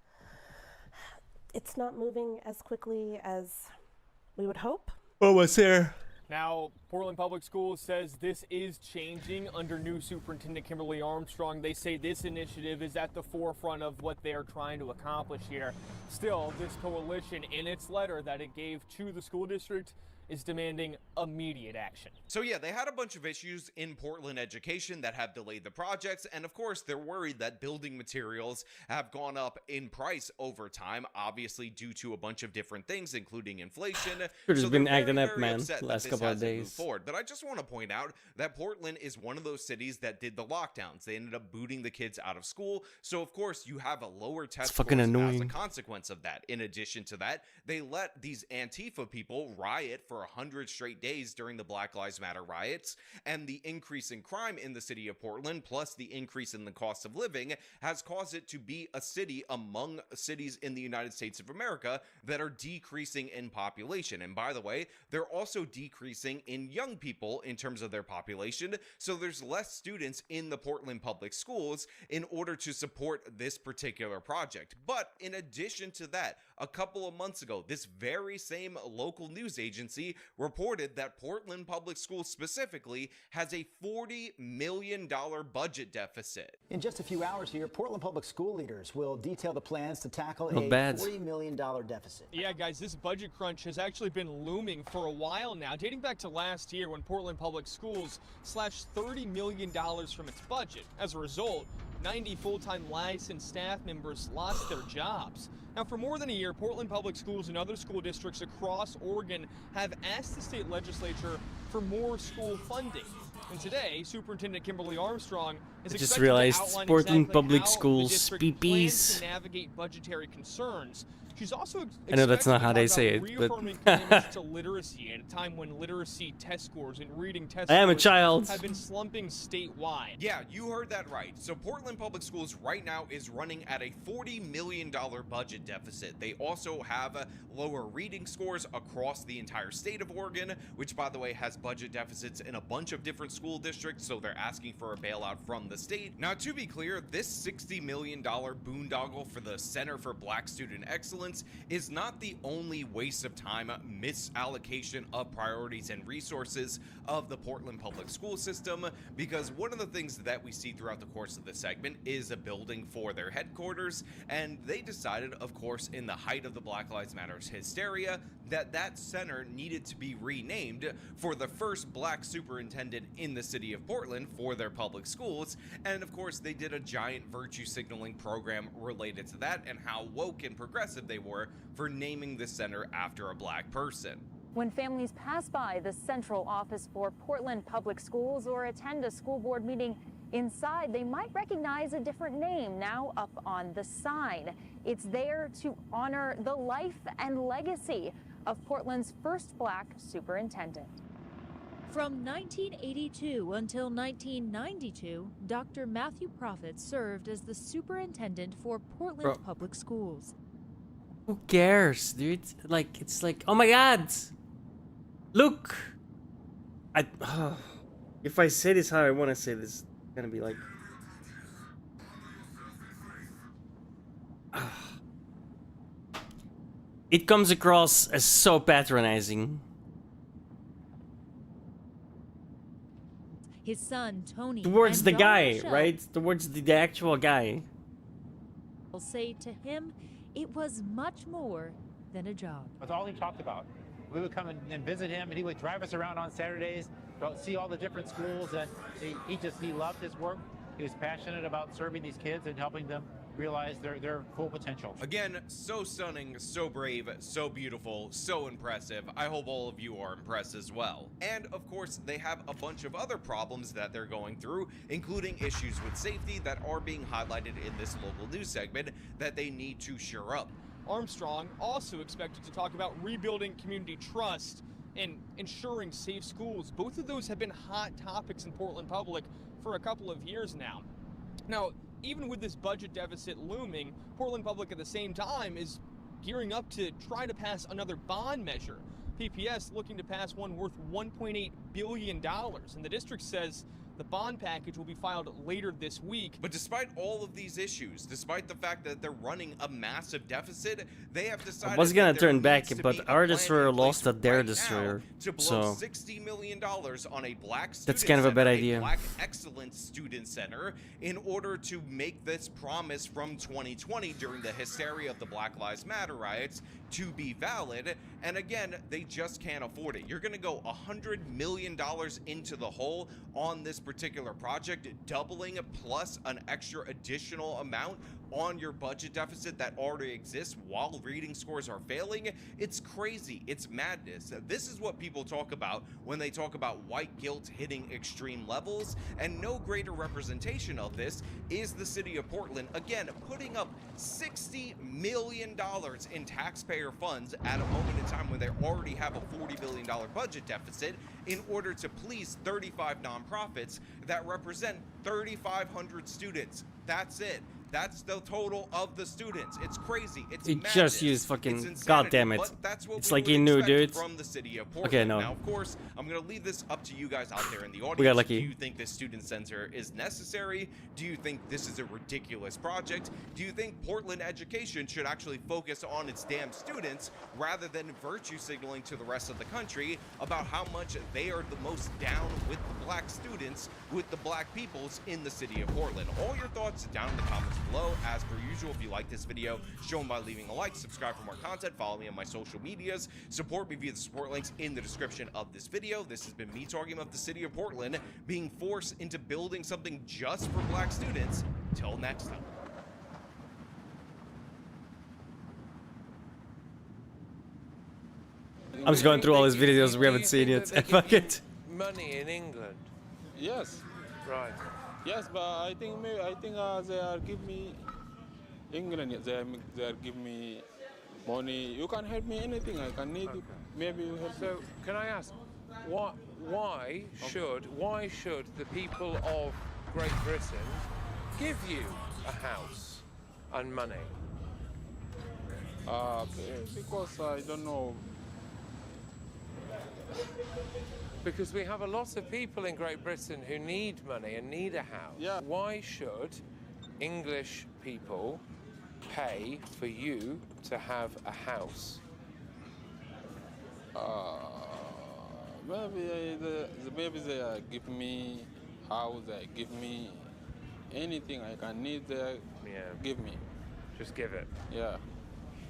It's not moving as quickly as we would hope. Almost there. Now, Portland Public Schools says this is changing under new Superintendent Kimberly Armstrong. They say this initiative is at the forefront of what they're trying to accomplish here. Still, this coalition, in its letter that it gave to the school district, is demanding immediate action. So yeah, they had a bunch of issues in Portland education that have delayed the projects, and of course they're worried that building materials have gone up in price over time, obviously due to a bunch of different things, including inflation. It's So been they're acting very, up, very man, upset that last this couple of hasn't moved days. forward. But I just want to point out that Portland is one of those cities that did the lockdowns. They ended up booting the kids out of school, so of course you have a lower test fucking scores as a annoying. consequence of that. In addition to that, they let these Antifa people riot for 100 straight days during the Black Lives Matter riots, and the increase in crime in the city of Portland, plus the increase in the cost of living, has caused it to be a city among cities in the United States of America that are decreasing in population. And by the way, they're also decreasing in young people in terms of their population, so there's less students in the Portland public schools in order to support this particular project. But in addition to that, a couple of months ago, this very same local news agency reported that Portland Public Schools specifically has a $40 million budget deficit. In just a few hours here, Portland Public School leaders will detail the plans to tackle Not a bad. $40 million deficit. Yeah, guys, this budget crunch has actually been looming for a while now, dating back to last year when Portland Public Schools slashed $30 million from its budget. As a result, 90 full-time licensed staff members lost their jobs. Now, for more than a year, Portland Public Schools and other school districts across Oregon have asked the state legislature for more school funding. And today, Superintendent Kimberly Armstrong is I just expected realized to outline Portland exactly Public how the Schools, district plans PPs. to navigate budgetary concerns. She's also I know that's expected not to how talk they about say it, but reaffirming commitments to literacy at a time when literacy test scores and reading test I am a scores child. have been slumping statewide. Yeah, you heard that right. So Portland Public Schools right now is running at a $40 million budget deficit. They also have lower reading scores across the entire state of Oregon, which by the way has budget deficits in a bunch of different school districts, so they're asking for a bailout from the state. Now, to be clear, this $60 million boondoggle for the Center for Black Student Excellence is not the only waste of time, misallocation of priorities and resources of the Portland public school system, because one of the things that we see throughout the course of this segment is a building for their headquarters, and they decided, of course, in the height of the Black Lives Matter hysteria, that that center needed to be renamed for the first black superintendent in the city of Portland for their public schools. And of course, they did a giant virtue signaling program related to that and how woke and progressive they were for naming the center after a black person. When families pass by the central office for Portland Public Schools or attend a school board meeting inside, they might recognize a different name now up on the sign. It's there to honor the life and legacy of Portland's first black superintendent. From 1982 until 1992, Dr. Matthew Prophet served as the superintendent for Portland Public Schools. Who cares, dude? Like, it's like, oh my god! Look! If I say this how I want to say this, it's gonna be like... It comes across as so patronizing. His son, Tony, Towards and the daughter, guy, Michelle, right? Towards the actual guy. will say to him, it was much more than a job. That's all he talked about. We would come and visit him, and he would drive us around on Saturdays, see all the different schools, and he loved his work. He was passionate about serving these kids and helping them realize their full potential. Again, so stunning, so brave, so beautiful, so impressive. I hope all of you are impressed as well. And of course, they have a bunch of other problems that they're going through, including issues with safety that are being highlighted in this local news segment that they need to shore up. Armstrong also expected to talk about rebuilding community trust and ensuring safe schools. Both of those have been hot topics in Portland Public for a couple of years now. Now, even with this budget deficit looming, Portland Public at the same time is gearing up to try to pass another bond measure. PPS looking to pass one worth $1.8 billion, and the district says The bond package will be filed later this week. But despite all of these issues, despite the fact that they're running a massive deficit, they have decided I was gonna that there turn back, needs to but be a our plan destroyer in place lost at their right now destroyer, to blow so $60 million on a black student that's kind of a bad center, idea. Black excellence student center, in order to make this promise from 2020 during the hysteria of the Black Lives Matter riots to be valid. And again, they just can't afford it. You're gonna go $100 million into the hole on this particular project, doubling plus an extra additional amount on your budget deficit that already exists while reading scores are failing. It's crazy. It's madness. This is what people talk about when they talk about white guilt hitting extreme levels, and no greater representation of this is the city of Portland, again, putting up $60 million in taxpayer funds at a moment in time when they already have a $40 billion budget deficit in order to please 35 nonprofits that represent 3,500 students. That's it. That's the total of the students. It's crazy. It's He madness. just used fucking. It's God damn it! but that's what It's we like would he knew, expect dude. from the city of Portland. Okay, no. Now, of course, I'm gonna leave this up to you guys out there in the audience. We got lucky. Do you think this student center is necessary? Do you think this is a ridiculous project? Do you think Portland education should actually focus on its damn students rather than virtue signaling to the rest of the country about how much they are the most down with the black students, with the black peoples in the city of Portland? All your thoughts down in the comments below. As per usual, if you like this video, show them by leaving a like, subscribe for more content, follow me on my social medias, support me via the support links in the description of this video. This has been me talking about the city of Portland being forced into building something just for black students. Till next time. I'm just going through all his videos we haven't seen yet. Fuck it. Money in England. Yes. Right. Yes, but I think they are give me England. They are give me money. You can help me anything. I can need it. Maybe you help. So can I ask, why should the people of Great Britain give you a house and money? Because I don't know. Because we have a lot of people in Great Britain who need money and need a house. Yeah. Why should English people pay for you to have a house? Maybe they give me house. They give me anything I can need. They give me. Just give it. Yeah.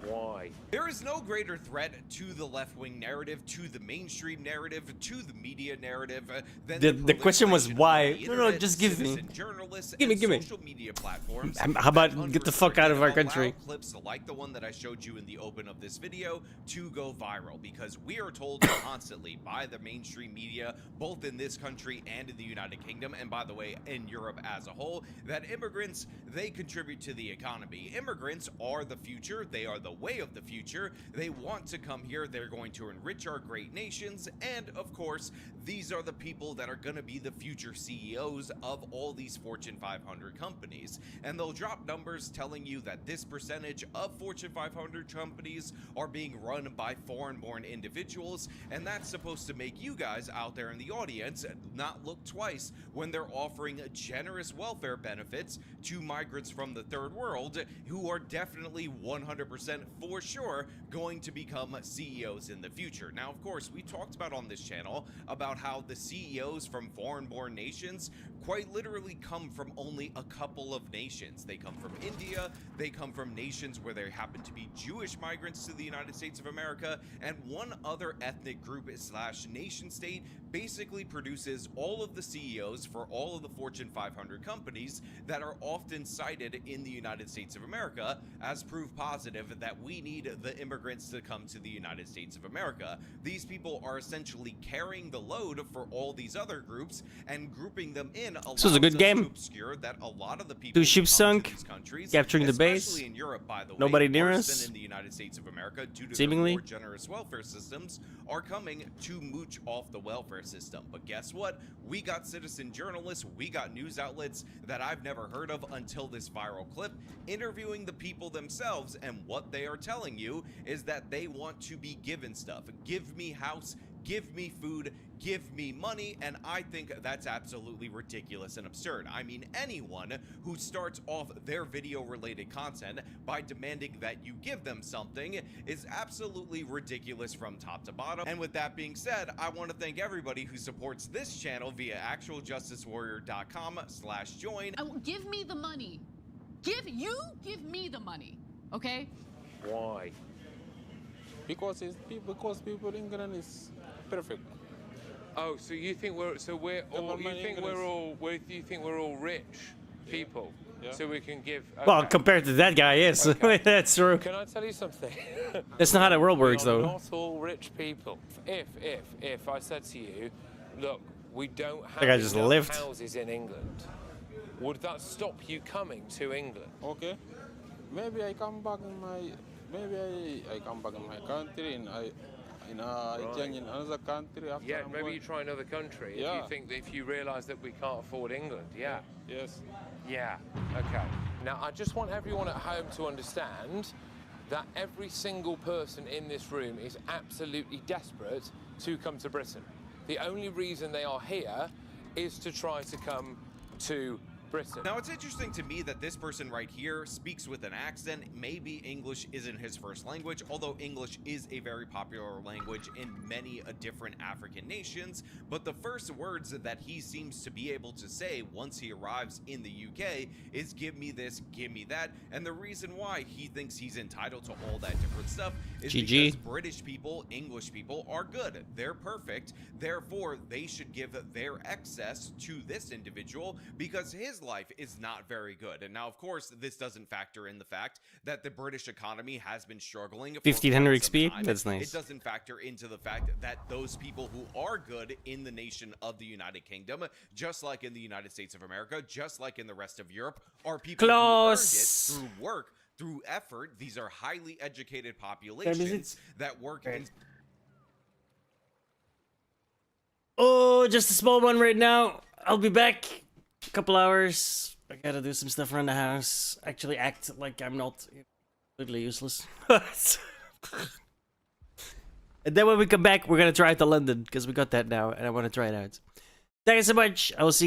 Why? There is no greater threat to the left-wing narrative, to the mainstream narrative, to the media narrative than The question was why. the No, no, internet, just give me. citizen journalists, Give me, and give me. social media platforms. How about that get the fuck out of our unrestricted country? allow clips like the one that I showed you in the open of this video to go viral, because we are told constantly by the mainstream media, both in this country and in the United Kingdom, and by the way, in Europe as a whole, that immigrants, they contribute to the economy. Immigrants are the future. They are the way of the future. They want to come here. They're going to enrich our great nations. And of course, these are the people that are going to be the future CEOs of all these Fortune 500 companies. And they'll drop numbers telling you that this percentage of Fortune 500 companies are being run by foreign-born individuals. And that's supposed to make you guys out there in the audience not look twice when they're offering generous welfare benefits to migrants from the third world who are definitely 100% for sure going to become CEOs in the future. Now, of course, we talked about on this channel about how the CEOs from foreign-born nations quite literally come from only a couple of nations. They come from India, they come from nations where there happen to be Jewish migrants to the United States of America, and one other ethnic group slash nation state basically produces all of the CEOs for all of the Fortune 500 companies that are often cited in the United States of America as proof positive that we need the immigrants to come to the United States of America. These people are essentially carrying the load for all these other groups, and grouping them in This was a good game. obscure that a lot of the people 2 ships sunk, capturing the base. especially in Europe, by the way, Nobody near worse us. than in the United States of America, due to Seemingly. their more generous welfare systems, are coming to mooch off the welfare system. But guess what? We got citizen journalists, we got news outlets that I've never heard of until this viral clip, interviewing the people themselves and what they they are telling you is that they want to be given stuff. Give me house, give me food, give me money, and I think that's absolutely ridiculous and absurd. I mean, anyone who starts off their video-related content by demanding that you give them something is absolutely ridiculous from top to bottom. And with that being said, I want to thank everybody who supports this channel via actualjusticewarrior.com/join. Give me the money. Give me the money, okay? Why? Because people in England is perfect. Oh, so you think we're all rich people, Yeah. so we can give. Well, okay. compared to that guy, yes. That's true. Can I tell you something? That's not how the world works, We are though. Not all rich people. If I said to you, look, we don't have That guy just enough lived. houses in England, would that stop you coming to England? Okay. Maybe I come back in my country and I join in another country after. Yeah, I'm maybe going. you try another country. If Yeah. you think that if you realise that we can't afford England, yeah. Yes. Yeah, okay. Now, I just want everyone at home to understand that every single person in this room is absolutely desperate to come to Britain. The only reason they are here is to try to come to Britain. Now, it's interesting to me that this person right here speaks with an accent. Maybe English isn't his first language, although English is a very popular language in many different African nations. But the first words that he seems to be able to say once he arrives in the UK is give me this, give me that. And the reason why he thinks he's entitled to all that different stuff is because British people, English people are good. They're perfect. Therefore, they should give their excess to this individual because his life is not very good. And now, of course, this doesn't factor in the fact that the British economy has been struggling for 1500 quite some XP? time. That's nice. It doesn't factor into the fact that those people who are good in the nation of the United Kingdom, just like in the United States of America, just like in the rest of Europe, are people who earned it through work, through effort. These are highly educated populations that work in. Oh, just a small one right now. I'll be back. A couple hours. I gotta do some stuff around the house. Actually act like I'm not completely useless. And then when we come back, we're gonna try it to London, because we got that now, and I want to try it out. Thank you so much. I will see you